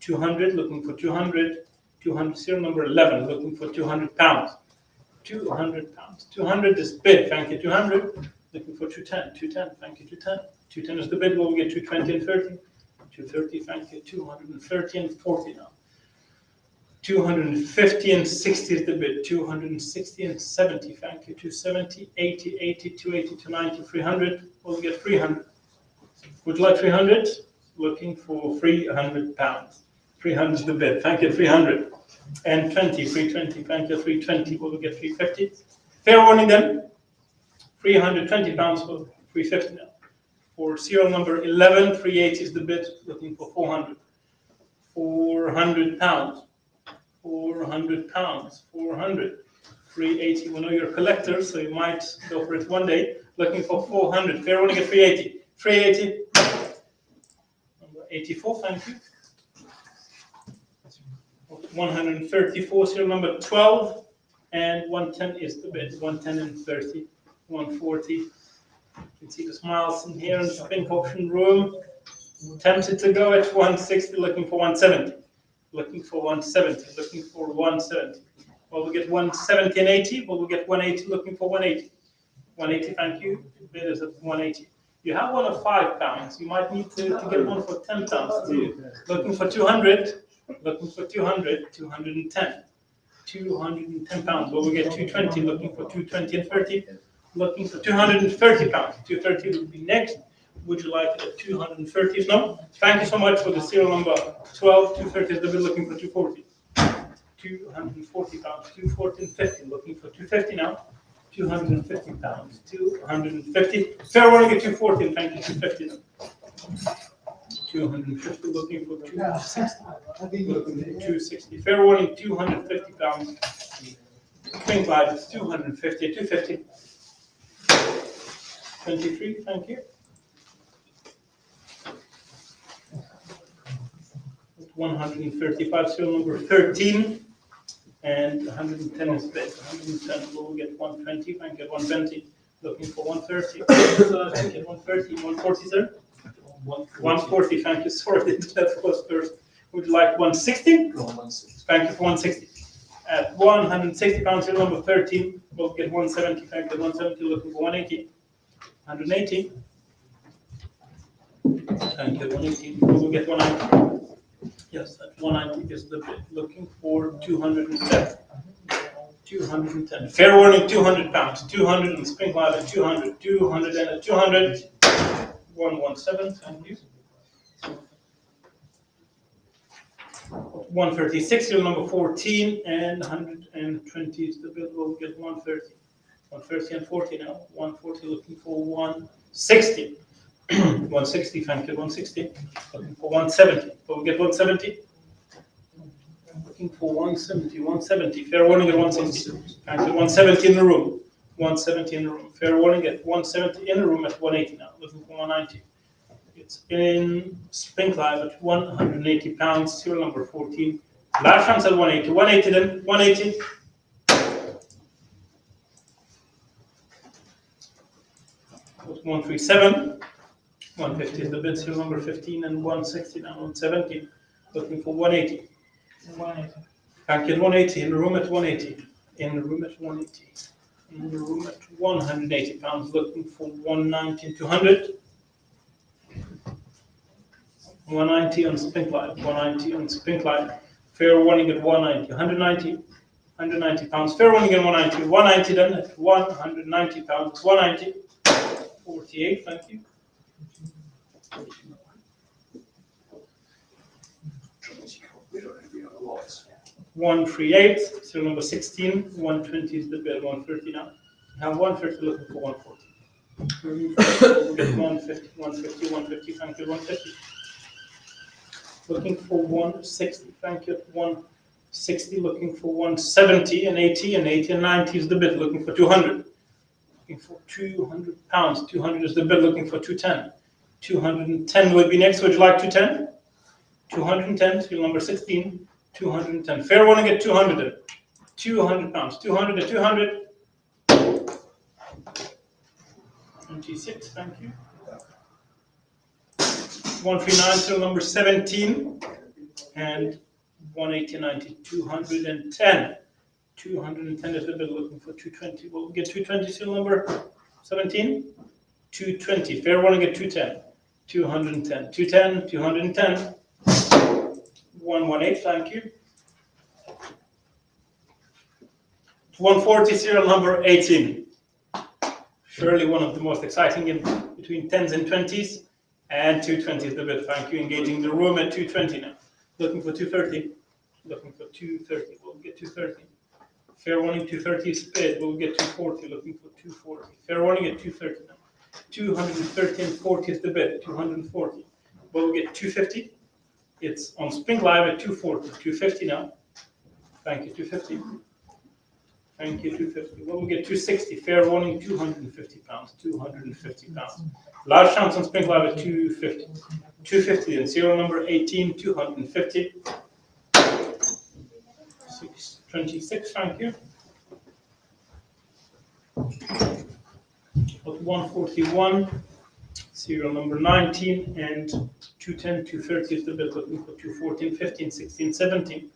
200, looking for 200, 200, serial number 11, looking for 200 pounds, 200 pounds, 200 is bid, thank you, 200, looking for 210, thank you, 210 is the bid, well, we get 220 and 30, 230, thank you, 230 and 40 now. 250 and 60 is the bid. 260 and 70, thank you. 270, 80, 280, 290, 300. We'll get 300. Would you like 300? Looking for 300 pounds. 300 is the bid. Thank you, 300. And 320, thank you, 320. We'll get 350. Fair warning then. 320 pounds for 350 now. For serial number 11, 380 is the bid. Looking for 400. 400 pounds. 400 pounds, 400, 380. We know you're a collector, so you might go for it one day. Looking for 400. Fair warning at 380. 380. Number 84, thank you. 134, serial number 12, and 110 is the bid. 110 and 30, 140. You can see the smiles in here in the Spink auction room. Tempted to go at 160, looking for 170. Looking for 170, looking for 170. Well, we'll get 170 and 80. Well, we'll get 180, looking for 180. 180, thank you. Bid is at 180. You have one of 5 pounds. You might need to get one for 10 pounds too. Looking for 200. Looking for 200. 210. 210 pounds. Well, we get 220. Looking for 220 and 30. Looking for 230 pounds. 230 would be next. Would you like it at 230? No. Thank you so much for the serial number 12. 230 is the bid, looking for 240. 240 pounds. 240 and 50. Looking for 250 now. 250 pounds. 250. Fair warning at 240. Thank you. 250 now. 250. Looking for 260. Looking for 260. Fair warning. 250 pounds. Spink Live is 250. 250. 23. Thank you. 135, serial number 13, and 110 is bid. 110 will get 120, thank you, 120. Looking for 130. Thank you, 130, 140, sir? 140, thank you. Sorry, that was first. Would you like 160? Go on, 160. Thank you for 160. At 160 pounds, serial number 13, we'll get 170. Thank you, 170. Looking for 180. 180. Thank you, 180. We'll get 190. Yes, at 190 is the bid. Looking for 210. 210. Fair warning, 200 pounds. 200 and spring ladder, 200. 200 and a 200. 117, thank you. 136, serial number 14, and 120 is the bid. We'll get 130. 130 and 40 now. 140 looking for 160. 160, thank you, 160. Looking for 170. We'll get 170. Looking for 170, 170. Fair warning at 160. Thank you, 170 in the room. 170 in the room. Fair warning at 170 in the room at 180 now. Looking for 190. It's in Spink Live at 180 pounds, serial number 14. Last chance at 180. 180 then, 180. 137. 150 is the bid, serial number 15, and 160 now, 170. Looking for 180. 180. Back at 180, in the room at 180. In the room at 180. In the room at 180 pounds, looking for 190 and 200. 190 on Spink Live, 190 on Spink Live. Fair warning at 190, 190, 190 pounds. Fair warning at 190, 190 then at 190 pounds, 190. 48, thank you. 138, serial number 16, 120 is the bid, 130 now. Now 130 looking for 140. We'll get 150, 150, 150, thank you, 150. Looking for 160, thank you, 160, looking for 170 and 80, and 80 and 90 is the bid, looking for 200. Looking for 200 pounds, 200 is the bid, looking for 210. 210 would be next, would you like 210? 210, serial number 16, 210. Fair warning at 200. 200 pounds, 200 at 200. 26, thank you. 139, serial number 17, and 180, 90, 210. 210 is the bid, looking for 220. We'll get 220, serial number 17. 220, fair warning at 210. 210, 210, 210. 118, thank you. 140, serial number 18. Surely one of the most exciting in between 10s and 20s. And 220 is the bid, thank you. Engaging the room at 220 now. Looking for 230. Looking for 230. We'll get 230. Fair warning, 230 is bid. We'll get 240. Looking for 240. Fair warning at 230 now. 230 and 40 is the bid. 240. We'll get 250. It's on Spink Live at 240. 250 now. Thank you, 250. Thank you, 250. Well, we'll get 260. Fair warning, 250 pounds. 250 pounds. Large chance on Spink Live at 250. 250 and serial number 18, 250. 626, thank you. 141, serial number 19, and 210, 230 is the bid, looking for 214, 15, 16, 17.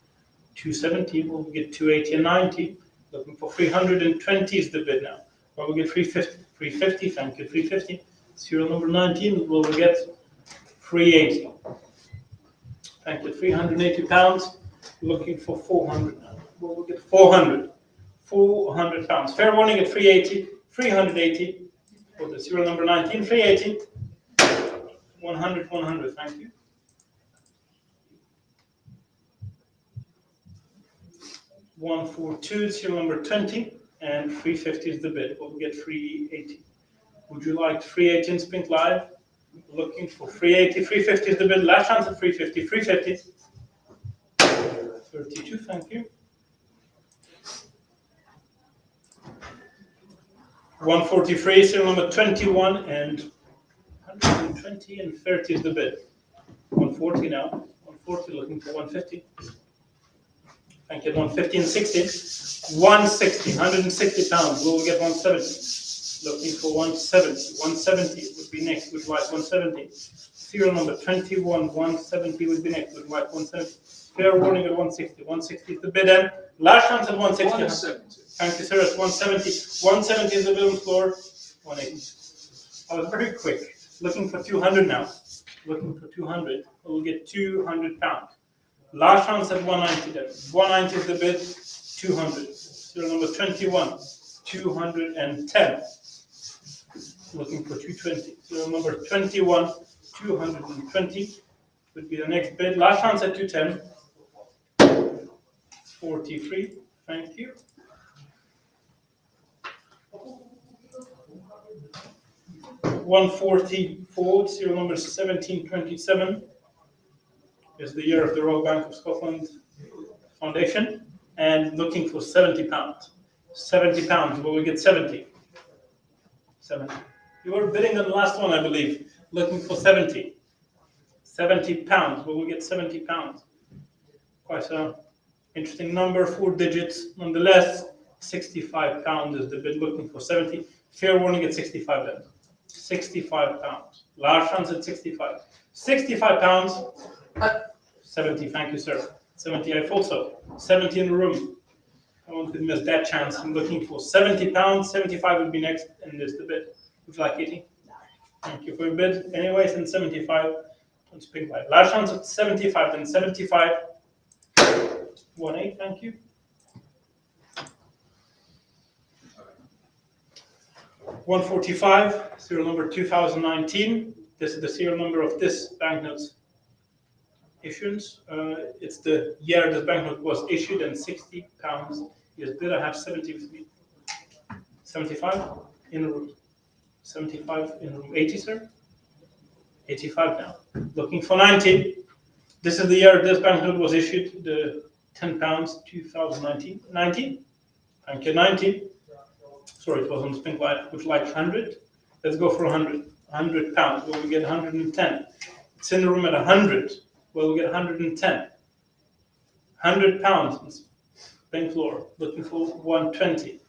270, we'll get 280 and 90. Looking for 320 is the bid now. Well, we'll get 350, 350, thank you, 350. Serial number 19, we'll get 380. Thank you, 380 pounds. Looking for 400 now. Well, we'll get 400. 400 pounds. Fair warning at 380, 380. For the serial number 19, 380. 100, 100, thank you. 142, serial number 20, and 350 is the bid. We'll get 380. Would you like 380 in Spink Live? Looking for 380, 350 is the bid. Last chance at 350, 350. 32, thank you. 143, serial number 21, and 120 and 30 is the bid. 140 now. 140 looking for 150. Thank you. 150 and 60. 160, 160 pounds. Will we get 170? Looking for 170. 170 would be next with white 170. Serial number 21, 170 would be next with white 170. Fair warning at 160. 160 is the bid end. Last chance at 160. 170. Thank you, sir. It's 170. 170 is the bid on the floor. 180. I was very quick. Looking for 200 now. Looking for 200. We'll get 200 pounds. Last chance at 190 then. 190 is the bid. 200. Serial number 21. 210. Looking for 220. Serial number 21. 220 would be the next bid. Last chance at 210. 43. Thank you. 144, serial number 1727, is the year of the Royal Bank of Scotland Foundation, and looking for 70 pounds. 70 pounds, will we get 70? 70. You were bidding on the last one, I believe, looking for 70. 70 pounds, will we get 70 pounds? Quite an interesting number, 4 digits nonetheless. 65 pounds is the bid, looking for 70. Fair warning at 65 then. 65 pounds. Large chance at 65. 65 pounds. 70, thank you, sir. 70, I thought so. 70 in the room. I won't miss that chance. I'm looking for 70 pounds. 75 would be next, and this is the bid. Would you like 80? Thank you for your bid. Anyways, and 75 on spring white. Large chance at 75, then 75. 18, thank you. 145, serial number 2019. This is the serial number of this banknote's issuance. It's the year this banknote was issued, and 60 pounds is bid. I have 70 with me. 75 in the room. 75 in the room. 80, sir? 85 now. Looking for 90. This is the year this banknote was issued, the 10 pounds 2019. 90. Thank you, 90. Sorry, it was on spin white. Would you like 100? Let's go for 100. 100 pounds. Will we get 110? It's in the room at 100. Will we get 110? 100 pounds. Bank floor. Looking for 120.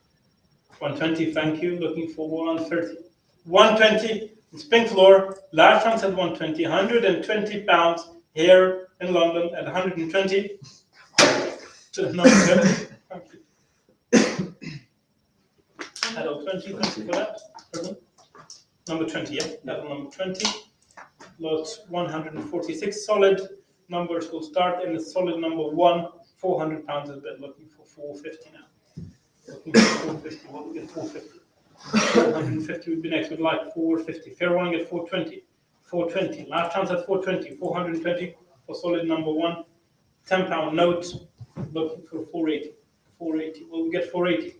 120, thank you. Looking for 130. 120. It's pink floor. Last chance at 120. 120 pounds here in London at 120. To number 20. Thank you. Adult 20, thank you for that. Pardon? Number 20, yeah. Adult number 20. Lot 146. Solid numbers will start in the solid number 1. 400 pounds is bid. Looking for 450 now. Looking for 450. What will we get 450? 450 would be next. We'd like 450. Fair one at 420. 420. Last chance at 420. 420 for solid number 1. £10 note. Looking for 480. 480. Will we get 480?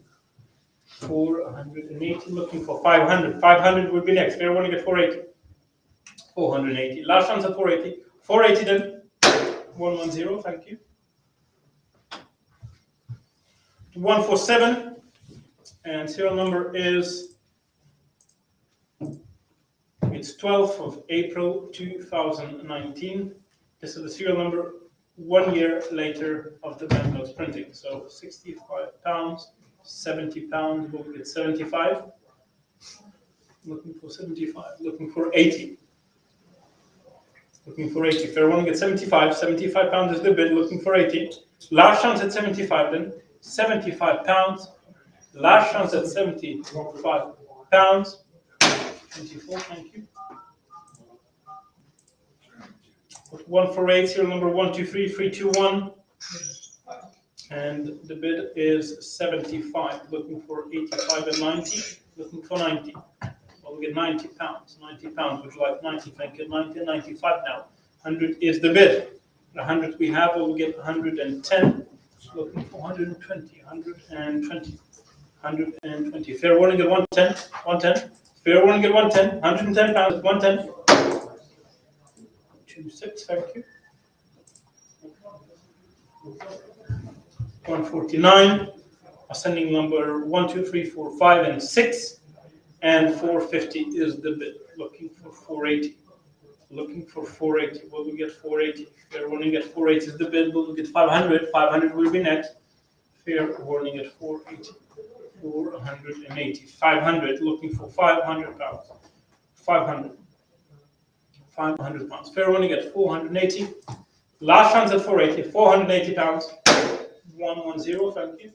480. Looking for 500. 500 would be next. Fair one get 480. 480. Last chance at 480. 480 then. 110. Thank you. 147. And serial number is, it's 12th of April 2019. This is the serial number 1 year later of the banknotes printing. So 65 pounds, 70 pounds, we'll get 75. Looking for 75, looking for 80. Looking for 80. Fair one, get 75. 75 pounds is the bid, looking for 80. Last chance at 75 then. 75 pounds. Last chance at 75 pounds. 24, thank you. 148, serial number 123321. And the bid is 75. Looking for 85 and 90. Looking for 90. Well, we get 90 pounds. 90 pounds. Would you like 90? Thank you. 90 and 95 now. 100 is the bid. 100 we have. Well, we get 110. Looking for 120. 120. 120. Fair warning at 110. 110. Fair warning at 110. 110 pounds. 110. 26. Thank you. 149. Ascending number 1, 2, 3, 4, 5, and 6. And 450 is the bid. Looking for 480. looking for 480. Will we get 480? Fair warning at 480 is the bid. Will we get 500? 500 will be next. Fair warning at 480. 480. 500. Looking for 500 pounds. 500. 500 pounds. Fair warning at 480. Last chance at 480. 480 pounds. 110. Thank you.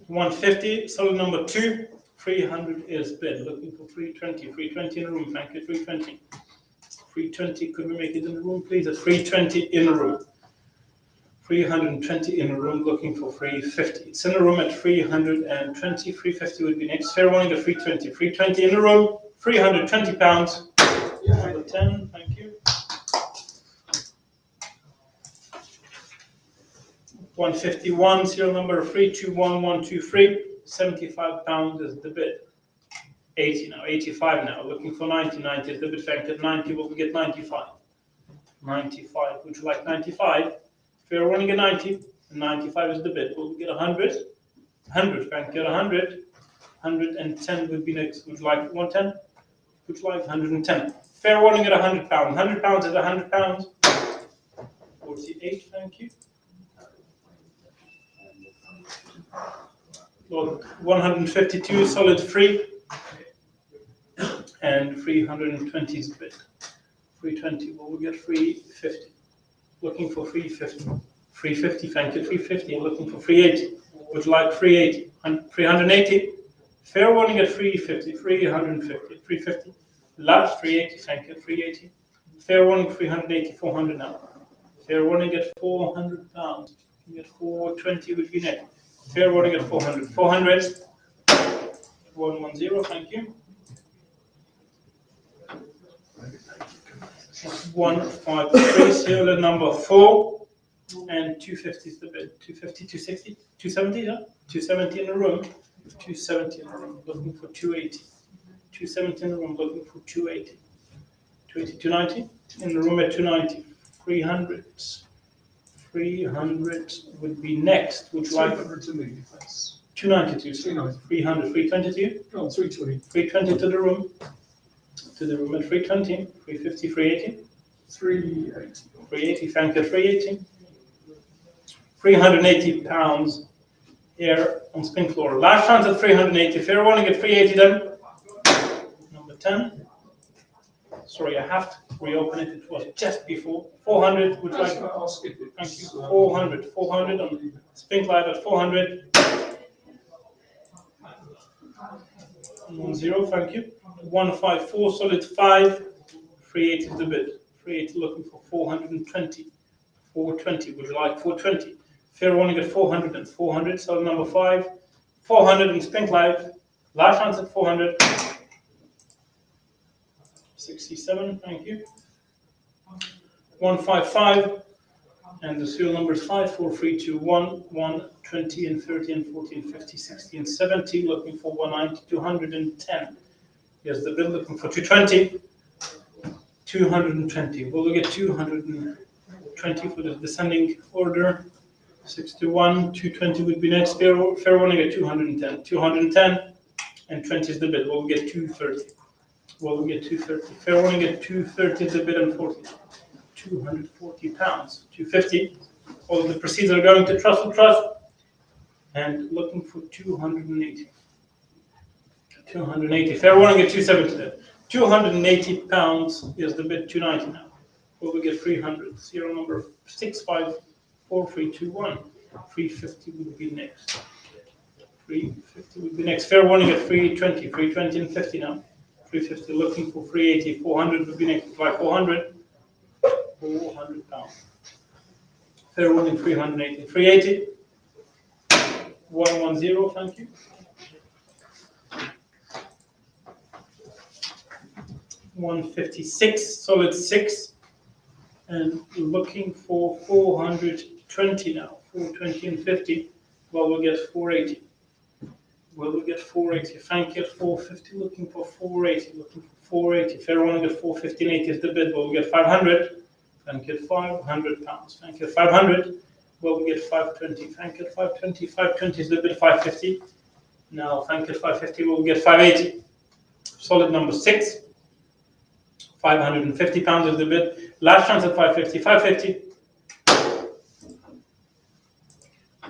$150, solid number 2, 300 is bid. Looking for 320, 320 in the room. Thank you, 320. 320, could we make it in the room, please? At 320 in the room. 320 in the room, looking for 350. It's in the room at 320, 350 would be next. Fair warning at 320. 320 in the room, 320 pounds. Number 10, thank you. 151, serial number 321123, 75 pounds is the bid. 80 now, 85 now, looking for 90, 90 is the bid. Thank you. 90, will we get 95? 95, would you like 95? Fair warning at 90, 95 is the bid. Will we get 100? 100, thank you, 100. 110 would be next. Would you like 110? Would you like 110? Fair warning at 100 pounds. 100 pounds is 100 pounds. 48, thank you. Well, 152 solid free, and 320 is bid. 320, well, we get 350. Looking for 350. 350, thank you, 350. Looking for 380. Would you like 380? 380. Fair warning at 350. 350. 350. Last 380, thank you, 380. Fair warning 380, 400 now. Fair warning at 400 pounds. You get 420 would be next. Fair warning at 400. 400. 110, thank you. 153, serial number 4. And 250 is the bid. 250, 260, 270, yeah? 270 in the room. 270 in the room, looking for 280. 270 in the room, looking for 280. 280, 290 in the room at 290. 300. 300 would be next. Would you like 200 to me, thanks. 292? 390. 300. 320 to you? Go on, 320. 320 to the room. To the room at 320. 350, 380. 380. 380, thank you, 380. 380 pounds here on spin floor. Last chance at 380. Fair warning at 380 then. Number 10. Sorry, I have to reopen it. It was just before. 400, would you like? I'll skip it. Thank you. 400. 400 on spin live at 400. 10, thank you. 154, solid 5. 380 is the bid. 380 looking for 420. 420, would you like 420? Fair warning at 400 and 400, solid number 5. 400 in spin live. Last chance at 400. 67, thank you. 155, and the serial number is 5, 4, 3, 2, 1, 1, 20, and 30, and 40, and 50, 60, and 70, looking for 190, 210. Yes, the bid looking for 220. 220. Will we get 220 for the descending order? 61, 220 would be next. Fair warning at 210. 210, and 20 is the bid. Will we get 230? Well, we get 230. Fair warning at 230 is the bid and 40. 240 pounds. 250. All of the proceeds are going to Trust. And looking for 280. 280. Fair warning at 270 then. 280 pounds is the bid. 290 now. Will we get 300? Serial number 654321. 350 would be next. 350 would be next. Fair warning at 320. 320 and 50 now. 350 looking for 380. 400 would be next. Like 400. 400 pounds. Fair warning 380. 380. 110. Thank you. 156. Solid 6. And looking for 420 now. 420 and 50. Well, we'll get 480. Well, we get 480. Thank you at 450. Looking for 480. Looking for 480. Fair warning at 450 and 80 is the bid. Well, we get 500. Thank you at 500 pounds. Thank you at 500. Well, we get 520. Frank at 520. 520 is a little bit 550. Now, Frank at 550 will get 580. Solid number 6. 550 pounds is the bid. Last chance at 550. 550.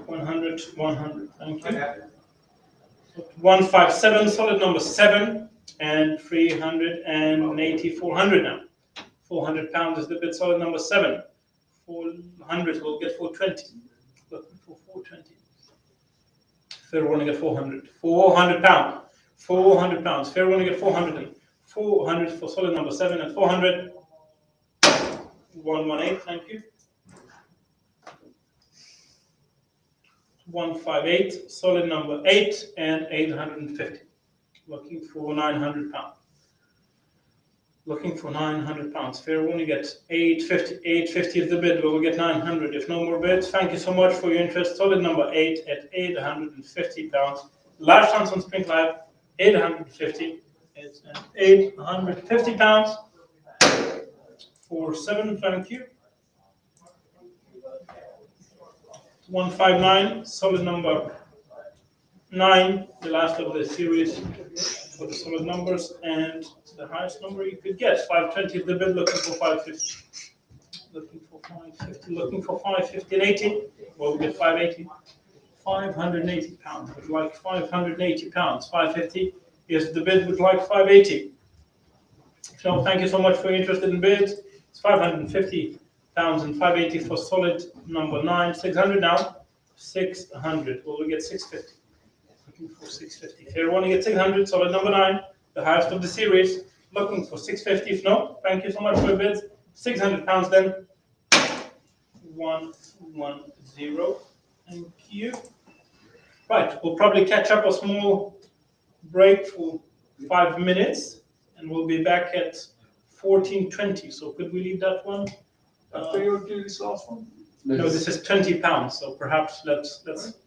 100. 100. Thank you. 157. Solid number 7. And 380. 400 now. 400 pounds is the bid. Solid number 7. 400 will get 420. Looking for 420. Fair one to get 400. 400 pounds. 400 pounds. Fair one to get 400. 400 for solid number 7 and 400. 118. Thank you. 158. Solid number 8 and 850. Looking for 900 pounds. Looking for 900 pounds. Fair one, you get 850. 850 is the bid. We'll get 900. If no more bids, thank you so much for your interest. Solid number 8 at 850 pounds. Last chance on Spring Live, 850. It's at 850 pounds. 47, thank you. 159, solid number 9, the last of the series for the solid numbers, and the highest number you could get. 520 is the bid, looking for 550. Looking for 550, looking for 550 and 80. Well, we get 580. 580 pounds, would like 580 pounds. 550 is the bid, would like 580. So thank you so much for your interest in bids. It's 550 pounds and 580 for solid number 9. 600 now. 600. Well, we get 650. Looking for 650. Here we want to get 600. Solid number 9, the highest of the series. Looking for 650. If no, thank you so much for your bids. 600 pounds then. 110. Thank you. Right, we'll probably catch up a small break for 5 minutes, and we'll be back at 14:20. So could we leave that one? After you do this last one? No, this is 20 pounds. So perhaps let's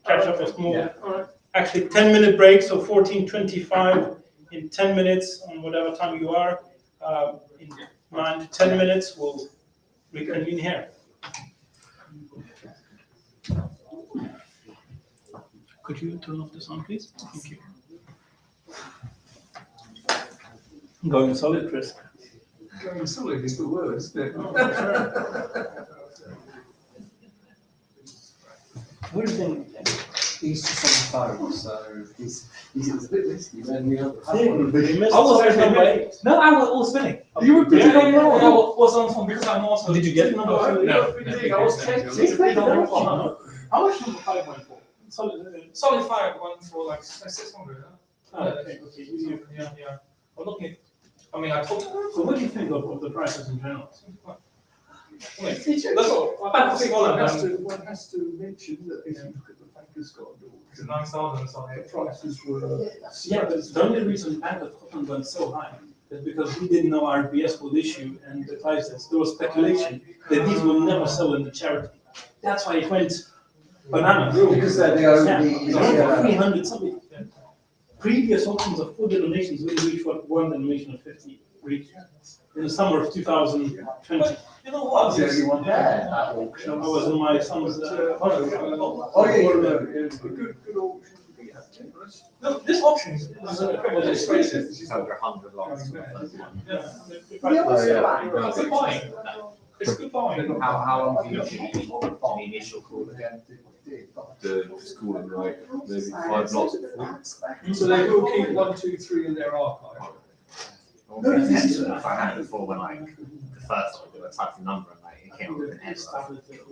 catch up a small. Yeah, all right. Actually, 10-minute break. So 14:25 in 10 minutes on whatever time you are. In 9 to 10 minutes, we'll reconvene here. Could you turn off the sound, please? Thank you. Going solid, Chris. Going solid is the word, isn't it? What do you think? He's just on the phone, so he's a bit risky when we don't have I one. was actually number 8. No, I was spinning. You were Yeah, pretty I was on phone because I'm also. Did you get number 5? No, I was checking. How much number 5 went for? Solid 5 went for like 600. Oh, okay. Yeah. I'm looking. I mean, I told. So what do you think of the prices in general? That's all. One has to mention that if you look at the Bankers Garden, It's 9,000 so the prices were. Yeah, but the only reason Bank of Scotland went so high is because we didn't know RBS would issue, and the prices. There was speculation that these will never sell in the charity. That's why it went bananas. Because they're the only. Yeah, 300 something. Previous auctions of 4 denominations wouldn't reach what one denomination of 50 reached in the summer of 2020. You know I what? was the only one there at auction. I was in my son's. Oh, yeah. It's a good auction to be at. No, this option is incredibly expensive. It's over 100 lots. It's good buying. It's good buying. How long do you need the initial call again? Just call them like maybe 5 lots before. So they will keep 1, 2, 3 in their archive. If I had it before when like the first one, I typed the number and like it came up with an error. It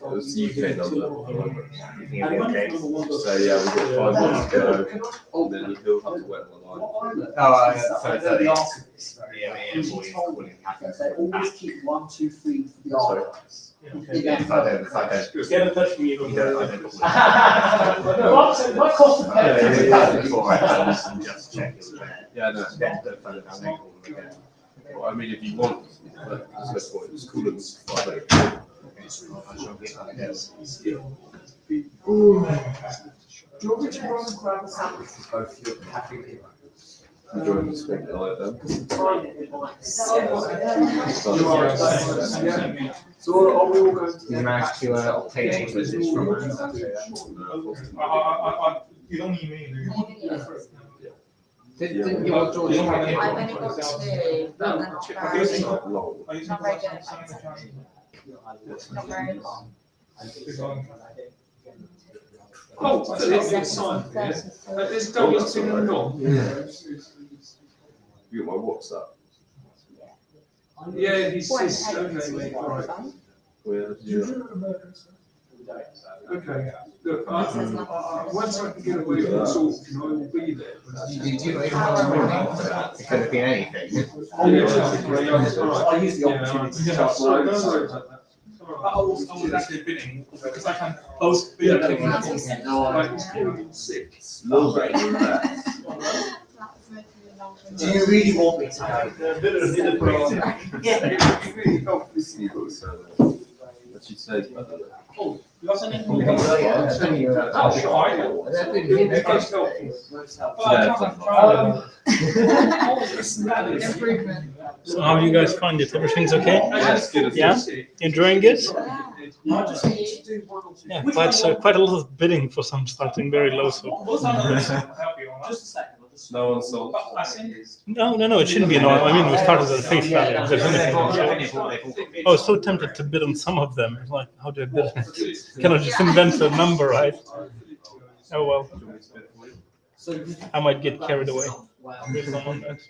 was UK number. You think it'd be okay? So yeah, we got 5 months to go, then you build up to wet the line. Oh, so They're the it's archivists. They always keep 1, 2, 3 for the archives. If I don't. Get in touch with me. You don't, I don't. My cost of pay. Before I just check it was there. Yeah, no. Then don't find it down there, call them again. Well, I mean, if you want, but that's what it's called. It's 5 I shall get that, yes. Do you want me to run and grab a sample? Both your cafe heroes. Join the speak like them. So are we all going to? Did you manage to obtain any visits from You don't need me. Didn't you all George have I've it? only got two, but they're not very, not very good. Not very long. Oh, Philip, you're signed here. This Douglas been and gone. You got my WhatsApp. Yeah, he's Point okay, mate, all right. Where did you? Okay, look, once I can get away from talking, I will be there. Did you not even have a warning for that? It could have been anything. I use the opportunity to chat. I was actually bidding because I can post bid. Like, he's calling in sick. Low rate with that. Do you really want me to know? What she said. Oh, you got something? Oh, yeah, that's only Oh, sure, I know. That didn't hit the That's first An improvement. So how do you guys find it? Everything's okay? That's good. Yeah? Enjoying it? Yeah. Yeah, quite a lot of bidding for some starting very low. So What's on the list? Help you on that. Just a second. No one sold. But I think no, it shouldn't be annoying. I mean, we started at face value. If there's anything. I was so tempted to bid on some of them. It's like, how do I bid on it? Can I just invent a number, right? Oh well, I might get carried away with some of that.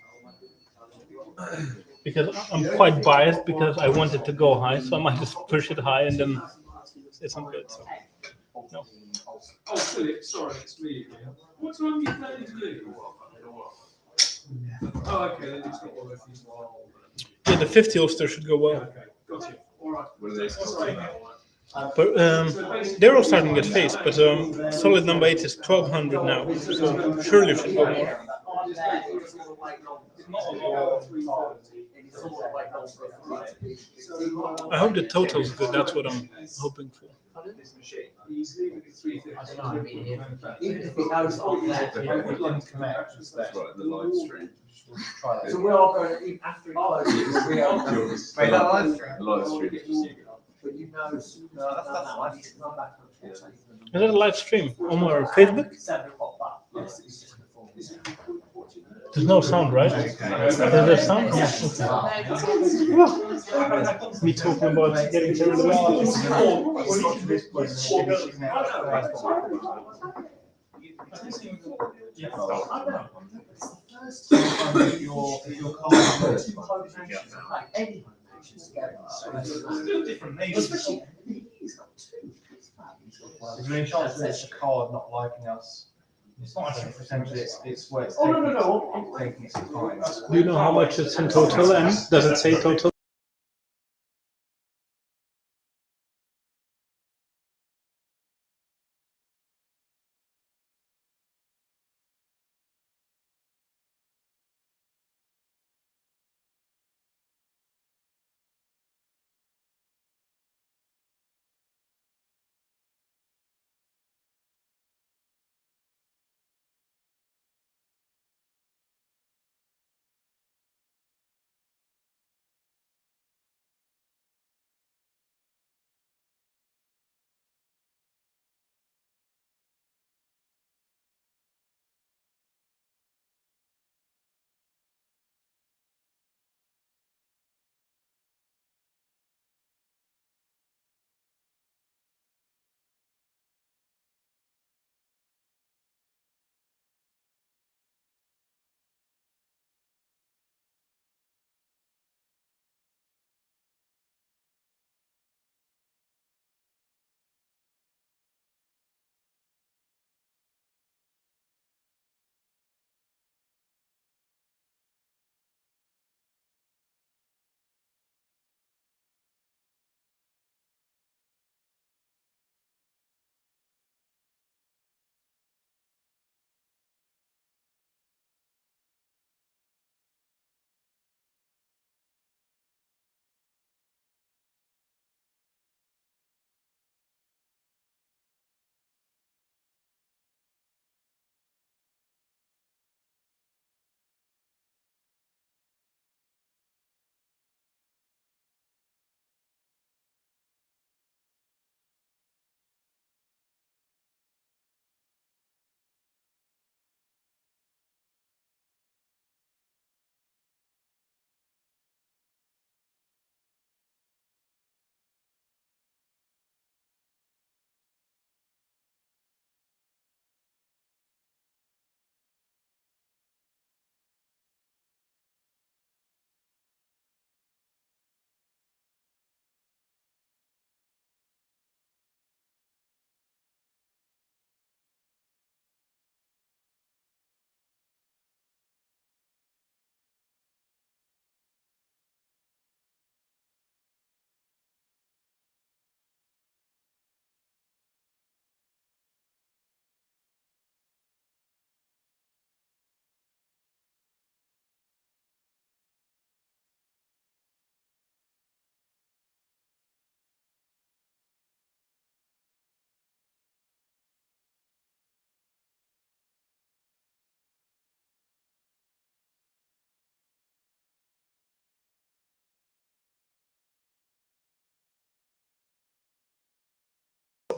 Because I'm quite biased because I want it to go high, so I might just push it high and then it's not good. So. No. Oh, Philip, sorry, it's me again. What time are you planning to leave? Oh, okay, then it's not all of you. Yeah, the 50 Ulster should go well. Okay, got you, all right. What are they? But they're all starting at face, but solid number 8 is 1200 now, so surely it should go more. I hope the total's good. That's what I'm hoping for. He's leaving at 3:30. I don't know, I mean, even if he knows I'm there, he won't come out. That's right, the live stream. Try that. So we are going to, even after it closes, we are going to. Wait, that live stream? The live stream. But you know, that's fine. Is that a live stream on our Facebook? 7 o'clock back. Yes, it's just before. There's no sound, right? Is there sound? Yeah. Me talking about getting carried away. Especially, he's got 2. Is there any chance that it's a card not liking us? It's not actually potentially it's where it's Oh, taking, no. taking its time. Do you know how much it's in total and does it say total?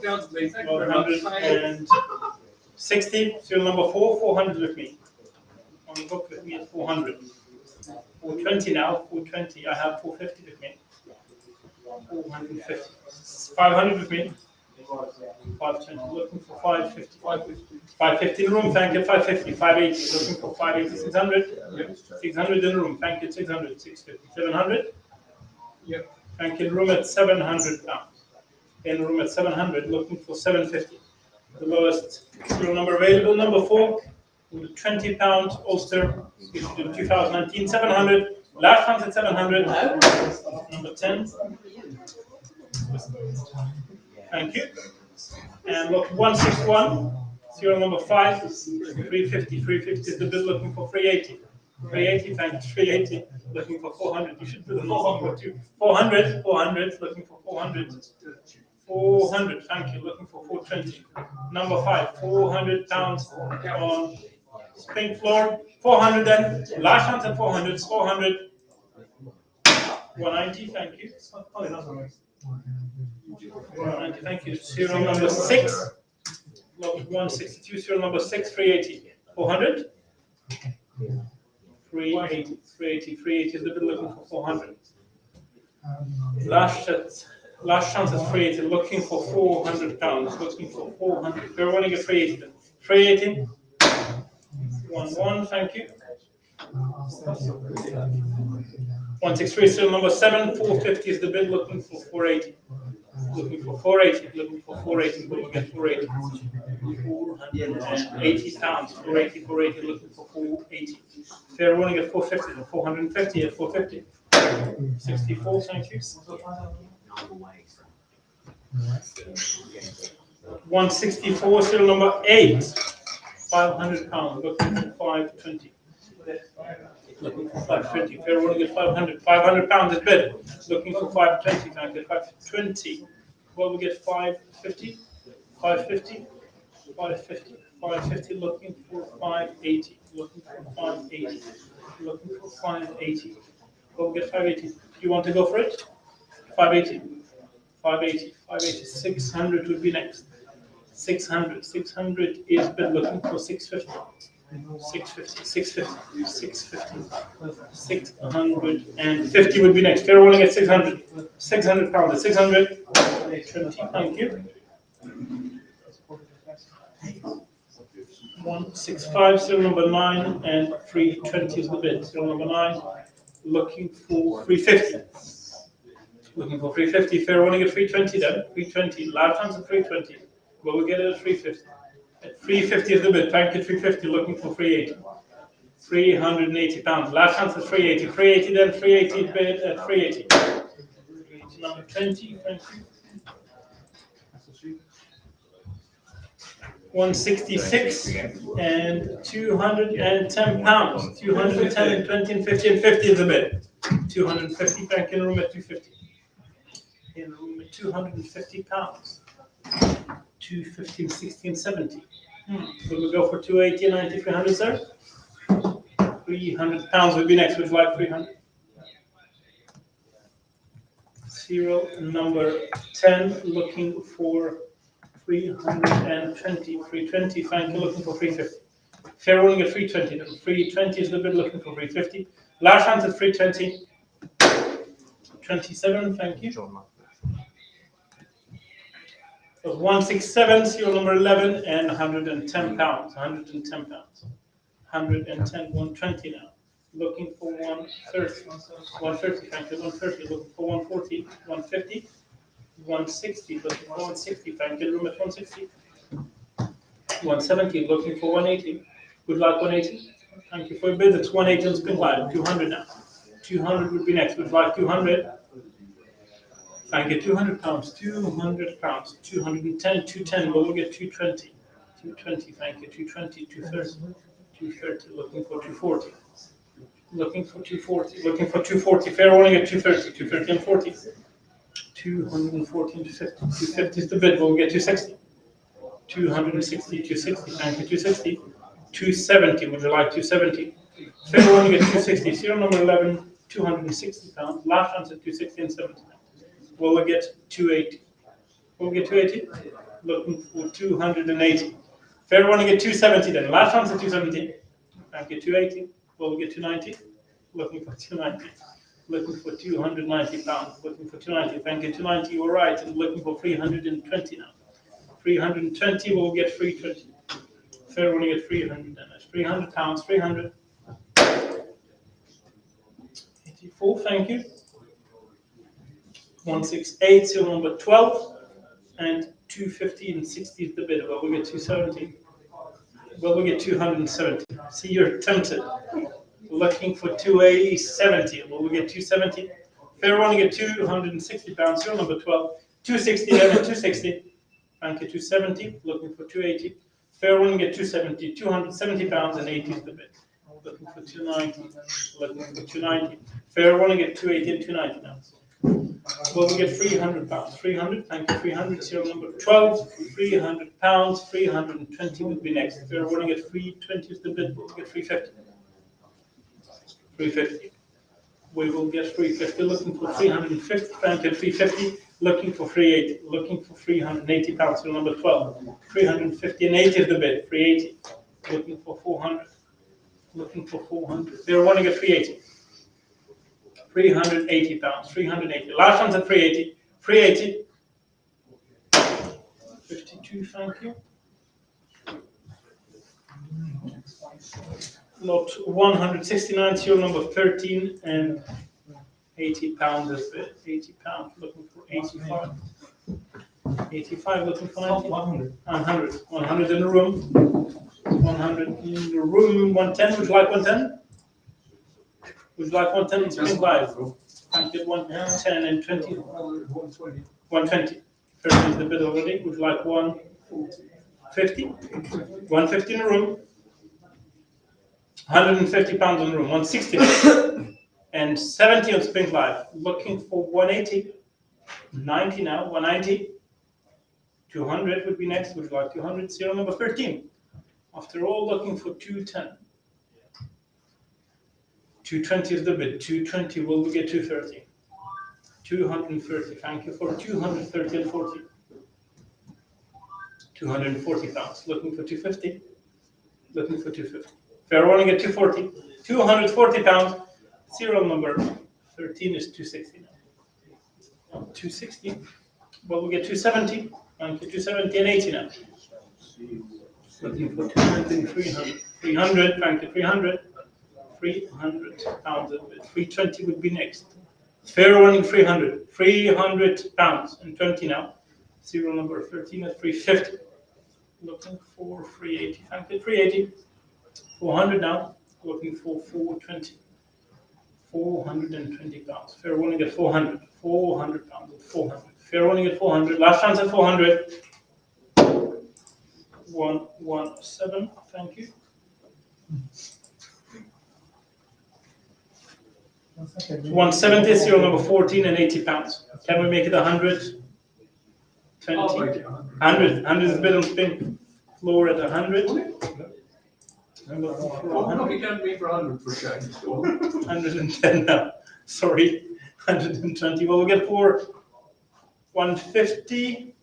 down to me. Thank you very much. 160, serial number 4, 400 with me. On the book with me at 400. 420 now, 420. I have 450 with me. 450. 500 with me. 520. Looking for 550. 550 in the room. Thank you. 550. 580. Looking for 580. 600. 600 in the room. Thank you. 600. 650. 700. Yep. Thank you. In the room at 700 pounds. In the room at 700. Looking for 750. The lowest serial number available. Number 4. With a £20 Ulster. Issued in 2019. 700. Last one's at 700. Number 10. Thank you. And look, 161, serial number 5, 350. 350 is the bid, looking for 380. 380, thank you, 380, looking for 400. You should do the 400 too. 400, 400, looking for 400. 400, thank you, looking for 420. Number 5, 400 pounds on spring floor. 400 then, last one's at 400, 400. 190, thank you. 190, thank you. Serial number 6, lot 162, serial number 6, 380. 400? 380, 380, 380 is the bid, looking for 400. Last chance at 380, looking for 400 pounds, looking for 400. We're running at 380 then. 380. 11, thank you. 163, serial number 7, 450 is the bid, looking for 480. Looking for 480, looking for 480, we'll get 480. 480 pounds, 480, 480, looking for 480. They're running at 450, and 450 at 450. 64, thank you. 164, serial number 8, 500 pounds, looking for 520. Looking for 520. Fair running at 500. 500 pounds is bid. Looking for 520. Can I get 520? Well, we get 550. 550. 550. 550. Looking for 580. Looking for 580. Looking for 580. Well, we get 580. Do you want to go for it? 580. 580. 580. 600 would be next. 600. 600 is bid. Looking for 650. 650, 650, 650, 650 would be next. They're rolling at 600. 600 pounds at 600. 20, thank you. 165, serial number 9, and 320 is the bid. Serial number 9, looking for 350. Looking for 350. They're rolling at 320 then. 320. Last chance at 320. Well, we'll get it at 350. At 350 is the bid. Thank you, 350. Looking for 380. 380 pounds. Last chance at 380. 380 then, 380 bid at 380. Number 20, thank you. 166 and 210 pounds. 210 and 20 and 50 and 50 is the bid. 250, thank you, in room at 250. In room at 250 pounds. 250, 60 and 70. Will we go for 280, 90, 300, sir? 300 pounds would be next. Would you like 300? Serial number 10, looking for 320. 320, thank you, looking for 350. Fair rolling at 320. 320 is the bid, looking for 350. Last chance at 320. 27, thank you. So 167, serial number 11, and 110 pounds. 110 pounds. 110, 120 now. Looking for 130. 130, thank you. 130, looking for 140. 150. 160, looking for 160, thank you. Room at 160. 170, looking for 180. Good luck, 180. Thank you for your bid. It's 180 on spin line. 200 now. 200 would be next. Would like 200. Thank you, 200 pounds, 200 pounds, 210, 210, but we'll get 220, 220, thank you, 220, 230, 230, looking for 240, looking for 240, looking for 240, fair warning at 230, 230 and 40, 240 and 250, 250 is the bid, we'll get 260, 260, 260, thank you, 260, 270, would you like 270, fair warning at 260, serial number 11, 260 pounds, last chance at 260 and 70. Will we get 280? Will we get 280? looking for 280. Fair one to get 270 then. Last chance at 270. Thank you, 280. Will we get 290? Looking for 290. Looking for 290 pounds. Looking for 290. Thank you, 290. You were right. And looking for 320 now. 320 will get 320. Fair one to get 300 then. That's 300 pounds. 300. 84. Thank you. 168. Serial number 12. And 250 and 60 is the bid. Well, we get 270. Well, we get 270. See, you're tempted. Looking for 270. Well, we get 270. Fair one to get 260 pounds. Serial number 12. 260 then and 260. Thank you, 270. Looking for 280. Fair one to get 270. 270 pounds and 80 is the bid. Looking for 290. Looking for 290. Fair one to get 280 and 290 now. Well, we get 300 pounds. 300, thank you, 300, serial number 12, 300 pounds, 320 would be next. If you're running at 320 is the bid, we'll get 350. 350. We will get 350, looking for 350, thank you, 350, looking for 380, looking for 380 pounds, serial number 12, 350 and 80 is the bid, 380, looking for 400, looking for 400. They're running at 380. 380 pounds, 380. Last one's at 380. 380. 52, thank you. Lot 169, serial number 13, and 80 pounds is it. 80 pounds, looking for 85. 85, looking for 90. 100. 100. 100 in the room. 100 in the room. 110, would you like 110? Would you like 110 spin live? Thank you, 110 and 20. 120. 120. 30 is the bid already. Would you like 150? 150 in the room. 150 pounds in the room. 160. And 70 on spin live. Looking for 180. 90 now. 190. 200 would be next. Would you like 200? Serial number 13. After all, looking for 210. 220 is the bid. 220 will we get 230. 230. Thank you for 230 and 40. 240 pounds. Looking for 250. Looking for 250. Fair one get 240. 240 pounds. Serial number 13 is 260 now. 260. Well, we get 270. Thank you. 270 and 80 now. Looking for 200 and 300. 300. Thank you. 300. 300 pounds. 320 would be next. Fair running 300. 300 pounds and 20 now. Serial number 13 at 350. Looking for 380. Thank you. 380. 400 now. Looking for 420. 420 pounds. Fair running at 400. 400 pounds at 400. Fair running at 400. Last chance at 400. 117. Thank you. 170 is serial number 14 and 80 pounds. Can we make it 100? 20? 100. 100 is a bit on spin. Floor at 100. I'm looking for 100. You can't meet for 100 for a change. 110 now. Sorry. 120. Well, we'll get for 150.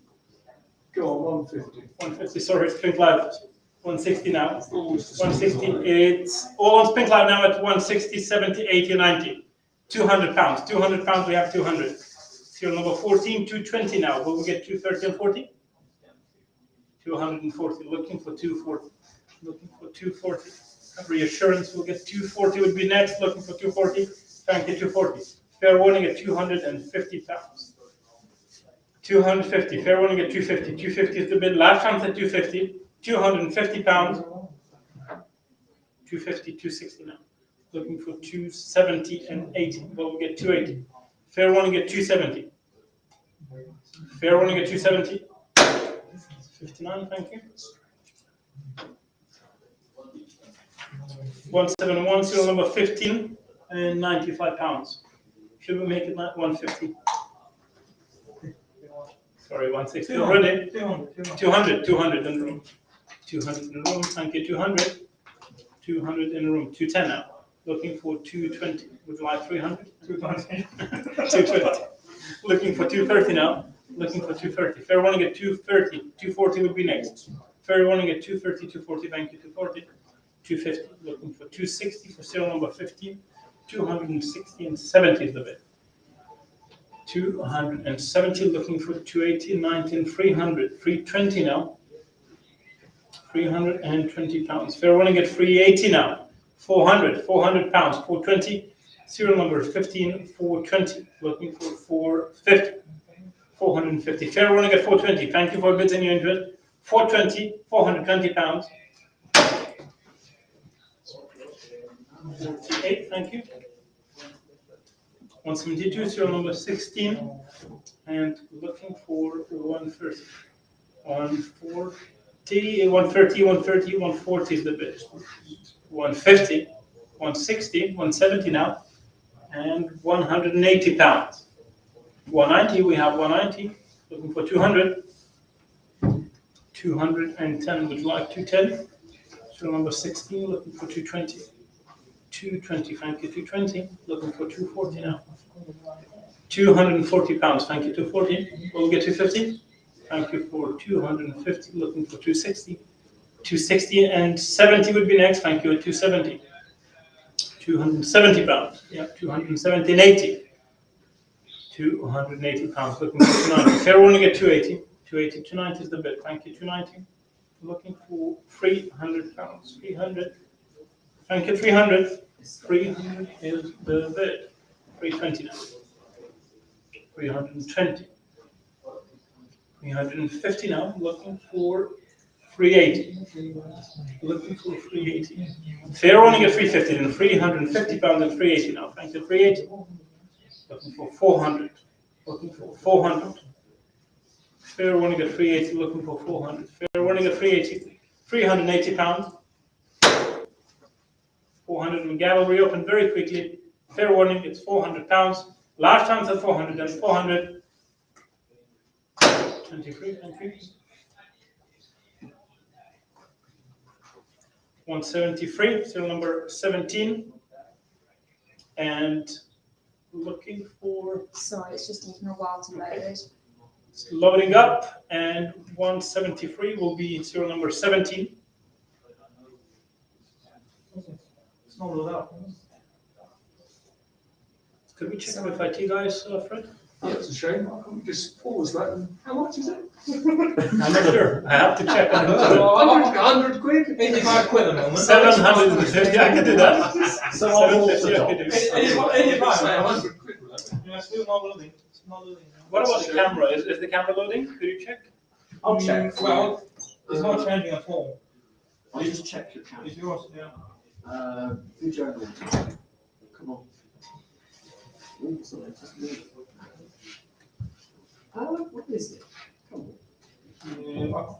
Go on, 150. 150. Sorry, it's Pink Live. 160 now. 160. It's all on Pink Live now at 160, 70, 80, 90. 200 pounds. 200 pounds, we have 200. Serial number 14, 220 now. Will we get 230 and 40? 240. Looking for 240. Looking for 240. Reassurance, we'll get 240 would be next. Looking for 240. Thank you, 240. Fair warning at 250 pounds. 250. Fair warning at 250. 250 is the bid. Last chance at 250. 250 pounds. 250, 260 now. Looking for 270 and 80. Well, we get 280. Fair warning at 270. Fair warning at 270. 59, thank you. 171, serial number 15 and 95 pounds. Should we make it 150? Sorry, 160 already. 200 in the room. 200 in the room, thank you. 200. 200 in the room. 210 now. Looking for 220. Would you like 300? 220. 220. Looking for 230 now. looking for 230. Fair warning at 230. 240 would be next. Fair warning at 230, 240, thank you, 240. 250, looking for 260 for serial number 15. 260 and 70 is the bid. 270, looking for 280, 19, 300, 320 now. 320 pounds. Fair warning at 380 now. 400 pounds, 420. Serial number 15, 420. Looking for 450. 450. Fair warning at 420. Thank you for bids and your interest. 420, 420 pounds. 48, thank you. 172, serial number 16, and looking for 130. 140, 130, 130, 140 is the bid. 150, 160, 170 now, and 180 pounds. 190, we have 190, looking for 200. 210, would you like 210? Serial number 16, looking for 220. 220, thank you, 220, looking for 240 now. 240 pounds, thank you, 240. We'll get 250. Thank you for 250, looking for 260. 260 and 70 would be next, thank you, at 270. 270 pounds, yeah, 270 and 80. 280 pounds, looking for 290. Fair warning at 280. 280, 290 is the bid, thank you, 290. Looking for 300 pounds, 300. Thank you, 300. 300 is the bid. 320 now. 320. 350 now. Looking for 380. Looking for 380. Fair warning at 350 and 350 pounds and 380 now. Thank you, 380. Looking for 400. Looking for 400. Fair warning at 380. Looking for 400. Fair warning at 380. 380 pounds. 400 and gavel reopened very quickly. Fair warning, it's 400 pounds. Last chance at 400 and 400. 23, 23. 173, serial number 17. And looking for. Sorry, it's just taking a while to load. It's loading up, and 173 will be serial number 17. It's not allowed out. Could we check with IT guys, Fred? Yeah, it's a shame. I can't just pause that. And how much is it? I'm not sure. I have to check on it. 100 quid? 85 quid a moment. 750, I could do that. So I'll 750, I could do. Say 100 quid. Yeah, still not loading. It's not loading. What about the camera? Is the camera loading? Could you check? I'll check. Well, it's not changing at all. I'll just check your camera. It's yours, yeah. Video. Come on. Ooh, sorry, just move. What is it? Come on.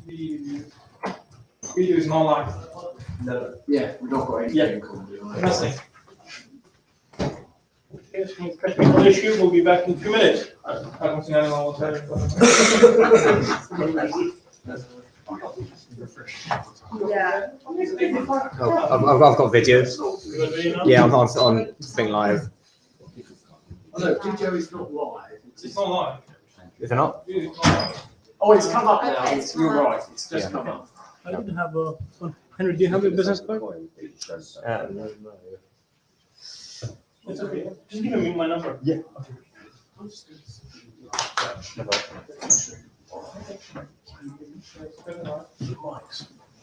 The video is not live. No. Yeah, we've not got anything called. Nothing. Okay, so technical issue. We'll be back in 2 minutes. I don't think anyone will tell you. Yeah. I've got videos. You got video now? Yeah, I'm on thing live. Oh no, video is not live. It's not live. Is it not? It's not live. Oh, it's come up now. Okay, it's You're come up. right. It's just Yeah. come up. I didn't have a. Henry, do you have a business card? It's okay. Just give me my number. Yeah.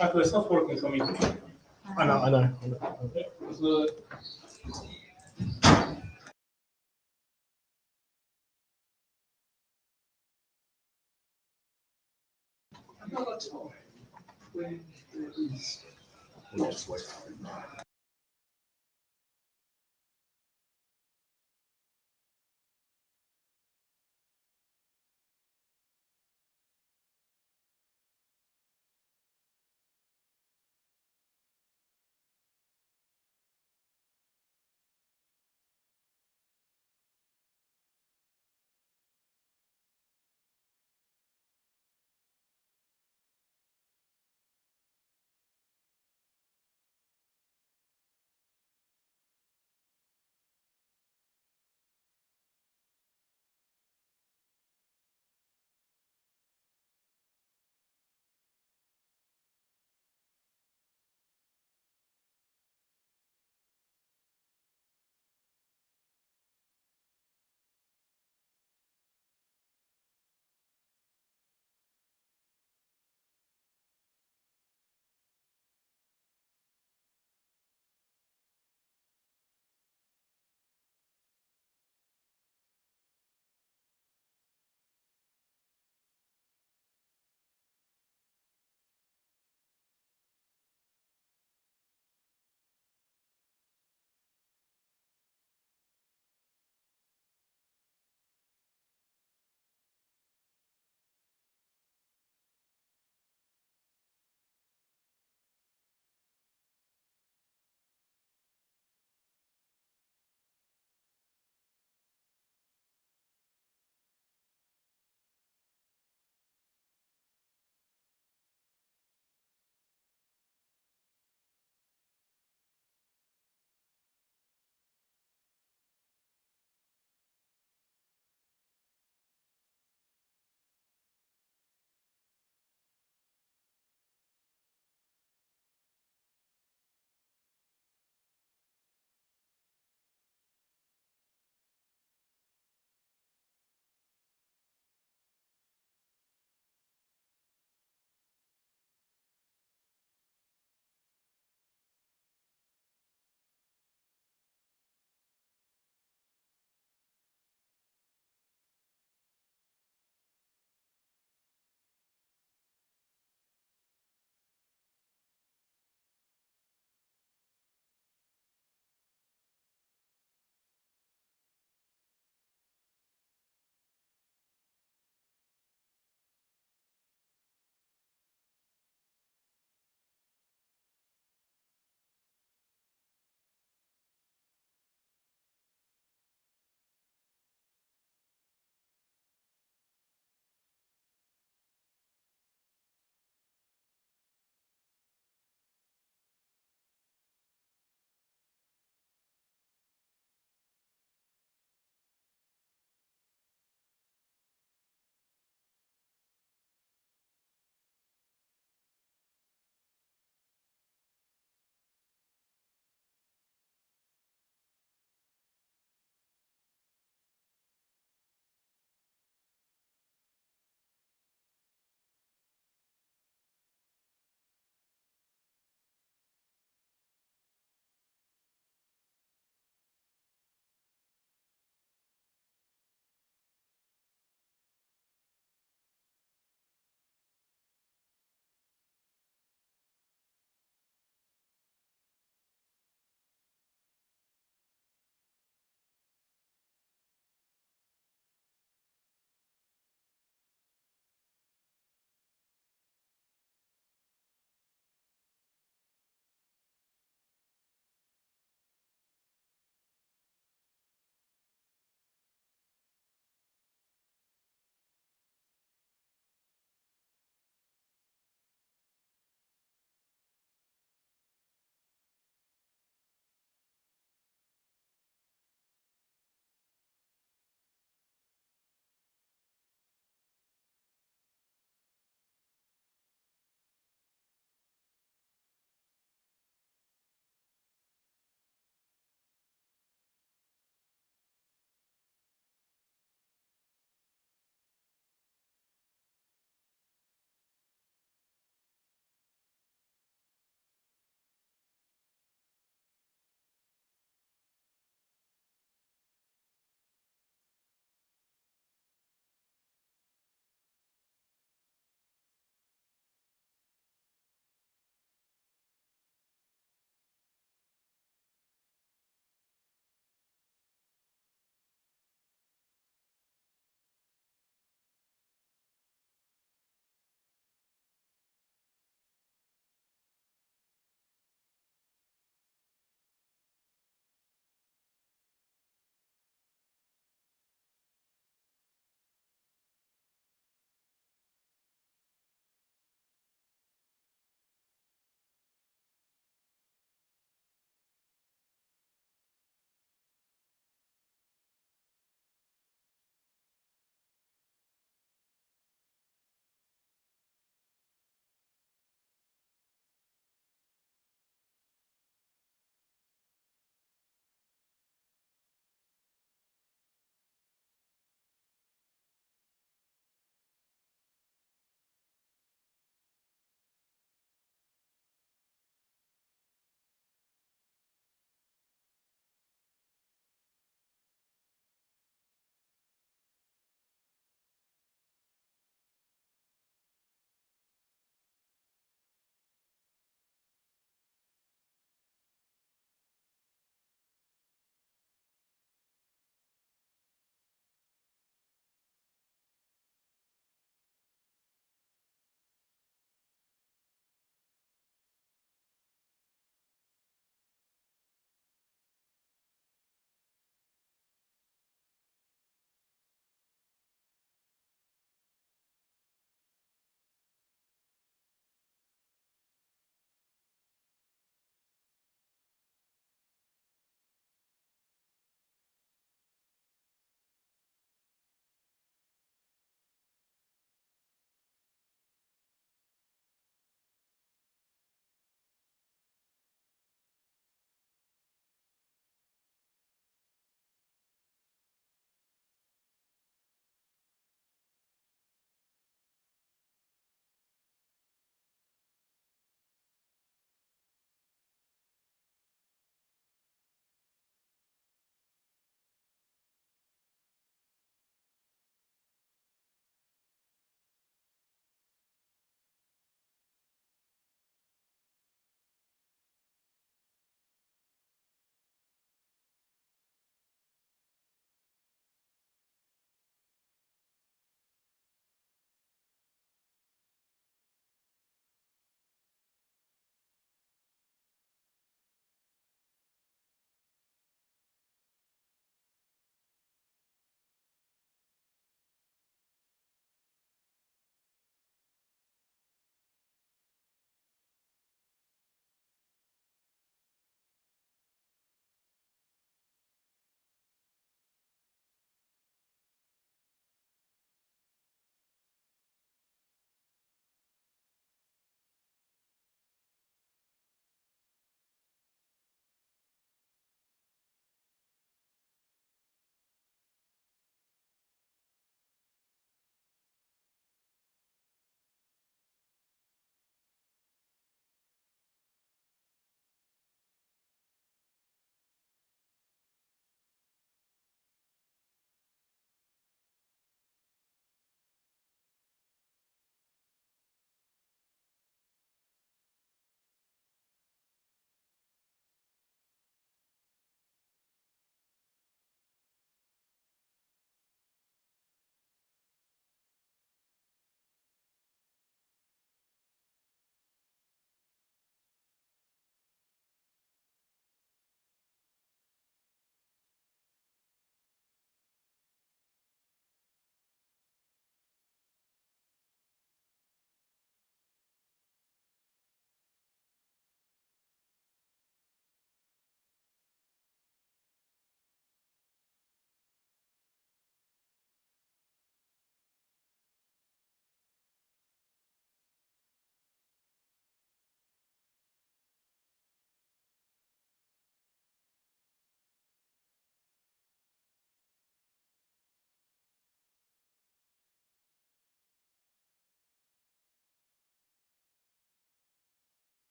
Actually, it's not working for me. I know. Another time when there is Natwest.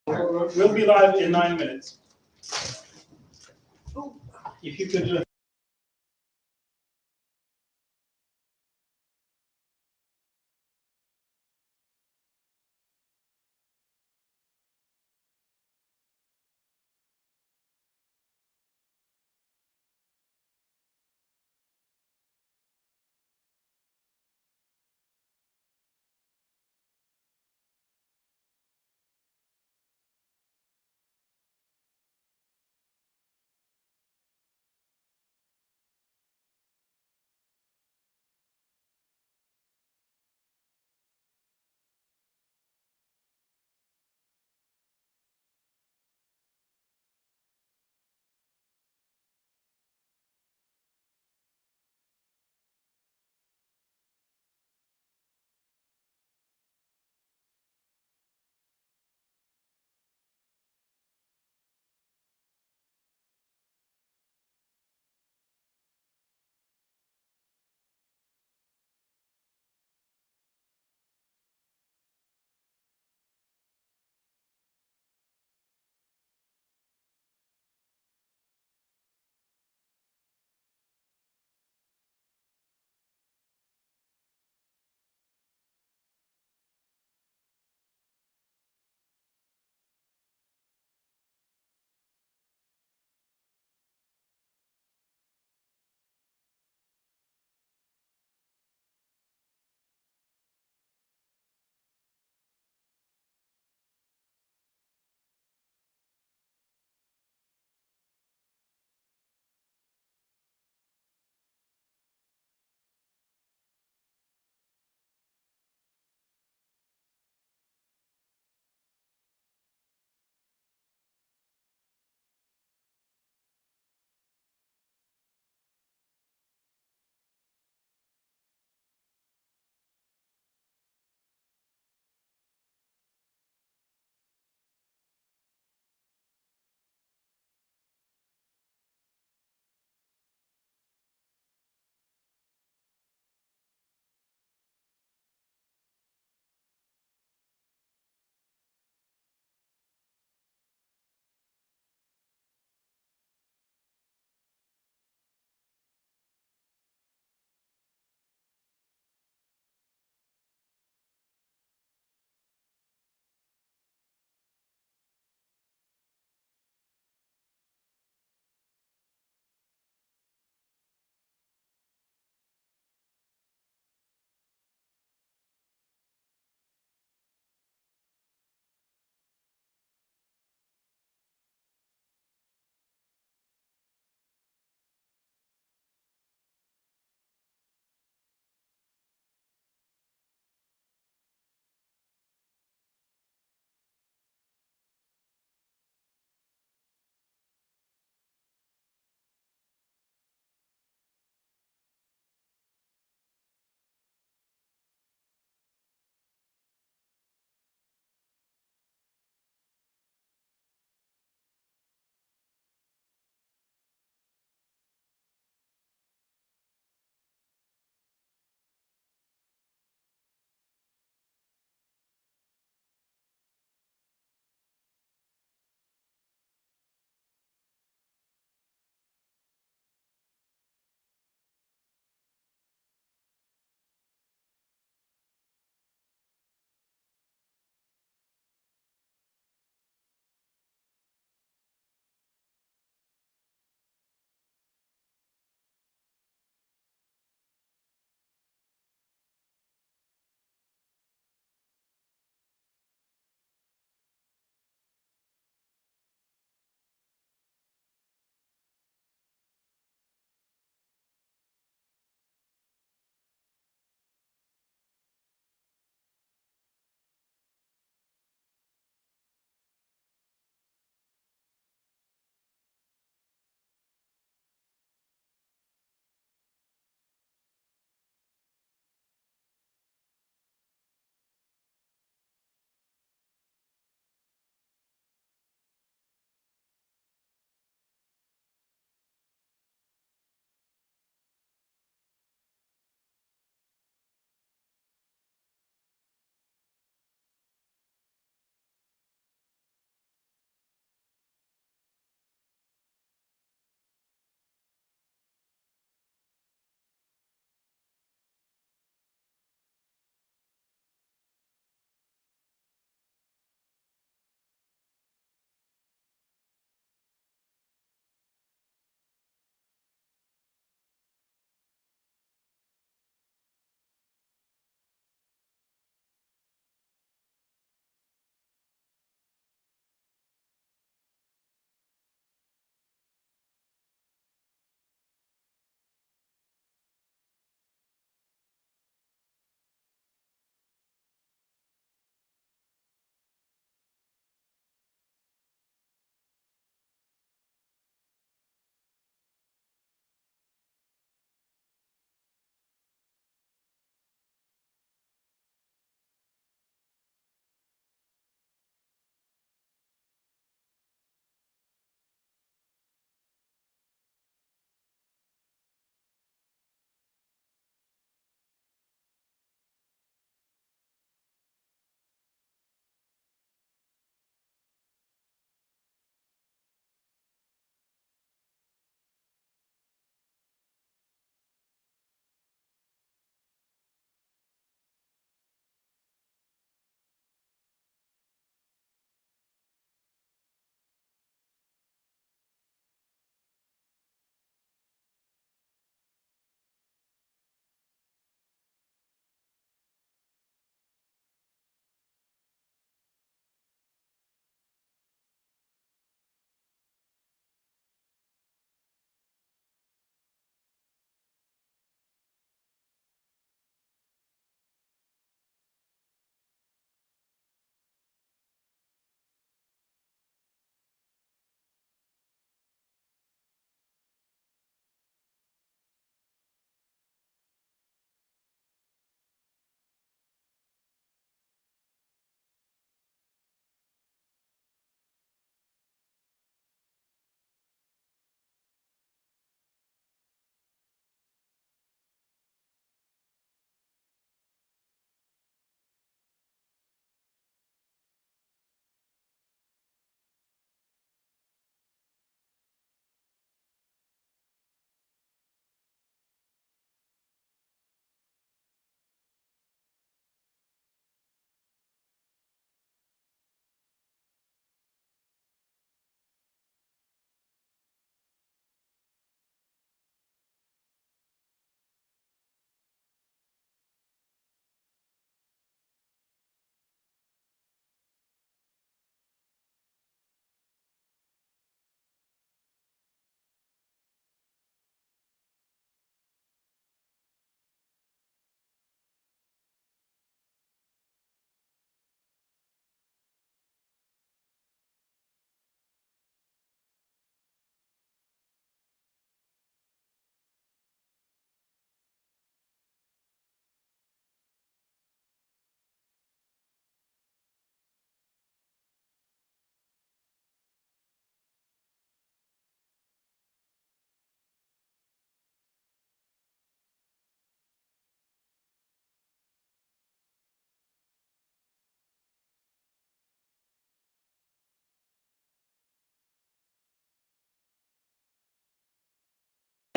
We'll be live in 9 minutes. If you could.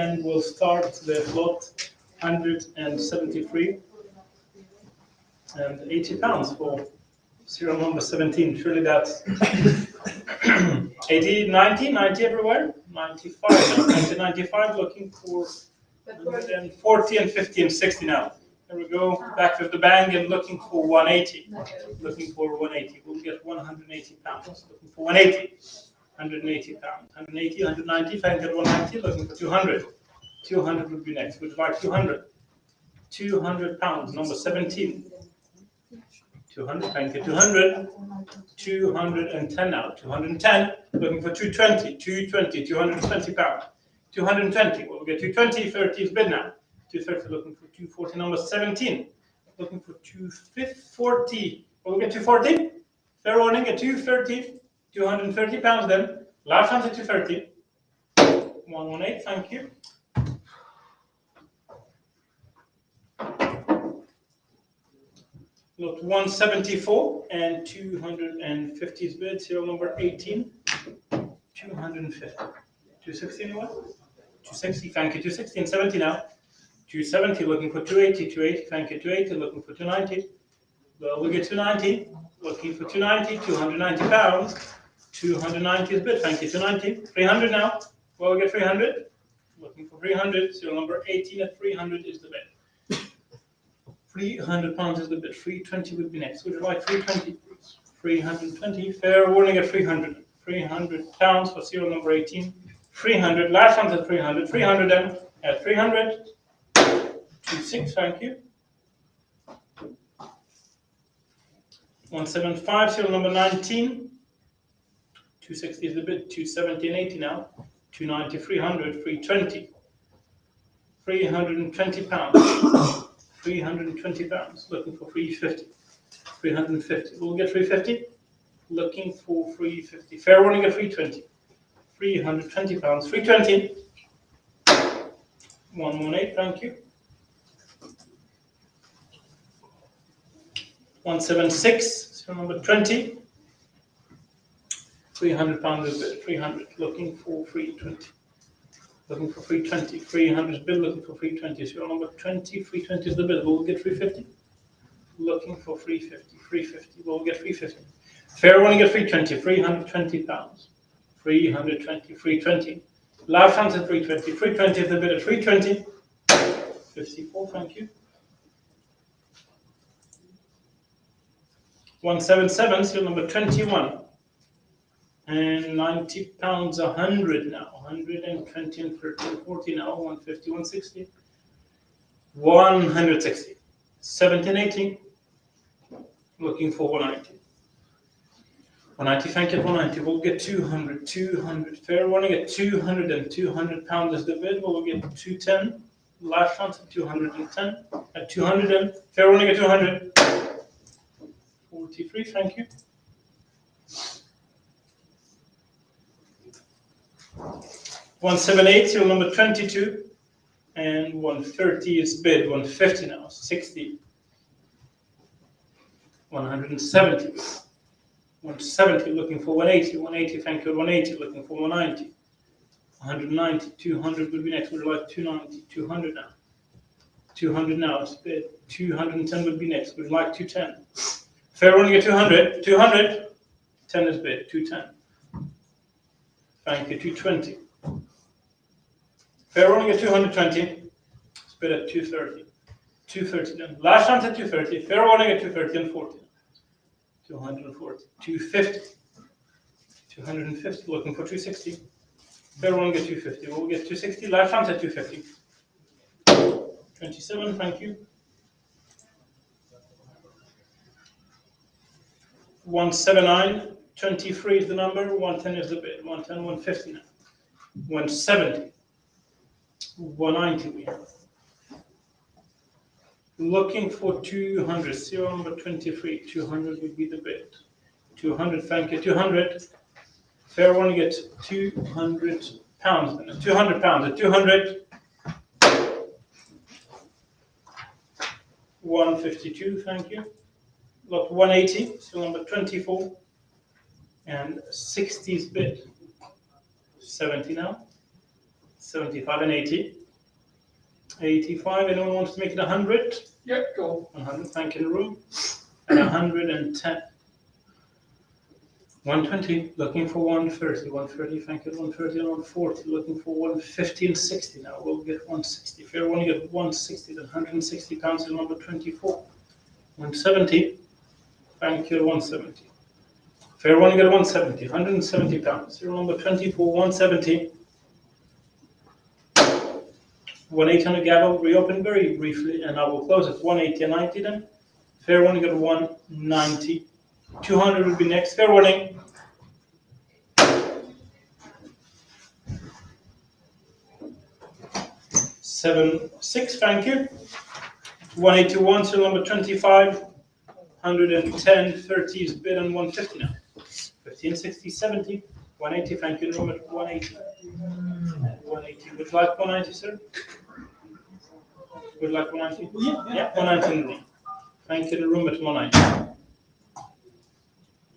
And we'll start the lot 173 and 80 pounds for serial number 17. Surely that's 80, 90 everywhere. 95 now. 95 looking for 140 and 50 and 60 now. There we go. Back with the bang and looking for 180. Looking for 180. We'll get 180 pounds. Looking for 180. 180 pounds. 180, 190. If I can get 190, looking for 200. 200 would be next. Would you like 200? 200 pounds. Number 17. 200. Thank you. 200. 210 now. 210. Looking for 220. 220. 220 pounds. 220. We'll get 220. 30 is bid now. 230. Looking for 240. Number 17. Looking for 240. We'll get 240. Fair warning at 230. 230 pounds then. Last chance at 230. 118. Thank you. Lot 174 and 250 is bid. Serial number 18. 250. 260 anyone? 260. Thank you. 260 and 70 now. 270 looking for 280. 280. Thank you. 280 looking for 290. Well, we get 290. Looking for 290. 290 pounds. 290 is bid. Thank you. 290. 300 now. Well, we get 300. Looking for 300. Serial number 18 at 300 is the bid. 300 pounds is the bid. 320 would be next. Would you like 320? 320. Fair warning at 300. 300 pounds for serial number 18. 300. Last chance at 300. 300 then at 300. 26. Thank you. 175. Serial number 19. 260 is the bid. 270 and 80 now. 290. 300. 320. 320 pounds. 320 pounds. Looking for 350. 350. We'll get 350. Looking for 350. Fair warning at 320. 320 pounds. 320. 118. Thank you. 176. So number 20. 300 pounds is bid. 300. Looking for 320. Looking for 320. 300 is bid. Looking for 320. So number 20. 320 is the bid. We'll get 350. Looking for 350. 350. We'll get 350. Fair warning at 320. 320 pounds. 320. 320. Last chance at 320. 320 is the bid at 320. 54. Thank you. 177. Seal number 21. And 90 pounds, 100 now. 120 and 30 and 40 now. 150, 160. 160. 17, 18. Looking for 190. 190, thank you, 190. We'll get 200, 200. Fair warning at 200 and 200 pounds is the bid. We'll get 210. Last chance at 210. At 200 and fair warning at 200. 43, thank you. 178, serial number 22, and 130 is bid. 150 now. 60. 170. 170 looking for 180. 180, thank you. 180 looking for 190. 190. 200 would be next. Would you like 290? 200 now. 200 now. It's bid. 210 would be next. Would you like 210? Fair running at 200. 200. 10 is bid. 210. Thank you. 220. Fair running at 220. It's bid at 230. 230 then. Last chance at 230. Fair running at 230 and 40. 240. 250. 250. Looking for 260. Fair running at 250. We'll get 260. Last chance at 250. 27. Thank you. 179. 23 is the number. 110 is the bid. 110, 150 now. 170. 190 we have. Looking for 200. Serial number 23. 200 would be the bid. 200, thank you. 200. Fair one gets 200 pounds. 200 pounds. At 200. 152, thank you. Lot 180. Serial number 24. And 60's bid. 70 now. 75 and 80. 85, anyone wants to make it 100? Yeah, go 100, thank you in the room. And 110. 120, looking for 130. 130, thank you, 130 and 140, looking for 150 and 60 now. We'll get 160. If you want to get 160, then 160 pounds in number 24. 170, thank you, 170. If you want to get 170, 170 pounds. Serial number 24, 170. 180 on the gavel, reopen very briefly, and I will close at 180 and 90 then. Fair warning at 190. 200 will be next. Fair warning. Seven, 6, thank you. 181, serial number 25. 110, 30 is bid on 150 now. 15, 60, 70. 180, thank you. Room at 180. 180. Would you like 190, sir? Would you like 190? Yeah, 190 in the room. Thank you. The room at 190.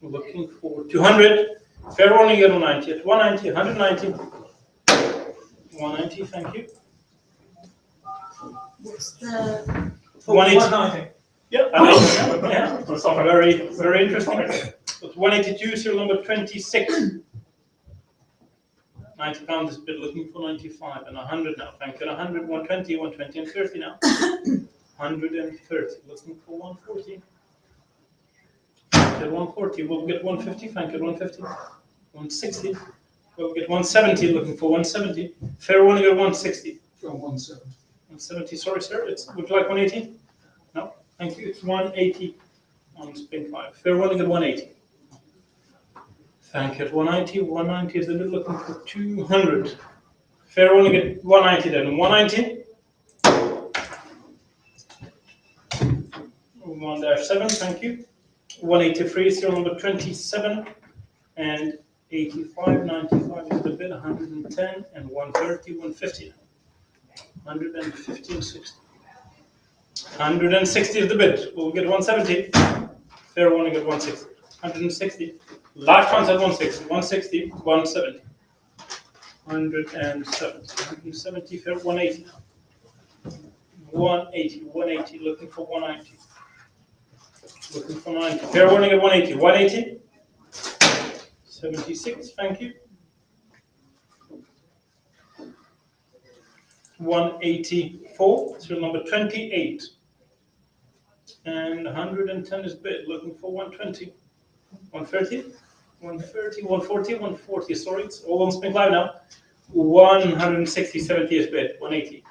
Looking for 200. Fair warning at 190. At 190, 190. 190, thank you. What's the 180. Yeah, I know. Yeah. Very, very interesting. But 182, serial number 26. 90 pounds is bid, looking for 95 and 100 now. Thank you. 100, 120, 120 and 30 now. 130, looking for 140. At 140, we'll get 150. Thank you. 150. 160. We'll get 170, looking for 170. Fair warning at 160. From 170. 170, sorry, sir. Would you like 180? No? Thank you. It's 180 on spin 5. Fair warning at 180. Thank you. At 190. 190 is the bid, looking for 200. Fair warning at 190 then. 190. 1-7, thank you. 183, serial number 27. And 85, 95 is the bid. 110 and 130, 150. 150 and 60. 160 is the bid. We'll get 170. Fair warning at 160. 160. Last chance at 160. 160. 170. 170. 170. Fair 180 now. 180. 180. Looking for 190. Looking for 90. Fair warning at 180. 180. 76. Thank you. 184, serial number 28. And 110 is bid, looking for 120. 130, 130, 140, 140, sorry, it's all on spin live now. 160, 70 is bid, 180.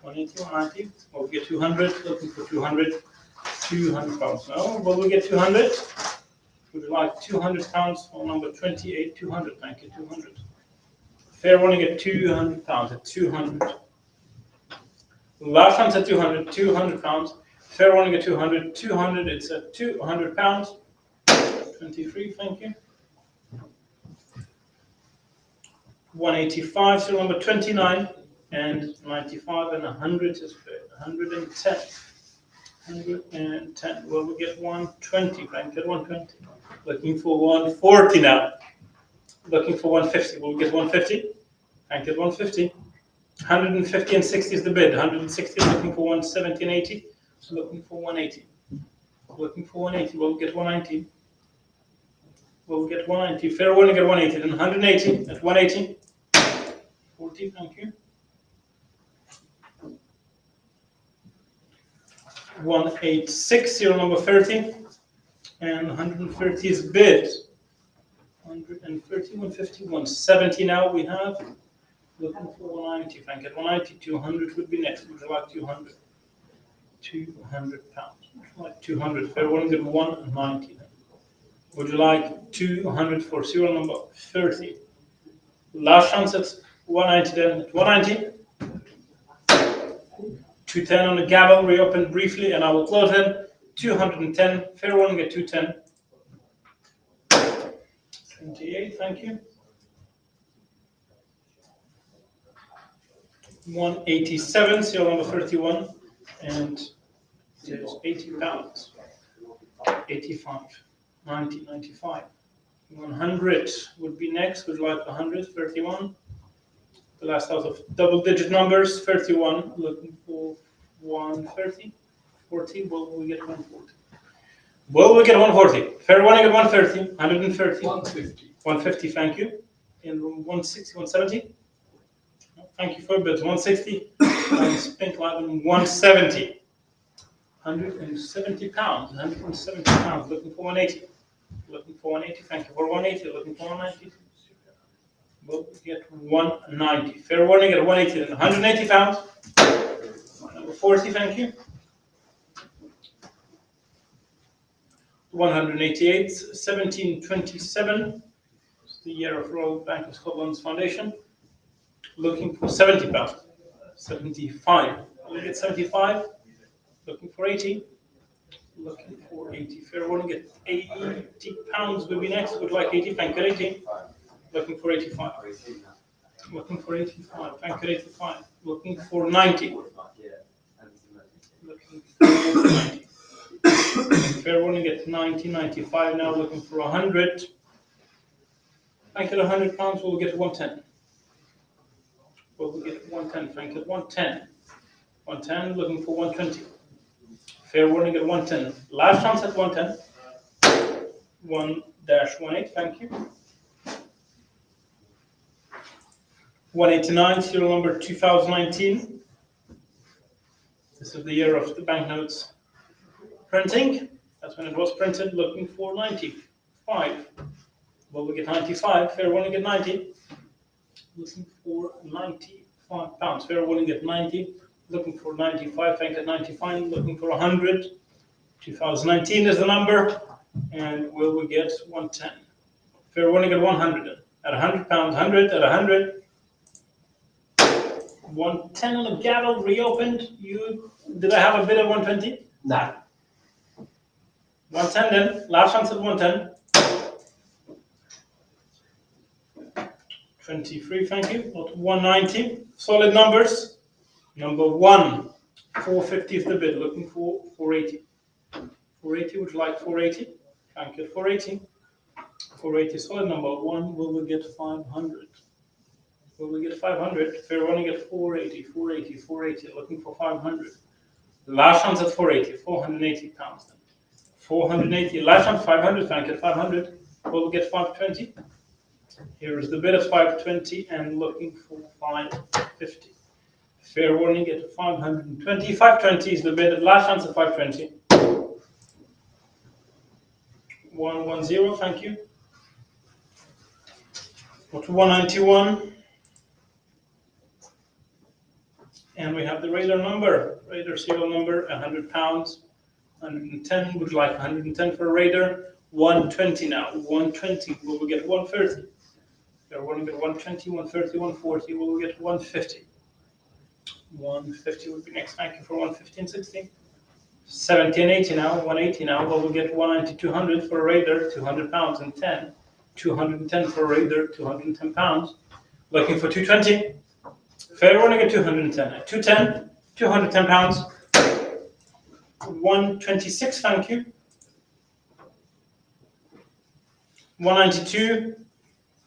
180, 190, we'll get 200, looking for 200. 200 pounds. No, will we get 200? Would you like 200 pounds for number 28? 200, thank you, 200. Fair warning at 200 pounds, at 200. Last one's at 200, 200 pounds. Fair warning at 200, 200, it's at 200 pounds. 23, thank you. 185, so number 29, and 95, and 100 is bid. 110. 110, well, we get 120, Frank, get 120. Looking for 140 now. Looking for 150, we'll get 150. Frank, get 150. 150 and 60 is the bid. 160 is looking for 170 and 80. So looking for 180. Looking for 180. We'll get 190. We'll get 190. Fair warning at 180. Then 180 at 180. 40. Thank you. 186. Serial number 30. And 130 is bid. 130, 150, 170 now we have. Looking for 190, Frank. At 190, 200 would be next. Would you like 200? 200 pounds. Would you like 200? Fair warning at 190 then. Would you like 200 for serial number 30? Last chance at 190 then. At 190. 210 on the gavel. Reopen briefly and I will close them. 210. Fair warning at 210. 28, thank you. 187, serial number 31, and it is 80 pounds. 85, 90, 95. 100 would be next. Would you like 100? 31. The last out of double-digit numbers, 31, looking for 130, 40, will we get 140? Will we get 140? Fair warning at 130, 130. 150. 150, thank you. In room 160, 170. Thank you for a bit. 160. Nice pink line. 170. 170 pounds. 170 pounds. Looking for 180. Looking for 180. Thank you for 180. Looking for 190. We'll get 190. Fair warning at 180. Then 180 pounds. Number 40. Thank you. 188. 1727. The year of Royal Bank of Scotland's foundation. Looking for 70 pounds. 75. We'll get 75. Looking for 80. Looking for 80. Fair warning at 80 pounds will be next. Would like 80. Thank you, 80. Looking for 85. Looking for 85. Thank you, 85. Looking for 90. Looking for 90. Fair warning at 90, 95 now. Looking for 100. Thank you, 100 pounds. We'll get 110. We'll get 110. Thank you, 110. 110. Looking for 120. Fair warning at 110. Last chance at 110. 1-18. Thank you. 189. Serial number 2019. This is the year of the banknotes printing. That's when it was printed. Looking for 95. Well, we get 95. Fair warning at 90. Looking for 95 pounds. Fair warning at 90. Looking for 95. Thank you, 95. Looking for 100. 2019 is the number. And will we get 110? Fair warning at 100. At 100 pounds. 100 at 100. 110 on the gavel. Reopened. Did I have a bid at 120? No. 110 then. Last chance at 110. 23, thank you. Not 190. Solid numbers. Number 1. 450 is the bid. Looking for 480. 480, would you like 480? Thank you, 480. 480, solid number 1. Will we get 500? Will we get 500? Fair running at 480, 480, 480. Looking for 500. Last chance at 480. 480 pounds then. 480. Last chance 500. Thank you, 500. Will we get 520? Here is the bid of 520 and looking for 550. Fair warning at 520. 520 is the bid. Last chance at 520. 110. Thank you. Go to 191. And we have the radar number. Radar serial number 100 pounds. 110. Would you like 110 for a radar? 120 now. 120. Will we get 130? We're going to get 120, 130, 140. We'll get 150. 150 would be next. Thank you for 150 and 60. 70 and 80 now. 180 now. Well, we'll get 190, 200 for a radar, 200 pounds and 10. 210 for a radar, 210 pounds. Looking for 220. Fair warning at 210. 210, 210 pounds. 126. Thank you. 192.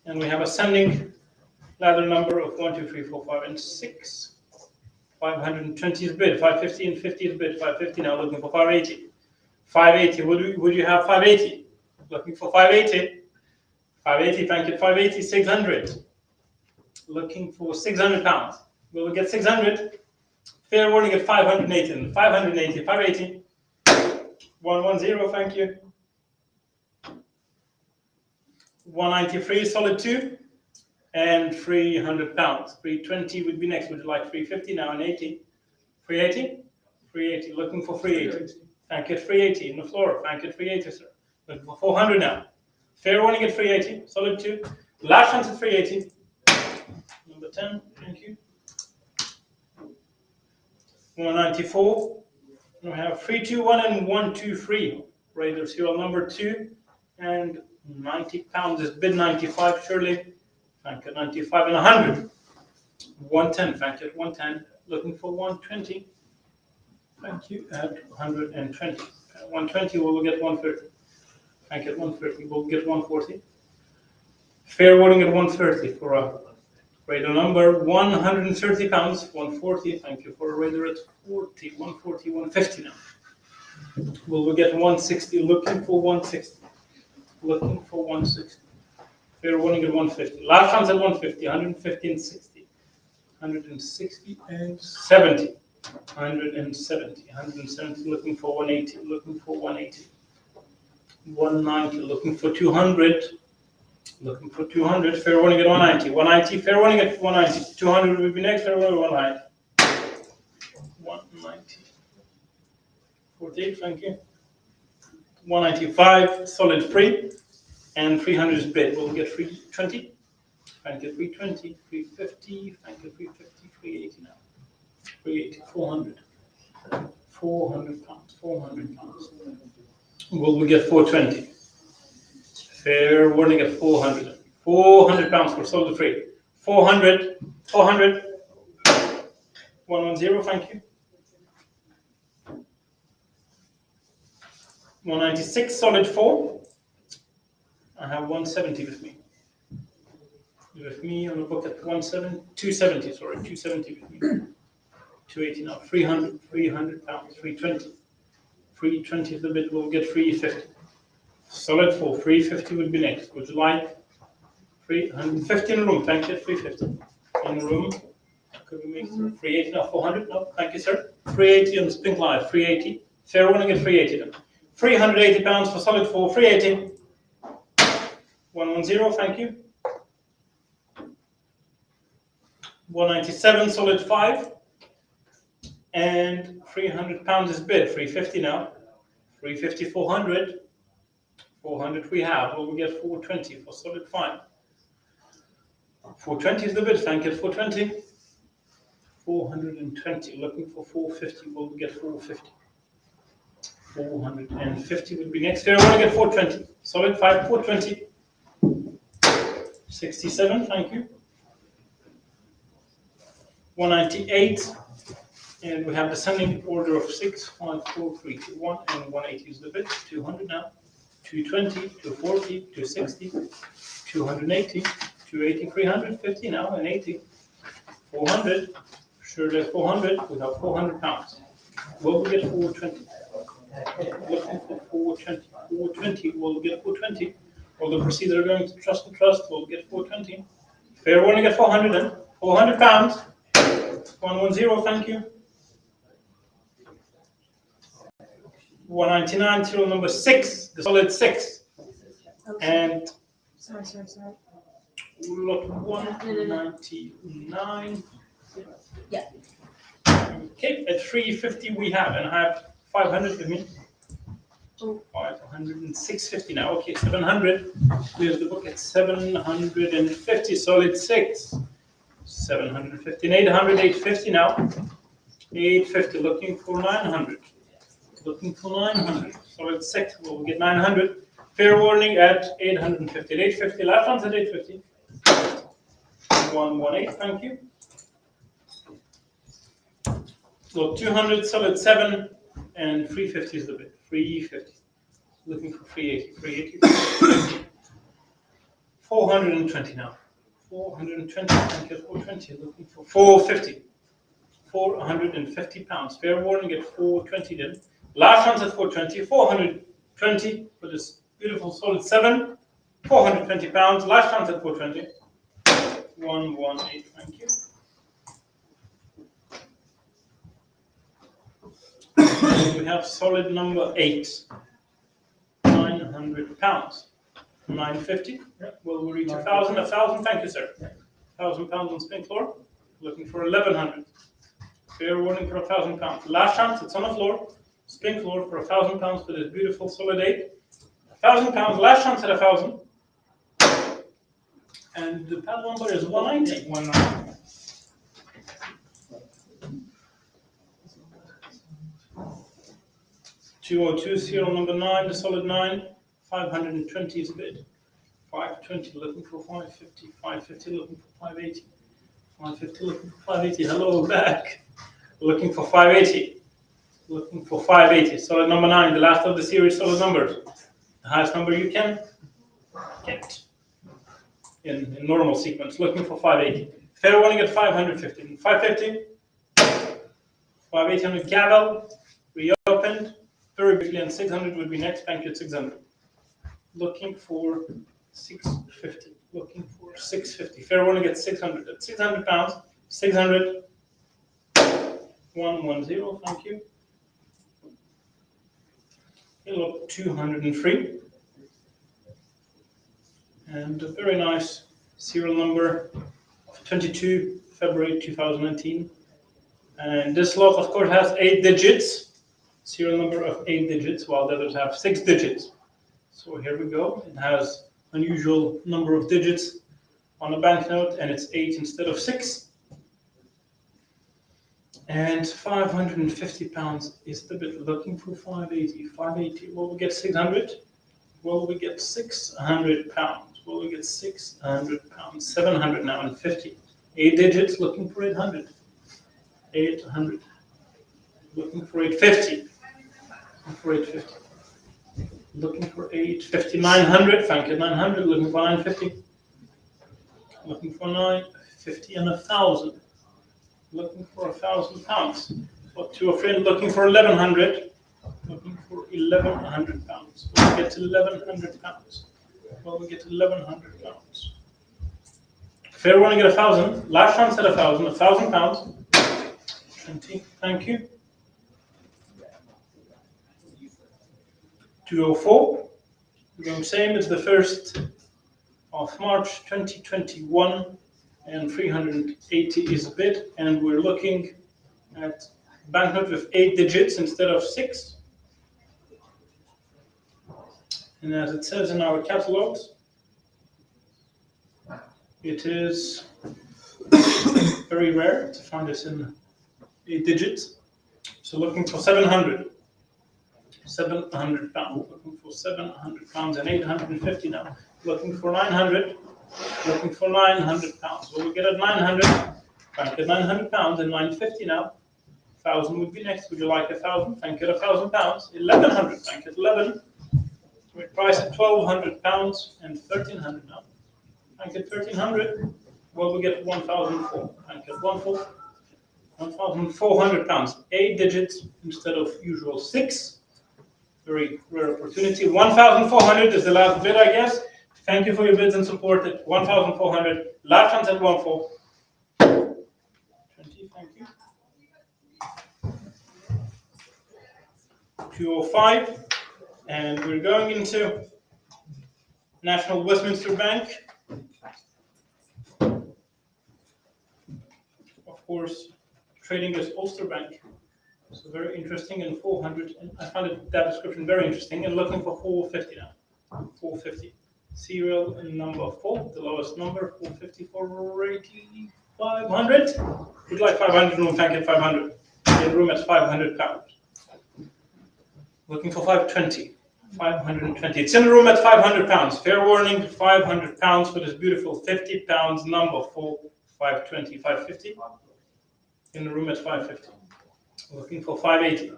And we have ascending ladder number of 1, 2, 3, 4, 5, and 6. 520 is bid. 550 and 50 is bid. 550 now. Looking for 580. 580. Would you have 580? Looking for 580. 580. Thank you. 580. 600. Looking for 600 pounds. Will we get 600? Fair warning at 580. 580. 580. 110. Thank you. 193, solid 2, and 300 pounds. 320 would be next. Would you like 350 now and 80? 380? 380, looking for 380. Thank you, 380 in the floor. Thank you, 380, sir. Looking for 400 now. Fair warning at 380, solid 2. Last chance at 380. Number 10, thank you. 194. We have 321 and 123. Radar serial number 2 and 90 pounds is bid. 95 surely. Thank you. 95 and 100. 110. Thank you. 110. Looking for 120. Thank you. At 120. 120. We'll get 130. Thank you. 130. We'll get 140. Fair warning at 130 for a Radar number 130 pounds, 140. Thank you for a radar at 40, 140, 150 now. Will we get 160? Looking for 160. Looking for 160. Fair warning at 150. Last chance at 150, 150 and 60. 160 and 70. 170. 170 looking for 180. Looking for 180. 190 looking for 200. Looking for 200. Fair warning at 190. 190. Fair warning at 190. 200 will be next. Fair warning at 190. 190. 48. Thank you. 195 solid free. And 300 is bid. We'll get 320. Thank you, 320, 350, thank you, 350, 380 now. 380, 400. 400 pounds, 400 pounds. Will we get 420? Fair warning at 400. 400 pounds for solid free. 400, 400. 110, thank you. 196 solid 4. I have 170 with me. With me on the book at 270, sorry, 270 with me. 280 now, 300 pounds, 320. 320 is the bid, we'll get 350. Solid 4, 350 will be next. Would you like 350 in the room? Thank you, 350. In the room, could we make 380 now, 400? No, thank you, sir. 380 on the Spink Live, 380. Fair warning at 380 then. 380 pounds for solid 4, 380. 110, thank you. 197 solid 5. And 300 pounds is bid, 350 now. 350, 400. 400 we have. Will we get 420 for solid 5? 420 is the bid, thank you, 420. 420, looking for 450. Will we get 450? 450 will be next year. I want to get 420. Solid 5, 420. 67, thank you. 198. And we have descending order of 6, 5, 4, 3, 2, 1, and 180 is the bid. 200 now. 220, 240, 260, 280, 280, 350 now, and 80. 400. Sure, there's 400. We have 400 pounds. Will we get 420? Looking for 420. 420. We'll get 420. All the proceeders are going to trust and trust. We'll get 420. Fair warning at 400 then. 400 pounds. 110, thank you. 199, serial number 6, the solid 6. And Sorry. lot 199. Yeah. Okay, at 350 we have, and I have 500 with me. Oh. 500 and 650 now. Okay, 700. Here's the book at 750, solid 6. 750 and 800, 850 now. 850, looking for 900. Looking for 900. Solid 6, we'll get 900. Fair warning at 850. 850, last one's at 850. 118, thank you. So 200, solid 7, and 350 is the bid. 350. Looking for 380. 380. 420 now. 420, thank you. 420, looking for 450. 450 pounds. Fair warning at 420 then. Last one's at 420. 420 for this beautiful solid 7. 420 pounds. Last one's at 420. 118, thank you. We have solid number 8. 900 pounds. 950. Will we reach 1,000? 1,000, thank you, sir. 1,000 pounds on spin floor. Looking for 1,100. Fair warning for 1,000 pounds. Last chance, it's on the floor. Spin floor for 1,000 pounds for this beautiful solid 8. 1,000 pounds, last chance at 1,000. And the pad number is 190. 190. $202, serial number 9, the solid 9. 520 is bid. 520, looking for 550. 550, looking for 580. 550, looking for 580. Hello, back. Looking for 580. Looking for 580. Solid number 9, the last of the series solid numbers. The highest number you can get in normal sequence. Looking for 580. Fair warning at 550. 550. 580 on the gavel. Reopened. Very briefly, and 600 would be next. Thank you at 600. Looking for 650. Looking for 650. Fair warning at 600. At 600 pounds. 600. 110. Thank you. Look, 203. And a very nice serial number of 22 February 2019. And this lot, of course, has 8 digits. Serial number of 8 digits, while the others have 6 digits. So here we go. It has unusual number of digits on a banknote, and it's 8 instead of 6. And 550 pounds is the bit. Looking for 580. 580. Will we get 600? Will we get 600 pounds? Will we get 600 pounds? 700 now and 50. 8 digits. Looking for 800. 800. Looking for 850. Looking for 850. Looking for 850. 900. Thank you. 900. Looking for 950. Looking for 950 and 1,000. Looking for 1,000 pounds. What to a friend? Looking for 1,100. Looking for 1,100 pounds. Will we get to 1,100 pounds? Will we get to 1,100 pounds? Fair warning at 1,000. Last chance at 1,000. 1,000 pounds. 20. Thank you. 204. We're going same as the 1st of March 2021. And 380 is a bid, and we're looking at banknote with 8 digits instead of 6. And as it says in our catalogs, it is very rare to find this in 8 digits. So looking for 700. 700 pounds. Looking for 700 pounds and 850 now. Looking for 900. Looking for 900 pounds. Will we get at 900? Thank you, 900 pounds and 950 now. 1,000 would be next. Would you like 1,000? Thank you, 1,000 pounds. 1,100. Thank you, 11. We price at 1,200 pounds and 1,300 now. Thank you, 1,300. Will we get 1,004? Thank you, 1,400 pounds. 8 digits instead of usual 6. Very rare opportunity. 1,400 is the last bid, I guess. Thank you for your bids and support at 1,400. Last chance at 1,400. 20, thank you. 205. And we're going into National Westminster Bank. Of course, trading as Ulster Bank. So very interesting, and 400. And I found that description very interesting. And looking for 450 now. 450. Serial number 4, the lowest number, 450, 480, 500. Would like 500 room, thank you, 500. In room at 500 pounds. Looking for 520, 520. It's in the room at 500 pounds. Fair warning, 500 pounds for this beautiful 50 pounds number for 520, 550. In the room at 550. Looking for 580.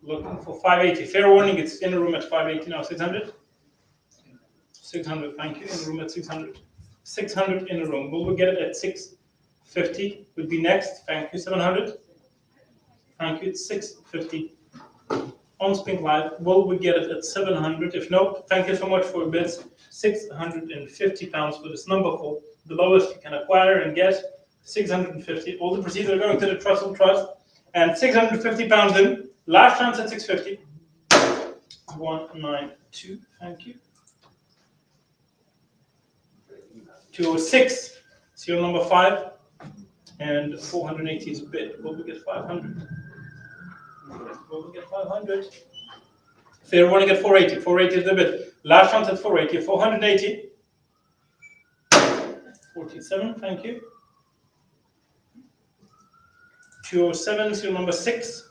Looking for 580. Fair warning, it's in the room at 580 now, 600. 600, thank you, in the room at 600. 600 in the room. Will we get it at 650? Would be next. Thank you, 700. Thank you, it's 650. On Spink Live, will we get it at 700? If no, thank you so much for your bids. 650 pounds for this number 4. The lowest you can acquire and get, 650. All the proceeds are going to the Trussell Trust. And 650 pounds in. Last chance at 650. 192, thank you. 206, serial number 5, and 480 is a bid. Will we get 500? Will we get 500? Fair warning at 480. 480 is the bid. Last chance at 480. 480. 47, thank you. 207, serial number 6,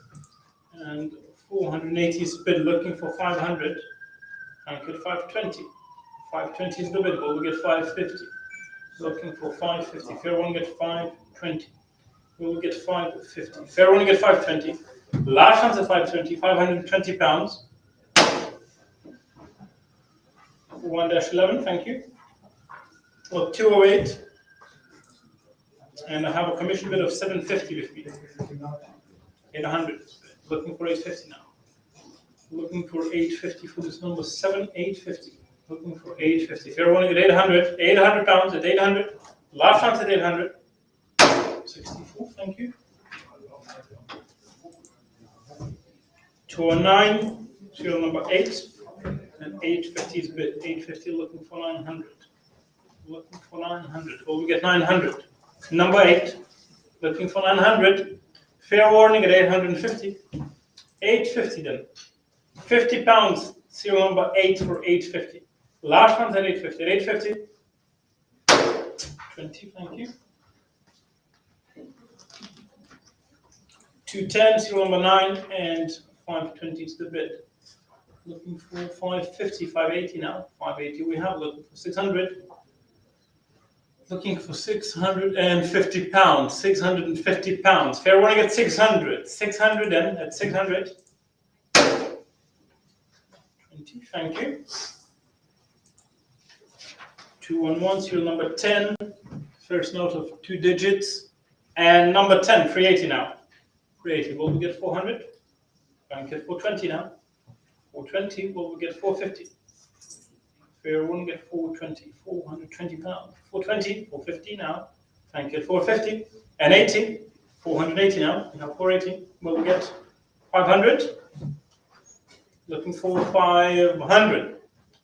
and 480 is bid. Looking for 500. Thank you, 520. 520 is the bid. Will we get 550? Looking for 550. Fair one get 520. We'll get 550. Fair one get 520. Last chance at 520. 520 pounds. 1-11. Thank you. Well, 208. And I have a commission bid of 750 with me. 800. Looking for 850 now. Looking for 850 for this number 850. Looking for 850. If everyone at 800, 800 pounds at 800. Last chance at 800. 64, thank you. 209, serial number 8. And 850 is bid. 850 looking for 900. Looking for 900. Well, we get 900. Number 8. Looking for 900. Fair warning at 850. 850 then. 50 pounds. Serial number 8 for 850. Last one's at 850. At 850. 20, thank you. 210, serial number 9, and 520 is the bid. Looking for 550, 580 now. 580 we have. Looking for 600. Looking for 650 pounds. 650 pounds. Fair warning at 600. 600 then at 600. 20, thank you. 211, serial number 10. First note of 2 digits. And number 10, 380 now. 380, will we get 400? Bank at 420 now. 420, will we get 450? Fair one get 420, 420 pounds. 420, 450 now. Thank you, 450. And 80, 480 now. We have 480. Will we get 500? Looking for 500.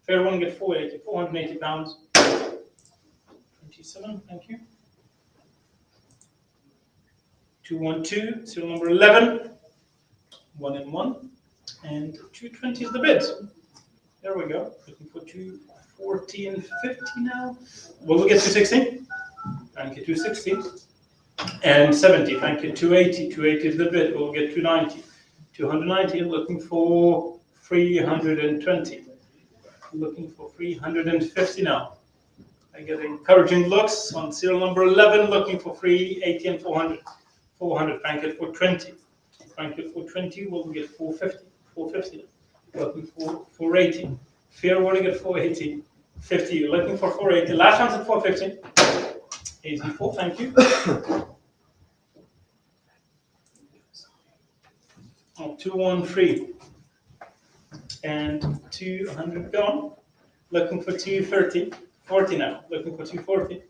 Fair one get 480, 480 pounds. 27, thank you. 212, serial number 11. 1 and 1. And 220 is the bid. There we go. Looking for 240 and 50 now. Will we get 260? Thank you, 260. And 70. Thank you, 280. 280 is the bid. We'll get 290. 290. Looking for 320. Looking for 350 now. I get encouraging looks on serial number 11. Looking for 380 and 400. 400. Thank you for 20. Thank you for 20. We'll get 450. 450. Looking for 480. Fair warning at 480. 50. Looking for 480. Last chance at 450. 84. Thank you. 213. And 200 gone. Looking for 230. 40 now. Looking for 240.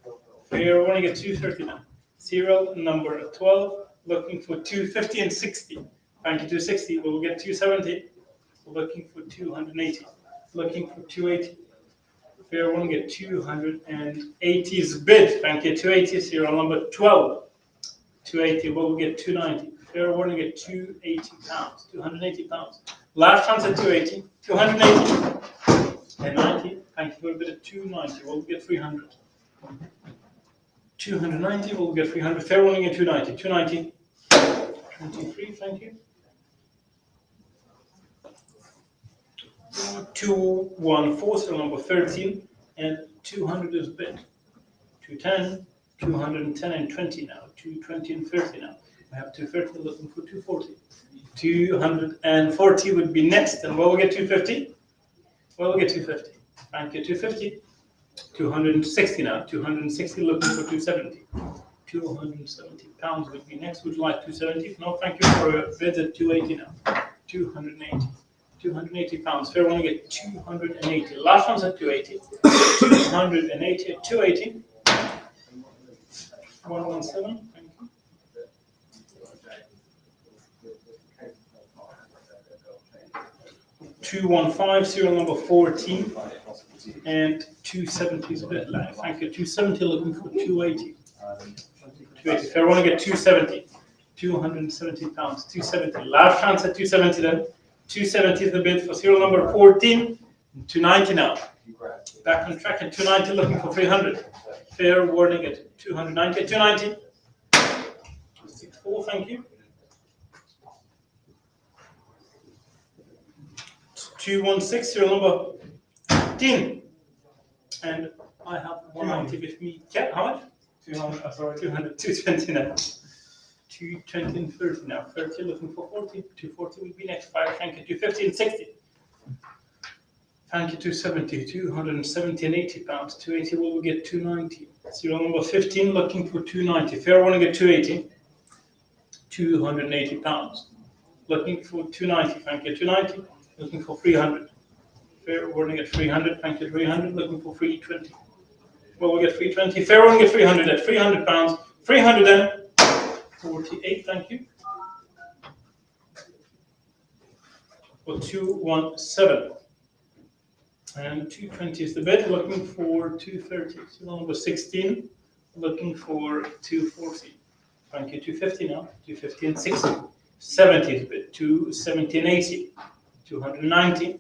Fair warning at 230 now. Serial number 12. Looking for 250 and 60. Thank you, 260. We'll get 270. Looking for 280. Looking for 280. Fair one get 280's bid. Thank you, 280. Serial number 12. 280. We'll get 290. Fair warning at 280 pounds. 280 pounds. Last chance at 280. 280. And 90. Thank you for a bid at 290. We'll get 300. 290. We'll get 300. Fair warning at 290. 290. 23. Thank you. 214, serial number 13, and 200 is bid. 210, 210 and 20 now. 220 and 30 now. I have 230 looking for 240. 240 would be next, and we'll get 250. We'll get 250. Thank you, 250. 260 now. 260 looking for 270. 270 pounds would be next. Would you like 270? No, thank you for a bid at 280 now. 280. 280 pounds. Fair one get 280. Last one's at 280. 280 at 280. 117. Thank you. 215. Serial number 14. And 270 is a bit low. Thank you. 270 looking for 280. 280. Fair one get 270. 270 pounds. 270. Last chance at 270 then. 270 is the bid for serial number 14. 290 now. Back on track at 290 looking for 300. Fair warning at 290. 290. 64, thank you. 216, serial number 15. And I have 190 with me. Yeah, how much? 200, sorry, 200, 220 now. 220 and 30 now. 30 looking for 40. 240 will be next. 5, thank you. 250 and 60. Thank you, 270, 270 and 80 pounds. 280 will get 290. Serial number 15 looking for 290. Fair one to get 280. 280 pounds. Looking for 290. Thank you, 290. Looking for 300. Fair one to get 300. Thank you, 300. Looking for 320. Well, we get 320. Fair one get 300 at 300 pounds. 348. Thank you. For 217. And 220 is the bid, looking for 230. So number 16, looking for 240. Thank you, 250 now. 250 and 60. 70 is the bid, 270 and 80. 290.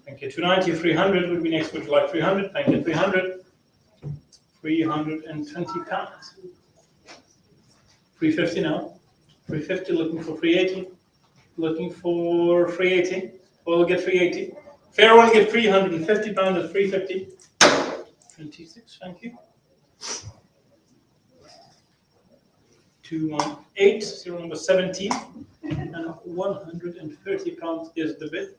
Thank you, 290. 300 would be next. Would you like 300? Thank you, 300. 320 pounds. 350 now. 350 looking for 380. Looking for 380. Well, we'll get 380. Fair one get 350 pounds at 350. 26, thank you. 218, serial number 17. And 130 pounds is the bid.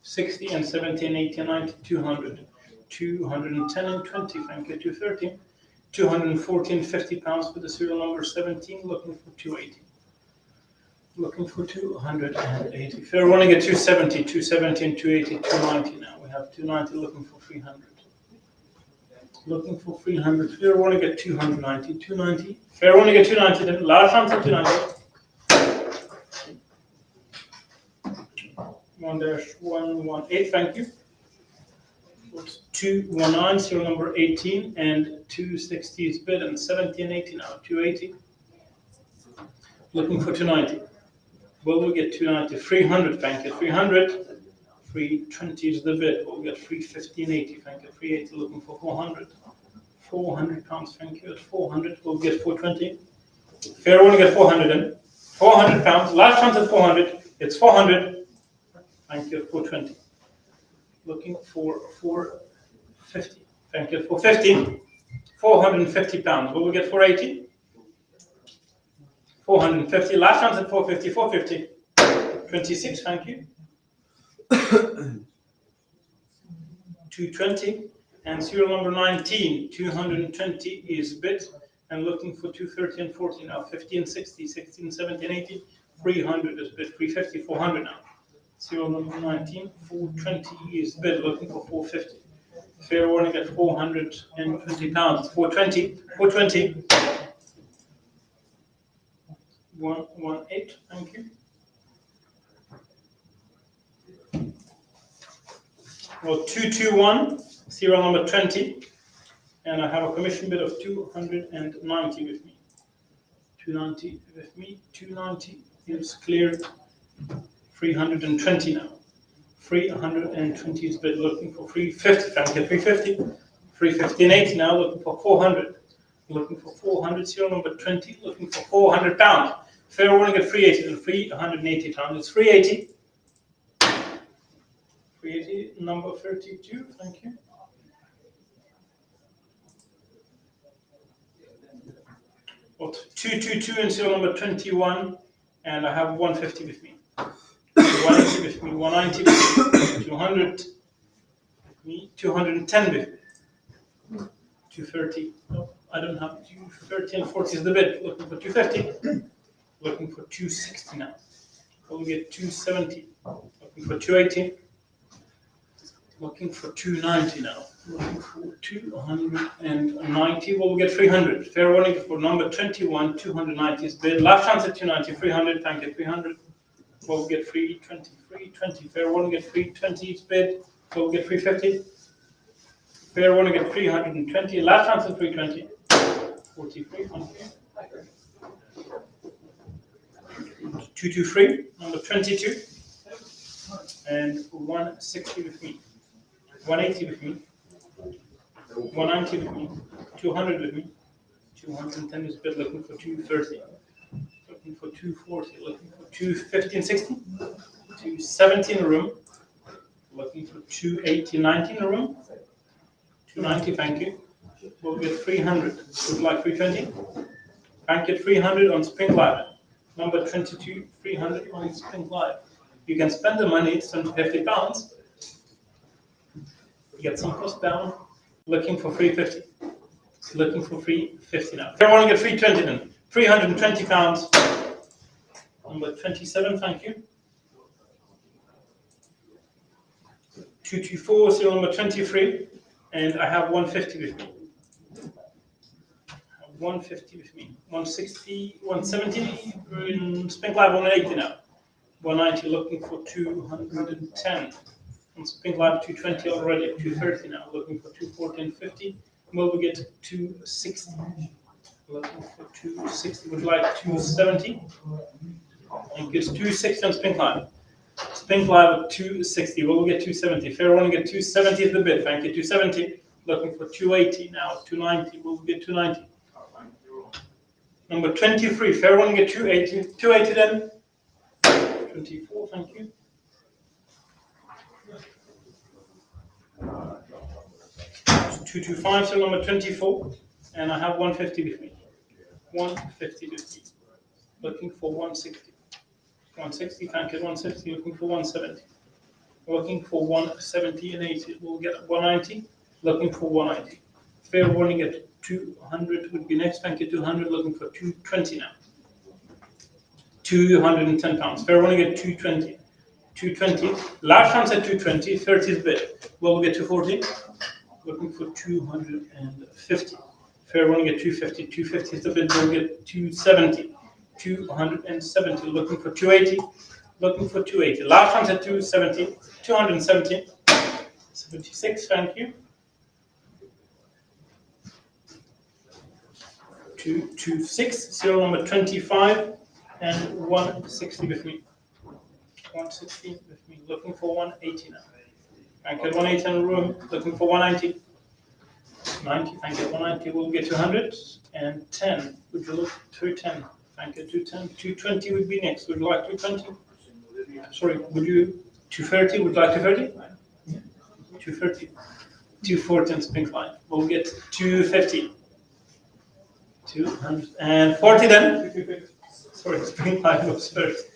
60 and 70 and 80 and 90, 200. 210 and 20, thank you, 230. 214, 50 pounds for the serial number 17, looking for 280. Looking for 280. Fair one to get 270, 270 and 280, 290 now. We have 290 looking for 300. Looking for 300. Fair one to get 290, 290. Fair one to get 290, then last answer 290. 1-118, thank you. 219, serial number 18, and 260 is bid, and 70 and 80 now, 280. Looking for 290. Well, we'll get 290, 300, thank you, 300. 320 is the bid. We'll get 350 and 80, thank you, 380, looking for 400. 400 pounds, thank you, at 400, we'll get 420. Fair one to get 400 in. 400 pounds, last chance at 400, it's 400. Thank you, 420. Looking for 450. Thank you, 450. 450 pounds. Will we get 480? 450. Last chance at 450. 450. 26. Thank you. 220. And serial number 19. 220 is bid. And looking for 230 and 40 now. 50 and 60. 60 and 70 and 80. 300 is bid. 350. 400 now. Serial number 19, 420 is bid, looking for 450. Fair warning at 420 pounds. 420, 420. 118, thank you. Well, 221, serial number 20. And I have a commission bid of 290 with me. 290 with me. 290 is cleared. 320 now. 320 is bid, looking for 350. Thank you, 350. 350 and 80 now, looking for 400. Looking for 400, serial number 20, looking for 400 pounds. Fair warning at 380 and 380 pounds. It's 380. 380, number 32, thank you. Well, 222 and serial number 21, and I have 150 with me. 180 with me, 190 with me, 200 with me, 210 with me, 230. No, I don't have 230 and 40 is the bid. Looking for 250. Looking for 260 now. We'll get 270. Looking for 280. Looking for 290 now. Looking for 290. We'll get 300. Fair warning for number 21. 290 is bid. Last chance at 290. 300. Thank you. 300. We'll get 320, 320. Fair one get 320 each bid. We'll get 350. Fair one get 320. Last chance at 320. 43. 223. Number 22. And 160 with me. 180 with me. 190 with me. 200 with me. 210 is bid, looking for 230. Looking for 240, looking for 250 and 60, 270 in a room, looking for 280, 90 in a room, 290, thank you. We'll get 300, would like 320, thank you, 300 on Spring Live. Number 22, 300 on Spring Live. You can spend the money, it's £50, Get some cost down. Looking for 350. Looking for 350 now. Fair warning at 320 then. 320 pounds. Number 27, thank you. 224, serial number 23. And I have 150 with me. 150 with me. 160, 170, Spink Live 180 now. 190 looking for 210. On Spink Live 220 already, 230 now. Looking for 240 and 50. Will we get 260? Looking for 260. Would like 270. And it's 260 on Spink Live. Spink Live at 260. Will we get 270? Fair one get 270 is the bid. Thank you. 270. Looking for 280 now. 290. Will we get 290? Number 23. Fair one get 280. 280 then. 24. Thank you. 225, so number 24, and I have 150 with me. 150 with me. Looking for 160. 160, thank you, 160, looking for 170. Looking for 170 and 80, we'll get 190. Looking for 190. Fair warning at 200 would be next, thank you, 200, looking for 220 now. 210 pounds. Fair warning at 220. 220. Last chance at 220, 30 is bid. Will we get 240? Looking for 250. Fair warning at 250. 250 is the bid. We'll get 270. 270. Looking for 280. Looking for 280. Last chance at 270. 270. 76. Thank you. 226. Serial number 25 and 160 with me. 160 with me. Looking for 180 now. Thank you, 180 in the room, looking for 190. 90, thank you, 190, we'll get 200. And 10, would you look 210? Thank you, 210. 220 would be next, would you like 220? Sorry, would you, 230, would you like 230? 230. 240 and Spink Line, we'll get 250. 240 then? Sorry, Spink Line was first.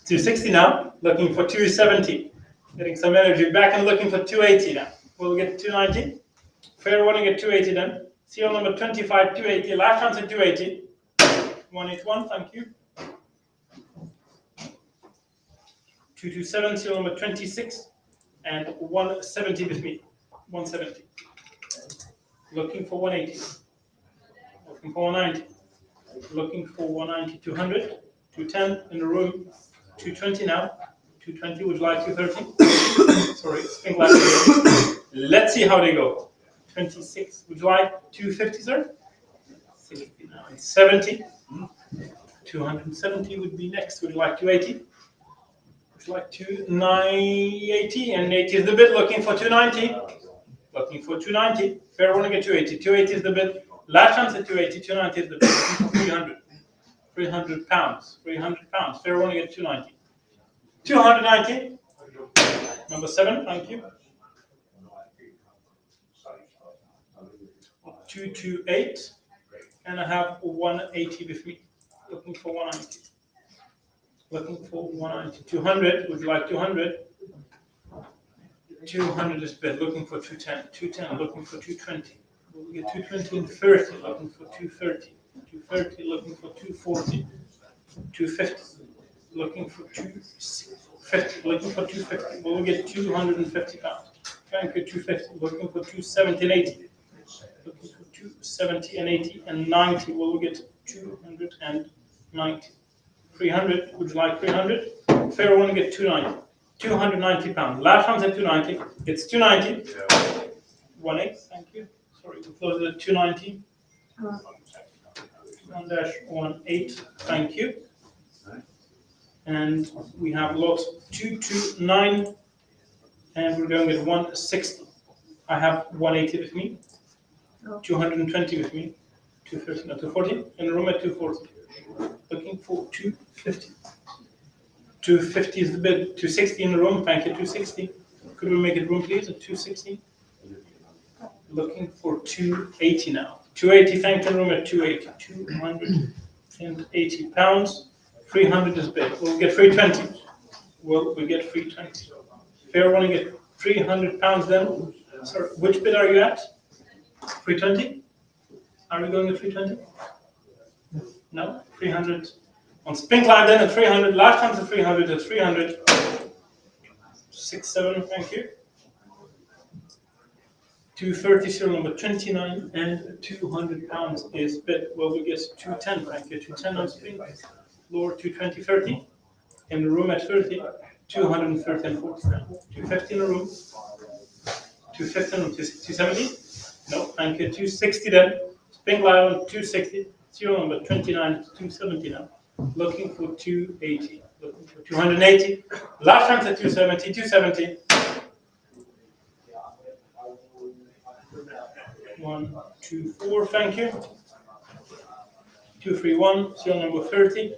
260 now, looking for 270. Getting some energy back and looking for 280 now. We'll get 290. Fair warning at 280 then. Serial number 25, 280. Last chance at 280. 181, thank you. 227, serial number 26. And 170 with me. 170. Looking for 180. Looking for 190. Looking for 190, 200. 210 in the room. 220 now. 220, would you like 230? Sorry, Spink Live. Let's see how they go. 26, would you like 250, sir? 60 now. It's 70. 270 would be next. Would you like 280? Would you like 280? And 80 is the bid. Looking for 290. Looking for 290. Fair one to get 280. 280 is the bid. Last chance at 280. 290 is the bid. Looking for 300. 300 pounds. 300 pounds. Fair one to get 290. 290. Number 7, thank you. 228. And I have 180 with me. Looking for 190. Looking for 190. 200. Would you like 200? 200 is bid. Looking for 210. 210. Looking for 220. We'll get 220 and 30. Looking for 230. 230. Looking for 240. 250. Looking for 250. Looking for 250. We'll get 250 pounds. Thank you, 250. Looking for 270 and 80. Looking for 270 and 80 and 90. We'll get 290. 300. Would you like 300? Fair one to get 290. 290 pounds. Last one's at 290. It's 290. 18. Thank you. Sorry, we closed it at 290. 1-18. Thank you. And we have lot 229, and we're going at 160. I have 180 with me, 220 with me, 230, not 240, in the room at 240. Looking for 250. 250 is the bid. 260 in the room, thank you, 260. Could we make it room, please, at 260? Looking for 280 now. 280, thank you, in the room at 280. 280 pounds. 300 is bid. We'll get 320. We get 320. Fair one, get 300 pounds then. Sorry, which bid are you at? 320? Are we going to 320? No, 300. On Spink Live then at 300, last time to 300 at 300. 6, 7, thank you. 230, serial number 29, and 200 pounds is bid. Well, we get 210, thank you. 210 on Spink. Lower 220, 30. In the room at 30, 230 and 40 now. 250 in the room. 250 and 270. No, thank you. 260 then. Spink Live on 260. Serial number 29, 270 now. Looking for 280. Looking for 280. Last time to 270, 270. 1, 2, 4, thank you. 231, serial number 30.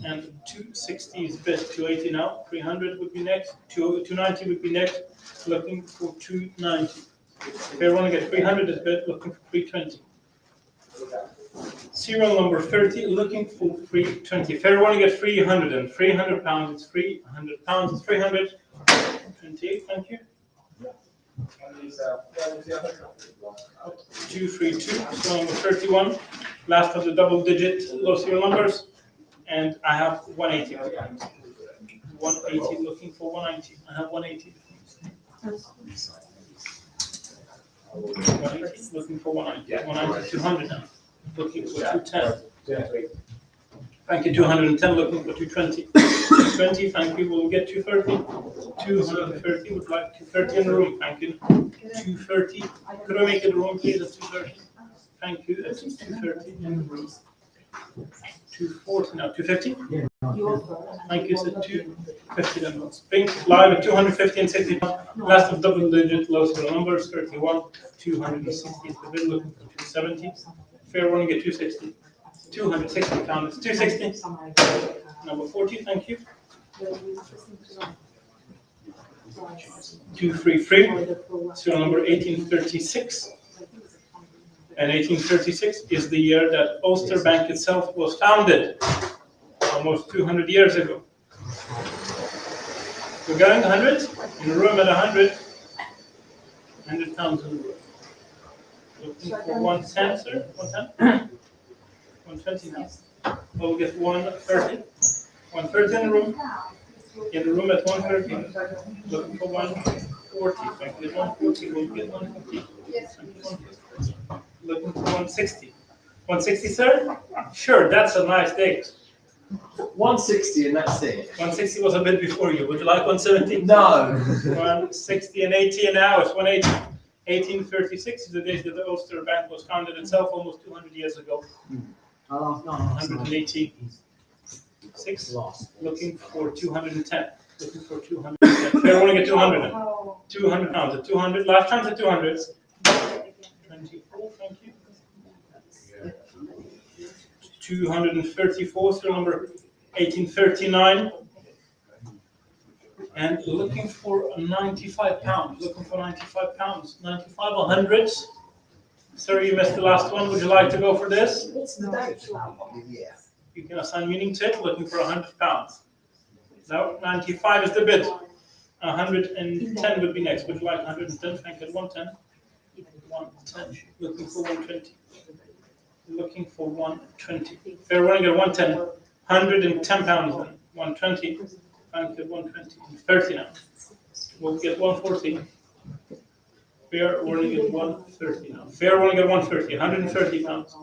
And 260 is bid. 280 now. 300 would be next. 290 would be next. Looking for 290. If you want to get 300 is bid. Looking for 320. Serial number 30, looking for 320. If you want to get 300 and 300 pounds, it's 300 pounds, it's 300. 28, thank you. 232, serial number 31. Last of the double digit low serial numbers. And I have 180. 180, looking for 190. I have 180. 180, looking for 190. 190, 200 now. Looking for 210. Thank you, 210, looking for 220. 220, thank you, we'll get 230. 230, would like 230 in the room, thank you. 230, could I make it a room, please, at 230? Thank you, that's 230 in the room. 240 now, 250? Thank you, so 250 then. Spink Live at 250 and 60. Last of double digit low serial numbers, 31. 260 is the bid, looking for 270. Fair running at 260. 260 pounds, 260. Number 40, thank you. 233, serial number 1836. And 1836 is the year that Ulster Bank itself was founded, almost 200 years ago. We're going 100, in the room at 100. 100 pounds in the room. Looking for 110, sir? 110? 120 now. We'll get 130. 130 in the room. In the room at 130. Looking for 140. If I can get 140, we'll get 150. Looking for 160. 160, sir? Sure, that's a nice date. 160 and that's it. 160 was a bit before you. Would you like 170? No. 160 and 80 and now it's 180. 1836 is the date that the Ulster Bank was founded itself almost 200 years ago. 186. Looking for 210. Looking for 210. Fair want to get 200 now. 200 pounds at 200. Last time at 200. 24, thank you. 234, serial number 1839. And looking for 95 pounds. Looking for 95 pounds. 95 or 100. Sir, you missed the last one. Would you like to go for this? You can assign meaning to it. Looking for 100 pounds. No, 95 is the bid. 110 would be next. Would you like 110? Thank you. 110. 110. Looking for 120. Looking for 120. Fair running at 110. 110 pounds then. 120. Thank you. 120. 30 now. We'll get 140. Fair running at 130 now. Fair running at 130. 130 pounds.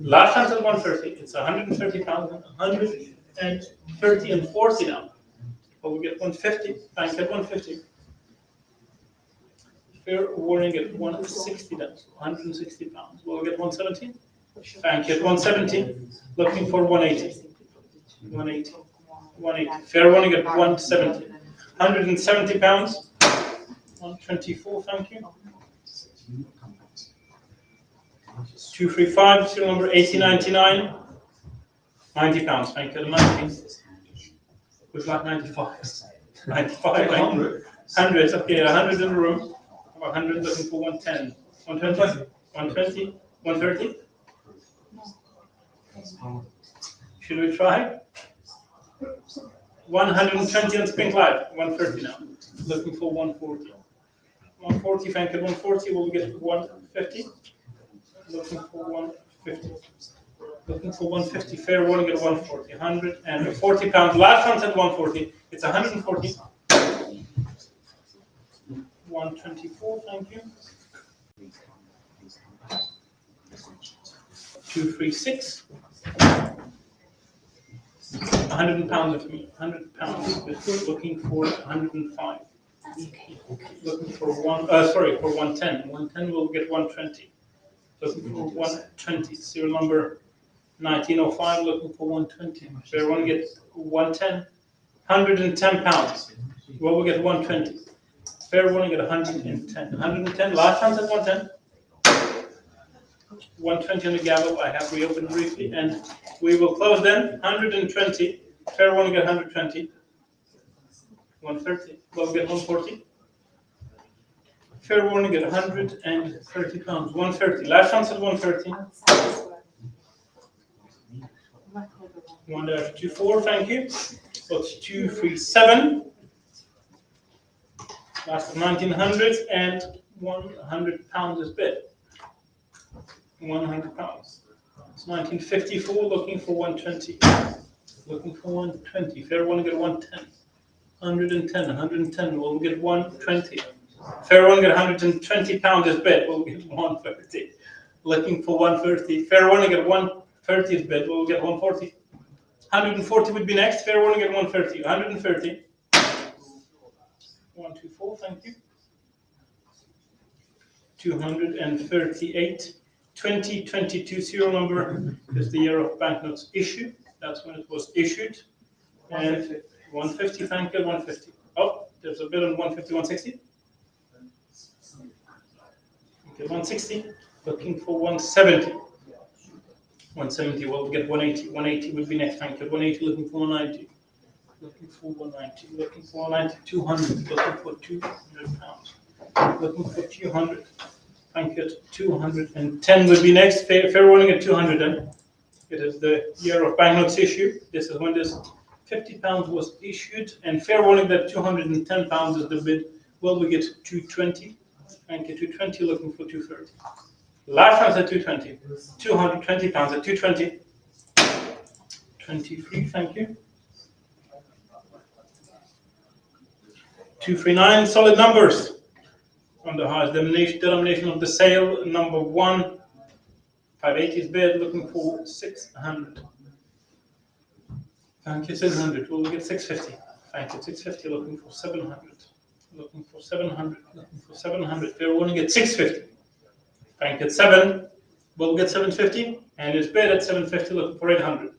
Last time at 130. It's 130 pounds. 130 and 40 now. But we'll get 150. Thank you. 150. Fair warning at 160 then. 160 pounds. We'll get 170. Thank you. 170. Looking for 180. 180. 180. Fair warning at 170. 170 pounds. 124. Thank you. 235. Serial number 8099. 90 pounds. Thank you. 90. Would like 95. 95. 100. Okay. 100 in the room. 100 looking for 110. 120. 120. 130. Should we try? 120 on Spink Live. 130 now. Looking for 140. 140, thank you, 140, we'll get 150. Looking for 150. Looking for 150, fair warning at 140. 140 pounds. Last one's at 140. It's 140. 124, thank you. 236. 100 pounds of me. 100 pounds. Looking for 105. Looking for for 110. 110 will get 120. Looking for 120. Serial number 1905. Looking for 120. Fair one get 110. 110 pounds. Well, we get 120. Fair one get 110. 110. Last time at 110. 120 on the gavel. I have reopened briefly, and we will close then. 120. Fair one get 120. 130. Well, we get 140. Fair warning at 130 pounds. 130. Last chance at 130. 1-24, thank you. So it's 237. Last of 1900 and 100 pounds is bid. 100 pounds. It's 1954, looking for 120. Looking for 120. Fair one get 110. 110. 110. We'll get 120. Fair one get 120 pounds is bid. We'll get 130. Looking for 130. Fair one get 130 is bid. We'll get 140. 140 would be next. Fair one get 130. 130. 124. Thank you. 238. 2022 serial number is the year of banknotes issued. That's when it was issued. And 150. Thank you. 150. Oh, there's a bid on 150. 160. Okay, 160, looking for 170. 170, well, we'll get 180. 180 would be next, thank you. 180, looking for 190. Looking for 190. Looking for 190. 200, looking for 200 pounds. Looking for 200. Thank you. 210 would be next. Fair warning at 200 then. It is the year of banknotes issue. This is when this 50 pounds was issued. And fair warning that 210 pounds is the bid. Well, we get 220. Thank you, 220, looking for 230. Last one's at 220. 220 pounds at 220. 23, thank you. 239, solid numbers. On the highest denomination of the sale, number 1. 580 is bid, looking for 600. Thank you, 600. We'll get 650. Thank you, 650, looking for 700. Looking for 700, looking for 700. Fair warning at 650. Bank at 7. We'll get 750. And it's bid at 750, looking for 800.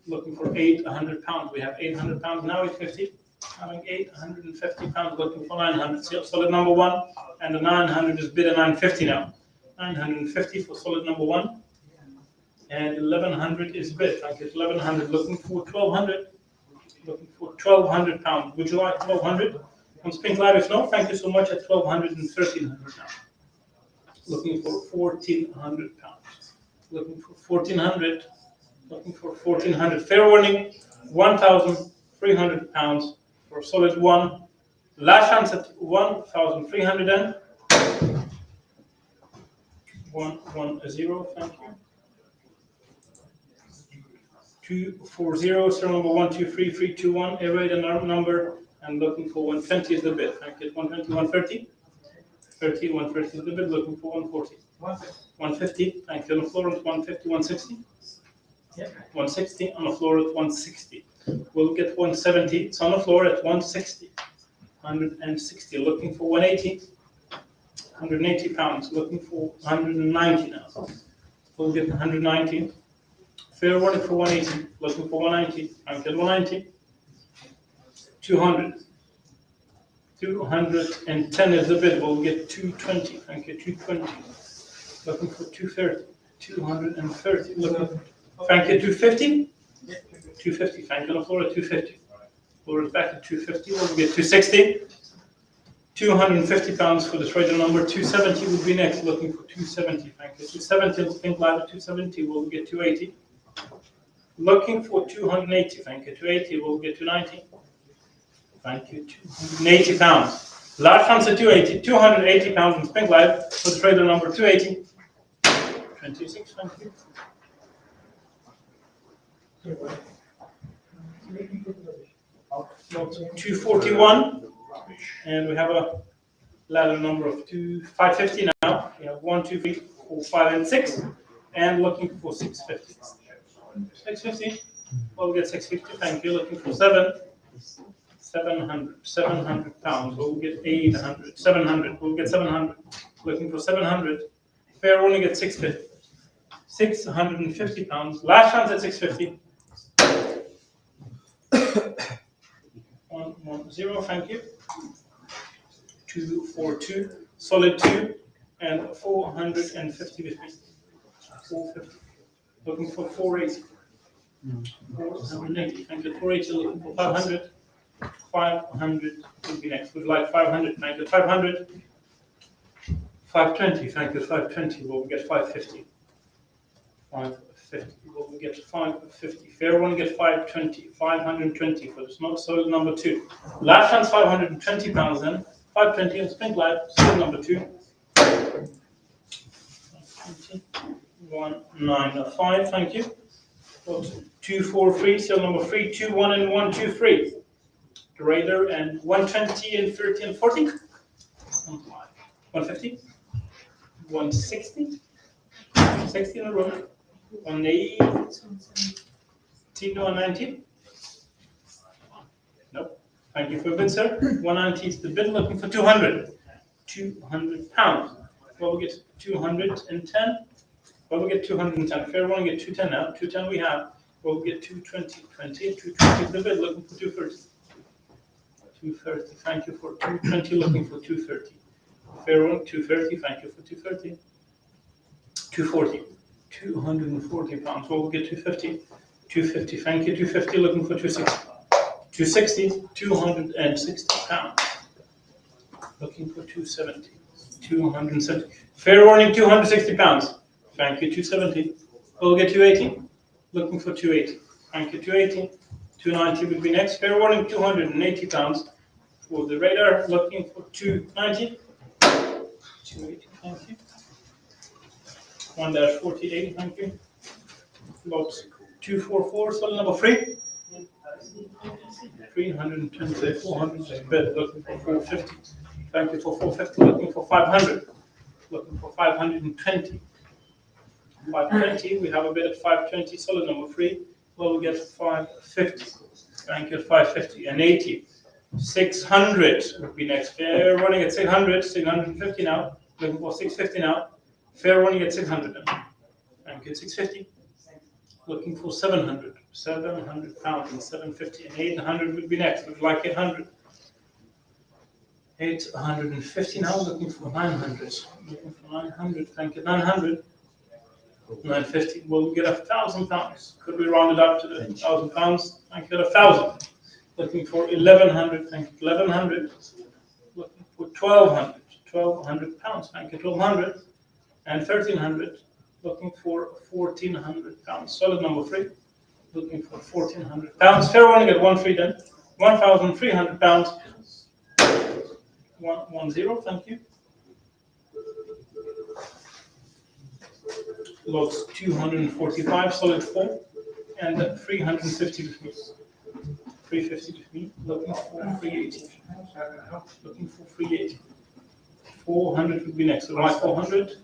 Looking for 800 pounds. We have 800 pounds now, 850. Having 850 pounds, looking for 900. Solid number 1. And the 900 is bid at 950 now. 950 for solid number 1. And 1100 is bid. Thank you. 1100, looking for 1200. Looking for 1200 pounds. Would you like 1200? On Spink Live, if no, thank you so much at 1200 and 1300 now. Looking for 1400 pounds. Looking for 1400. Looking for 1400. Fair warning, 1300 pounds for solid 1. Last chance at 1300 then. 110, thank you. 240, serial number 123321, array the number. And looking for 120 is the bid. Thank you. 120, 130. 130 is the bid. Looking for 140. 150. Thank you. On the floor at 150, 160. Yeah. 160 on the floor at 160. We'll get 170. It's on the floor at 160. 160. Looking for 180. 180 pounds. Looking for 190 now. We'll get 190. Fair warning for 180. Looking for 190. Thank you. 190. 200. 210 is the bid. We'll get 220. Thank you. 220. Looking for 230. 230. Looking. Thank you. 250. 250. Thank you. On the floor at 250. Floor is back at 250. We'll get 260. 250 pounds for the trader number. 270 will be next. Looking for 270. Thank you. 270. Think live at 270. We'll get 280. Looking for 280. Thank you. 280. We'll get 290. Thank you. 280 pounds. Large funds at 280, 280 pounds in Spink Live for the trader number 280. 26, thank you. Lot 241, and we have a ladder number of 550 now. We have 1, 2, 3, 4, 5, and 6, and looking for 650. 650. Well, we get 650. Thank you. Looking for 700 pounds. We'll get 800. 700. We'll get 700. Looking for 700. Fair only get 650. 650 pounds. Last chance at 650. 110. Thank you. 242. Solid 2 and 450 with me. 450. Looking for 480. 480. Thank you. 480. Looking for 500. 500 will be next. We'd like 500. Thank you. 500. 520. Thank you. 520. We'll get 550. 550. We'll get 550. Fair one get 520. 520 for this not solid number 2. Last chance 520 pounds then. 520 on Spink Live. Solid number 2. 195. Thank you. 243. Seal number 3. 21 and 123. The Raider and 120 and 30 and 40. 150. 160. 60 in a row. 180. 190. Nope. Thank you for your bid, sir. 190 is the bid. Looking for 200. 200 pounds. Well, we get 210. Well, we get 210. Fair one, get 210 now. 210 we have. Well, we get 220. 220 is the bid. Looking for 230. 230. Thank you for 220. Looking for 230. Fair one, 230. Thank you for 230. 240. 240 pounds. Well, we'll get 250. 250. Thank you. 250. Looking for 260. 260. 260 pounds. Looking for 270. 270. Fair warning, 260 pounds. Thank you. 270. We'll get 280. Looking for 280. Thank you. 280. 290 will be next. Fair warning, 280 pounds. For the Radar, looking for 290. 280. Thank you. 1-48, thank you. Lot 244, solid number 3. 320, 400, bid, looking for 450. Thank you for 450, looking for 500. Looking for 520. 520, we have a bid at 520, solid number 3. Well, we get 550. Thank you, 550 and 80. 600 would be next. Fair running at 600, 650 now. Looking for 650 now. Fair running at 600 then. Thank you, 650. Looking for 700. 700 pounds and 750 and 800 would be next. We'd like 800. 850 now. Looking for 900. Looking for 900. Thank you, 900. 950. We'll get 1,000 pounds. Could we round it up to the 1,000 pounds? Thank you, 1,000. Looking for 1,100. Thank you, 1,100. Looking for 1,200. 1,200 pounds. Thank you, 1,200. And 1,300. Looking for 1,400 pounds. Solid number 3. Looking for 1,400 pounds. Fair one, get 1 free then. 1,300 pounds. 110. Thank you. Lots 245, solid 4, and 350 with me. 350 with me. Looking for 380. Looking for 380. 400 would be next. So like 400.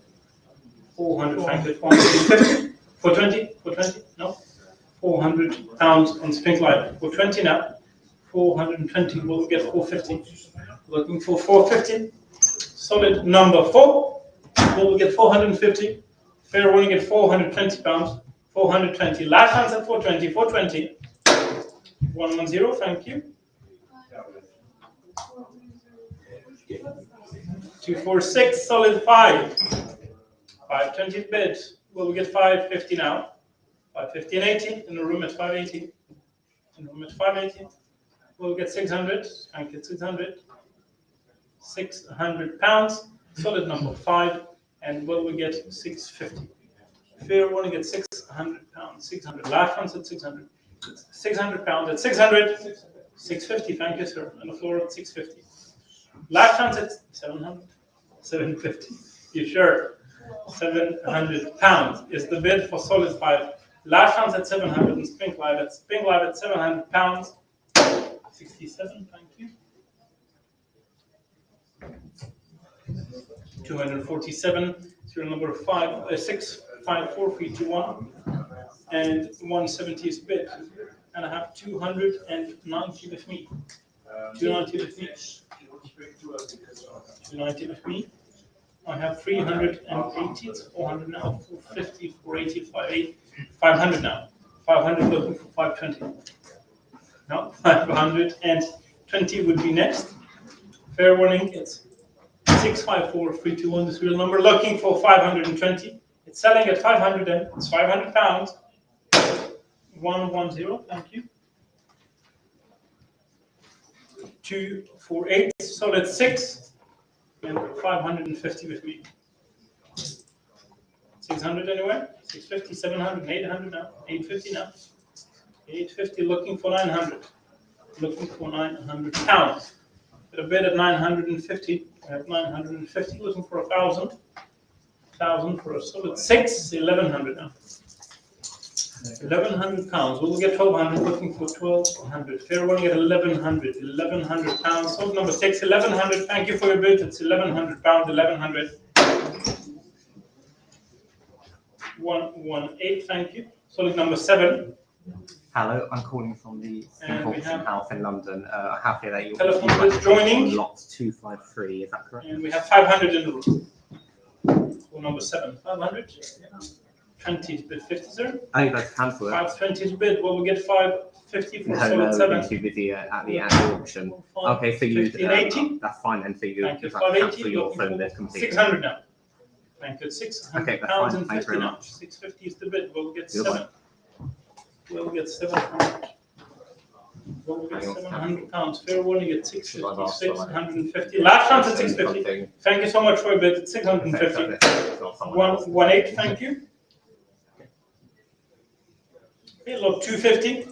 400, thank you. 450. 420. 420. No. 400 pounds on Spink Live. 420 now. 420. We'll get 450. Looking for 450. Solid number 4. We'll get 450. Fair warning at 420 pounds. 420. Last chance at 420. 420. 110. Thank you. 246. Solid 5. 520 bid. We'll get 550 now. 550 and 80. In the room at 580. In the room at 580. We'll get 600. Thank you. 600. 600 pounds. Solid number 5. And will we get 650? Fair warning at 600 pounds. 600. Last one's at 600. 600 pounds at 600. 650. Thank you, sir. On the floor at 650. Last chance at 700, 750. You sure? 700 pounds is the bid for solid 5. Last chance at 700 and Spink Live at 700 pounds. 67, thank you. 247, serial number 654321, and 170 is bid. And I have 290 with me. 290 with me. 290 with me. I have 380, it's 400 now, 450, 480, 580, 500 now. 500 looking for 520. No, 520 would be next. Fair warning, it's 654321, the serial number, looking for 520. It's selling at 500 and it's 500 pounds. 110, thank you. 248, so that's 6. And 550 with me. 600 anyway. 650, 700, 800 now. 850 now. 850, looking for 900. Looking for 900 pounds. At a bid at 950. I have 950, looking for 1,000. 1,000 for a solid 6, 1,100 now. 1,100 pounds. We'll get 1,200, looking for 1,200. Fair one at 1,100. 1,100 pounds. Sold number 6, 1,100. Thank you for your bid. It's 1,100 pounds, 1,100. 118, thank you. Solid number 7. Hello, I'm calling from the Auction House in London. I have here that you're telephone is joining. On lot 253, is that correct? And we have 500 in the room. For number 7, 500. 20 is bid 50, sir. I think that's cancelled. 520 is bid. Well, we get 550 for solid No, 7. too busy at the auction. Okay, so you. 1580. That's fine then. So you. Thank you. If I cancel 580. your phone, they're complete. 600 now. Thank you. 600 Okay, that's pounds fine. and Thank you 50 very now. much. 650 is the bid. We'll get Goodbye. 7. We'll get 700. We'll get 700 pounds. Fair warning at 650, 650. Last chance at 650. Thank you so much for a bid. It's 650. 118, thank you. Okay, lot 250.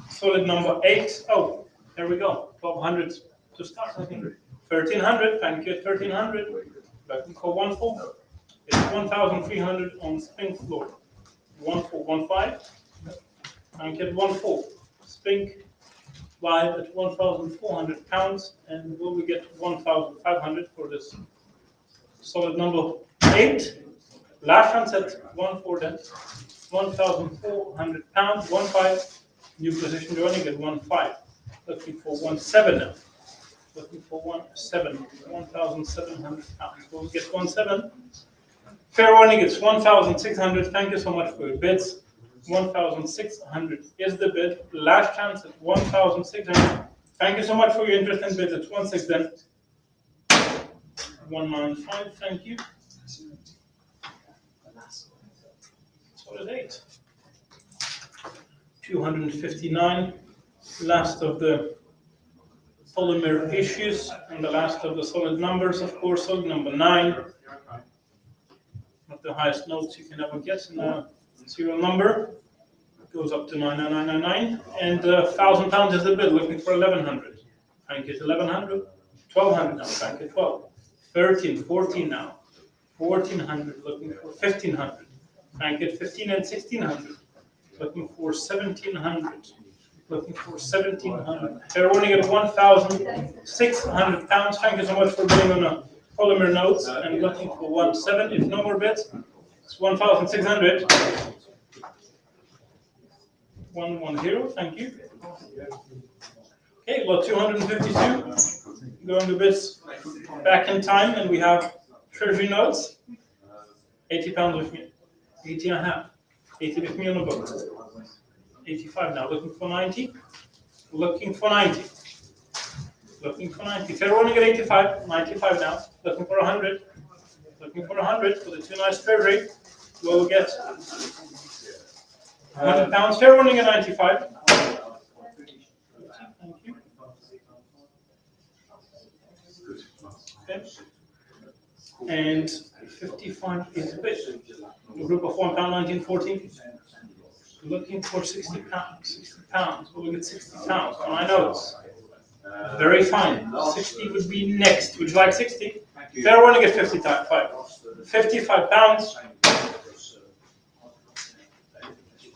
Solid number 8. Oh, there we go. 1,200 to start, I think. 1,300, thank you. 1,300. Looking for 1,4. It's 1,300 on Spink floor. 1,415. Thank you. 1,4. Spink live at 1,400 pounds, and will we get 1,500 for this solid number 8? Last chance at 1,4 then. 1,400 pounds, 1,5. New position joining at 1,5. Looking for 1,7 now. Looking for 1,7. 1,700 pounds. We'll get 1,7. Fair warning, it's 1,600. Thank you so much for your bids. 1,600 is the bid. Last chance at 1,600. Thank you so much for your interest and bids. It's 1,6 then. 195. Thank you. Solid 8. 259. Last of the polymer issues and the last of the solid numbers, of course. Solid number 9. Not the highest notes you can ever get in a serial number. It goes up to 99999. And 1,000 pounds is the bid, looking for 1,100. Thank you. 1,100. 1,200 now. Thank you. 12. 13. 14 now. 1,400. Looking for 1,500. Thank you. 15 and 1,600. Looking for 1,700. Looking for 1,700. Fair warning at 1,600 pounds. Thank you so much for bidding on a polymer notes and looking for 1,700. If no more bids, it's 1,600. 110. Thank you. Okay, lot 252. Going to bids back in time, and we have treasury notes. 80 pounds with me. 80 and a half. 80 with me on the book. 85 now. Looking for 90. Looking for 90. Looking for 90. Fair warning at 85. 95 now. Looking for 100. Looking for 100 for the 2 nice treasury. We'll get 100 pounds. Fair warning at 95. Thank you. Okay. And 55 is a bit. A group of £1.1940. Looking for 60 pounds. 60 pounds. We'll get 60 pounds on my notes. Very fine. 60 would be next. Would you like 60? Fair warning at 55. 55 pounds.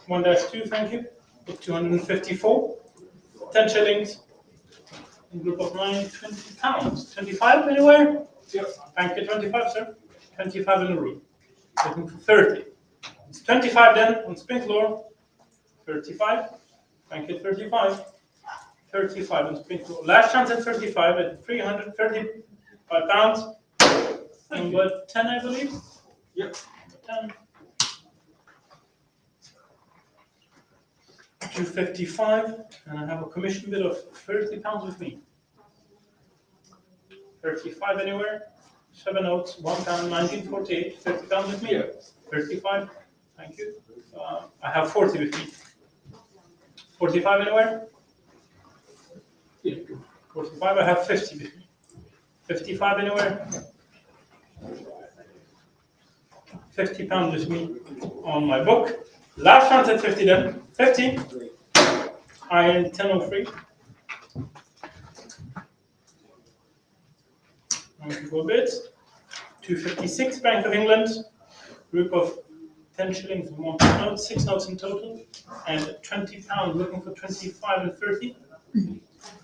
1-2, thank you. 254. 10 shillings. In group of 9, 20 pounds. 25 anywhere? Thank you, 25, sir. 25 in a room. Looking for 30. It's 25 then on spin floor. 35. Thank you, 35. 35 on spin floor. Last chance at 35 at 335 pounds. And what, 10, I believe? Yep. 10. 255, and I have a commission bid of 30 pounds with me. 35 anywhere? 7 notes, 1 pound, 1948, 30 pounds with me. Yeah. 35, thank you. I have 40 with me. 45 anywhere? Yeah. 45, I have 50 with me. 55 anywhere? 50 pounds with me on my book. Last chance at 50 then. 50. I am 1003. Go a bit. 256, Bank of England. Group of 10 shillings and 1 note, 6 notes in total. And 20 pounds, looking for 25 and 30.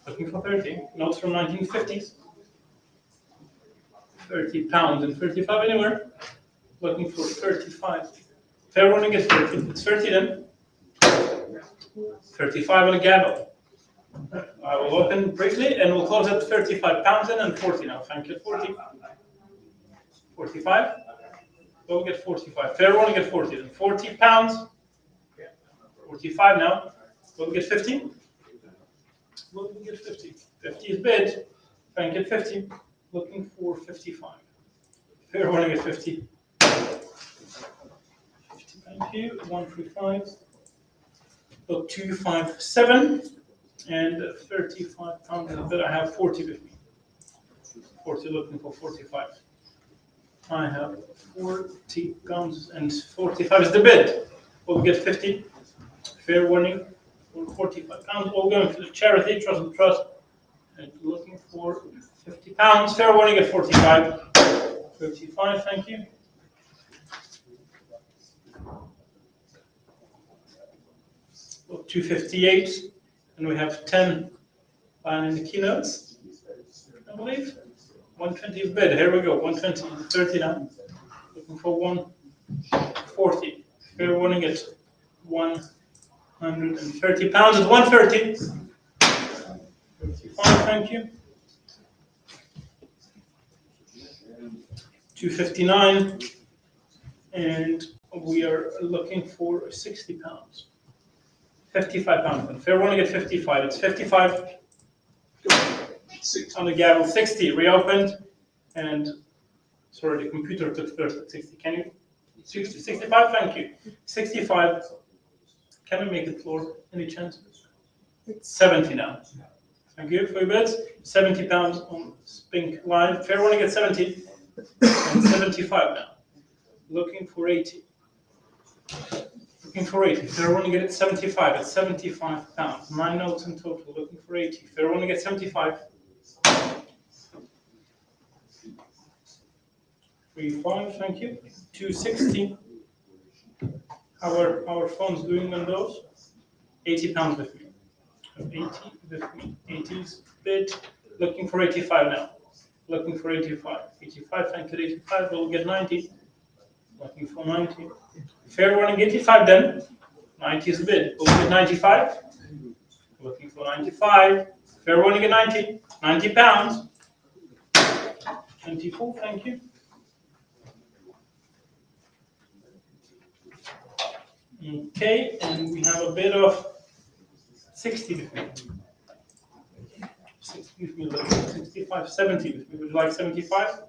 Looking for 30. Notes from 1950s. 30 pounds and 35 anywhere. Looking for 35. Fair warning is 30. It's 30 then. 35 on a gavel. I will open briefly and we'll close at 35 pounds and 40 now. Thank you. 40. 45. We'll get 45. Fair warning at 40 then. 40 pounds. 45 now. We'll get 50. We'll get 50. 50 is bid. Thank you. 50. Looking for 55. Fair warning at 50. Thank you. 135. So 257 and 35 pounds. But I have 40 with me. 40 looking for 45. I have 40 pounds and 45 is the bid. We'll get 50. Fair warning for 45 pounds. All going to the charity, Trust and Trust. And looking for 50 pounds. Fair warning at 45. 35, thank you. Well, 258, and we have 10 in the keynotes, I believe. 120 is bid. Here we go. 120, 30 now. Looking for 140. Fair warning at 130 pounds at 130. 35, thank you. 259, and we are looking for 60 pounds. 55 pounds. Fair warning at 55. It's 55. On the gavel. 60 reopened, and sorry, the computer took first at 60. Can you? 60, 65. Thank you. 65. Can we make it floor? Any chance? It's 70 now. Thank you for your bids. 70 pounds on Spink Live. Fair warning at 70. And 75 now. Looking for 80. Looking for 80. Fair warning at 75. At 75 pounds. 9 notes in total. Looking for 80. Fair warning at 75. 35. Thank you. 260. How are our phones doing on those? 80 pounds with me. 80 with me. 80 is bid. Looking for 85 now. Looking for 85. 85, thank you, 85. We'll get 90. Looking for 90. Fair warning, 85 then. 90 is a bid. We'll get 95. Looking for 95. Fair warning at 90. 90 pounds. 24, thank you. Okay, and we have a bid of 60 with me. 60 with me, 65, 70 with me. Would you like 75?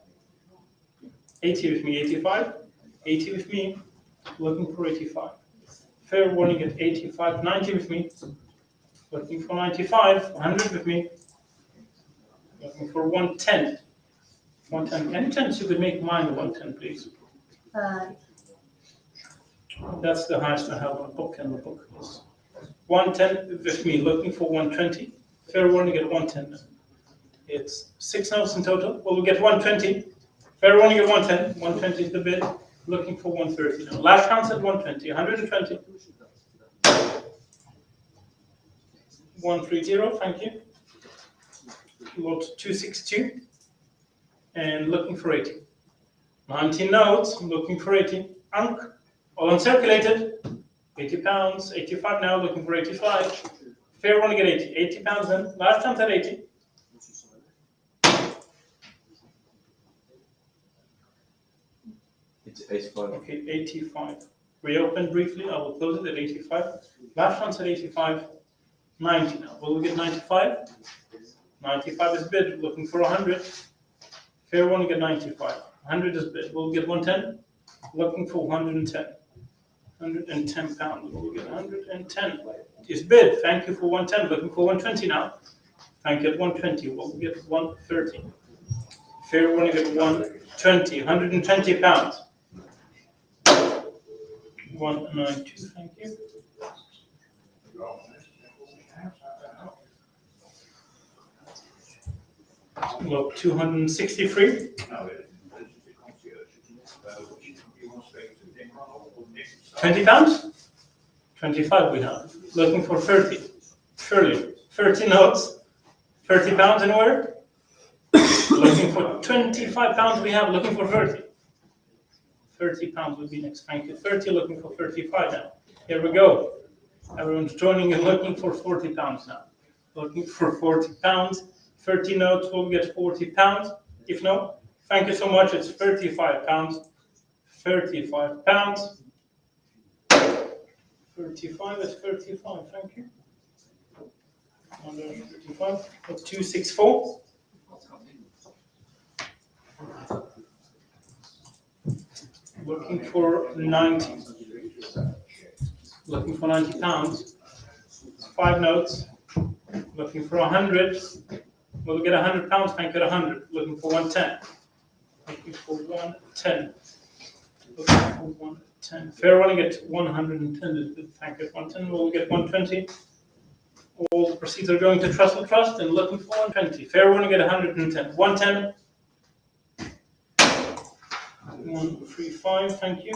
80 with me, 85. 80 with me, looking for 85. Fair warning at 85, 90 with me. Looking for 95, 100 with me. Looking for 110. 110. Any chance you could make mine 110, please? That's the highest I have on the book, and the book is 110 with me, looking for 120. Fair warning at 110. It's 6 notes in total. Well, we'll get 120. Fair one, you get 110. 120 is the bid. Looking for 130 now. Last chance at 120. 120. 130. Thank you. Lot 262. And looking for 80. 19 notes. Looking for 80. Unk. All uncirculated. 80 pounds. 85 now. Looking for 85. Fair one, you get 80. 80 pounds then. Last chance at 80. It's 85. Okay, 85. Reopen briefly. I will close it at 85. Last chance at 85. 90 now. Will we get 95? 95 is bid. Looking for 100. Fair one, you get 95. 100 is bid. We'll get 110. Looking for 110. 110 pounds. We'll get 110. Is bid. Thank you for 110. Looking for 120 now. Thank you at 120. We'll get 130. Fair one, you get 120. 120 pounds. 192. Thank you. Look, 263. 20 pounds? 25 we have. Looking for 30. Surely. 30 notes. 30 pounds anywhere? Looking for 25 pounds we have. Looking for 30. 30 pounds would be next. Thank you. 30, looking for 35 now. Here we go. Everyone's joining and looking for 40 pounds now. Looking for 40 pounds. 30 notes will get 40 pounds. If no, thank you so much. It's 35 pounds. 35 pounds. 35 is 35. Thank you. 35. 264. Looking for 90. Looking for 90 pounds. 5 notes. Looking for 100. We'll get 100 pounds. Thank you at 100. Looking for 110. Looking for 110. Looking for 110. Fair one, get 110. Thank you at 110. We'll get 120. All the proceeds are going to Trust and looking for 120. Fair one, get 110. 110. 135. Thank you.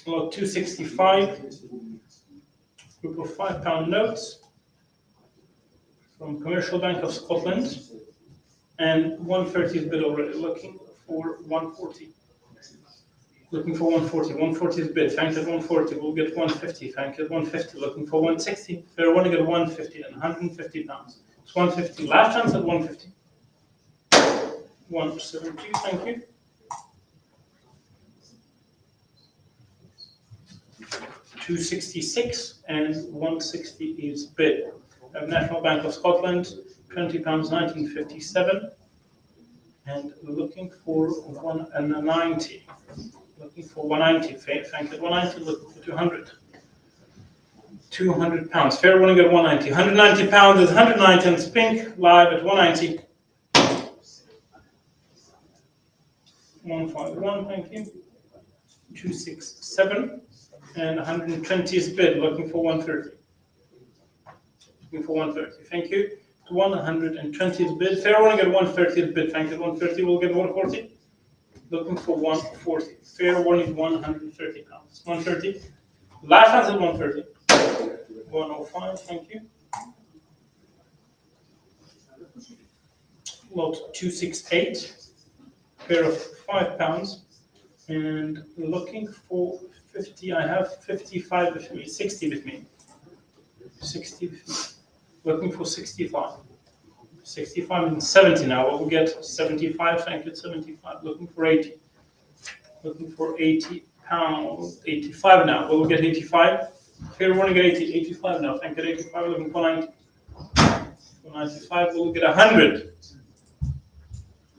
Lot 265. Group of £5 notes from Commercial Bank of Scotland, and 130 is bid already. Looking for 140. Looking for 140. 140 is bid. Thank you at 140. We'll get 150. Thank you at 150. Looking for 160. Fair one to get 150 and 150 pounds. It's 150. Last chance at 150. 170. Thank you. 266 and 160 is bid. National Bank of Scotland, £20, 1957, and looking for 190. Looking for 190. Thank you. 190. Looking for 200. 200 pounds. Fair one, get 190. 190 pounds is 190 and Spink live at 190. 151. Thank you. 267. And 120 is bid, looking for 130. Looking for 130, thank you. 120 is bid. Fair one, get 130 is bid, thank you. 130 will get 140. Looking for 140. Fair one is 130 pounds. 130. Last chance at 130. 105, thank you. Lot 268. Pair of £5. And looking for 50, I have 55 with me, 60 with me. 60 with me. Looking for 65. 65 and 70 now. We'll get 75, thank you, 75. Looking for 80. Looking for 80 pounds. 85 now. We'll get 85. Here we want to get 80. 85 now. Thank you, 85. Looking for 90. For 95, we'll get 100.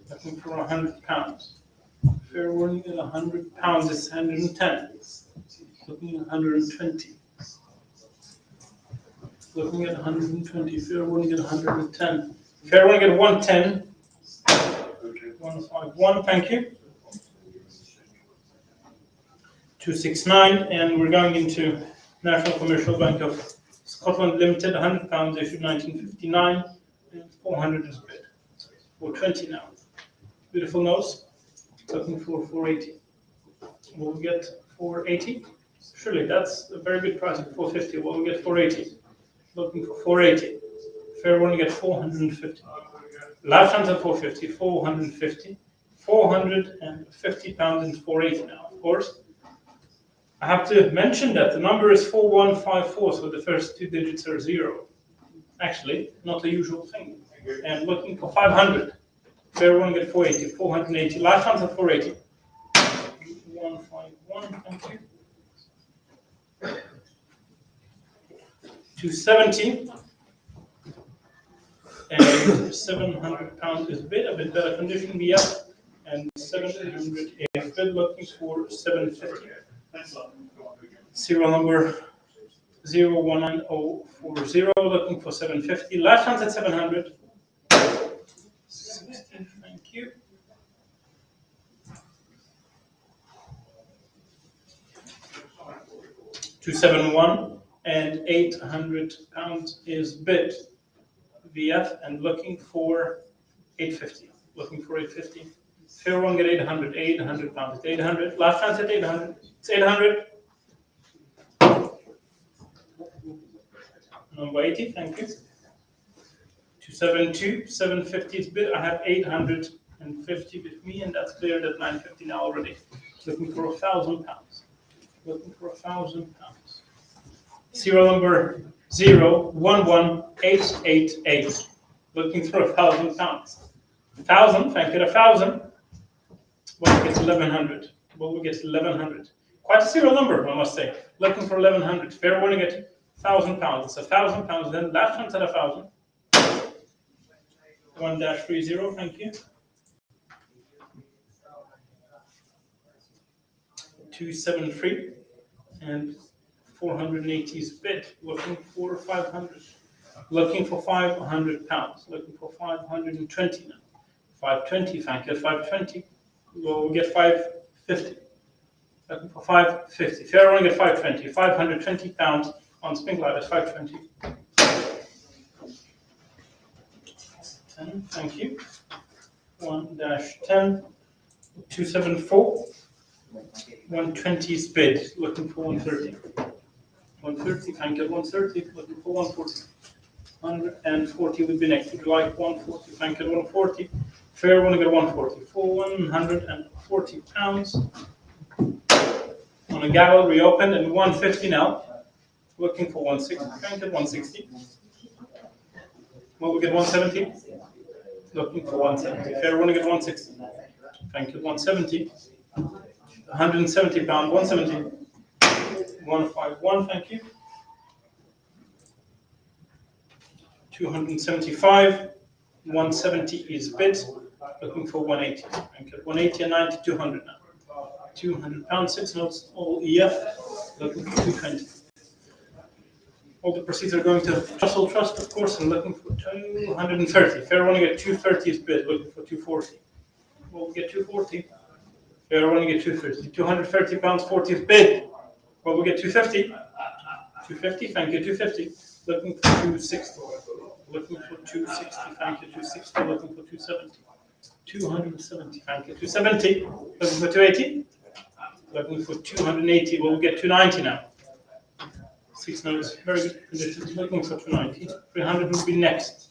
Looking for 100 pounds. Fair warning at 100 pounds is 110. Looking at 120. Looking at 120. Fair warning at 110. Fair warning at 110. 151. Thank you. 269, and we're going into National Commercial Bank of Scotland Limited, £100, issued 1959, and 400 is bid. 420 now. Beautiful notes. Looking for 480. We'll get 480. Surely that's a very good price at 450. We'll get 480. Looking for 480. Fair one, get 450. Last chance at 450, 450. 450 pounds and 480 now, of course. I have to mention that the number is 4154, so the first two digits are 0. Actually, not a usual thing. And looking for 500. Fair one, get 480, 480. Last chance at 480. 151, thank you. 270. And 700 pounds is bid, a bit better condition, be up. And 700 is bid, looking for 750. Serial number 019040, looking for 750. Last chance at 700. 16, thank you. 271 and 800 pounds is bid. VF and looking for 850. Looking for 850. Fair one, get 800. 800 pounds. 800. Last chance at 800. It's 800. Number 80, thank you. 272, 750 is bid. I have 850 with me, and that's cleared at 950 now already. Looking for £1,000. Looking for £1,000. Serial number 011888. Looking for £1,000. 1,000, thank you, 1,000. Well, we get 1,100. Well, we get 1,100. Quite a serial number, I must say. Looking for 1,100. Fair warning at £1,000. It's £1,000. Then last chance at 1,000. 1-30, thank you. 273 and 480 is bid. Looking for 500. Looking for £500. Looking for 520 now. 520, thank you. 520. We'll get 550. Looking for 550. Fair one, get 520. 520 pounds on Spinklight at 520. 10, thank you. 1-10. 274. 120 is bid. Looking for 130. 130, thank you. 130. Looking for 140. 140 would be next. Would you like 140? Thank you. 140. Fair one, get 140. For 140 pounds. On a gavel, reopened, and 150 now. Looking for 160. Thank you. 160. Well, we get 170. Looking for 170. Fair one, get 160. Thank you. 170. 170 pound. 170. 151. Thank you. 275. 170 is bid. Looking for 180. Thank you. 180 and 90. 200 now. 200 pounds. 6 notes. All EF. Looking for 220. All the proceeds are going to Russell Trust, of course, and looking for 230. Fair one, get 230 is bid. Looking for 240. We'll get 240. Fair one, get 230. 230 pounds 40 is bid. Well, we'll get 250. 250, thank you. 250. Looking for 260. Looking for 260, thank you. 260. Looking for 270. 270, thank you. 270. Looking for 280. Looking for 280. We'll get 290 now. 6 notes, very good conditions. Looking for 290. 300 will be next.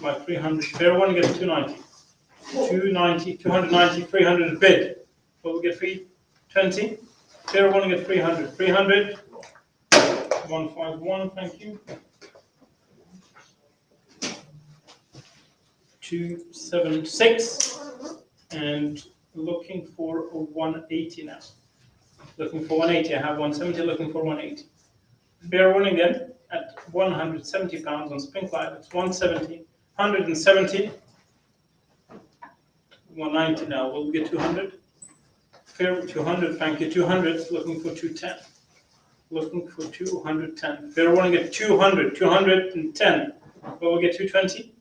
My 300. Fair one, get 290. 290, 290, 300 is bid. We'll get 320. Fair one, get 300. 300. 151, thank you. 276. And looking for a 180 now. Looking for 180. I have 170, looking for 180. Fair one again at 170 pounds on Spinklight. It's 170, 170, 190 now. We'll get 200. Fair 200, thank you. 200, looking for 210. Looking for 210. Fair one, get 200, 210. Well, we'll get 220.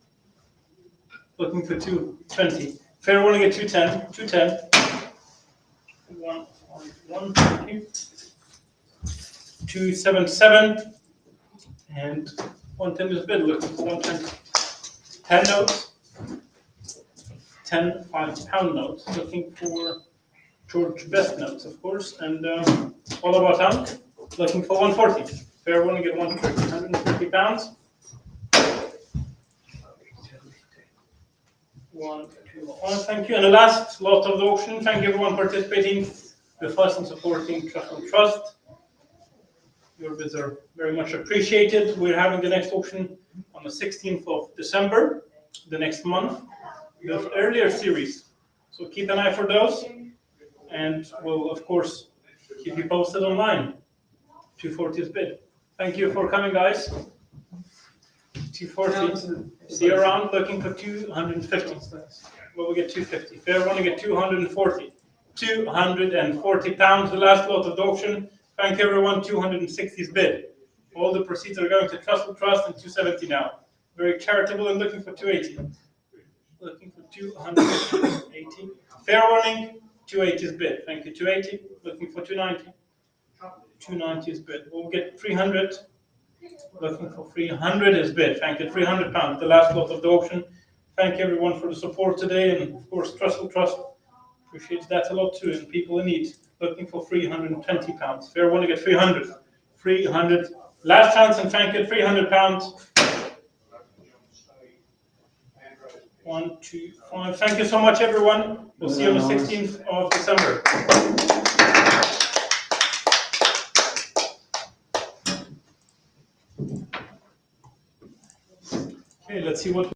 Looking for 220. Fair one, get 210, 210. 1, thank you. 277. And 110 is bid, looking for 120. 10 notes. 10 £5 notes, looking for George Best notes, of course. And all about town, looking for 140. Fair one to get 130. £150. 1, 2, 1. Thank you. And the last lot of the auction. Thank you everyone participating with us and supporting Trust and Trust. Your bids are very much appreciated. We're having the next auction on the 16th of December, the next month, with earlier series. So keep an eye for those, and we'll of course keep you posted online. 240 is bid. Thank you for coming, guys. 240. See you around. Looking for 250. Well, we get 250. Fair one to get 240. £240. The last lot of the auction. Thank everyone. 260 is bid. All the proceeds are going to Trust and 270 now. Very charitable and looking for 280. Looking for 280. Fair warning. 280 is bid. Thank you. 280. Looking for 290. 290 is bid. We'll get 300. Looking for 300 is bid. Thank you. £300. The last lot of the auction. Thank everyone for the support today, and of course Trust appreciates that a lot too, and people in need. Looking for £320. Fair one to get 300. 300. Last chance, and thank you. £300. 1, 2, 5. Thank you so much, everyone. We'll see you on the 16th of December. Okay, let's see what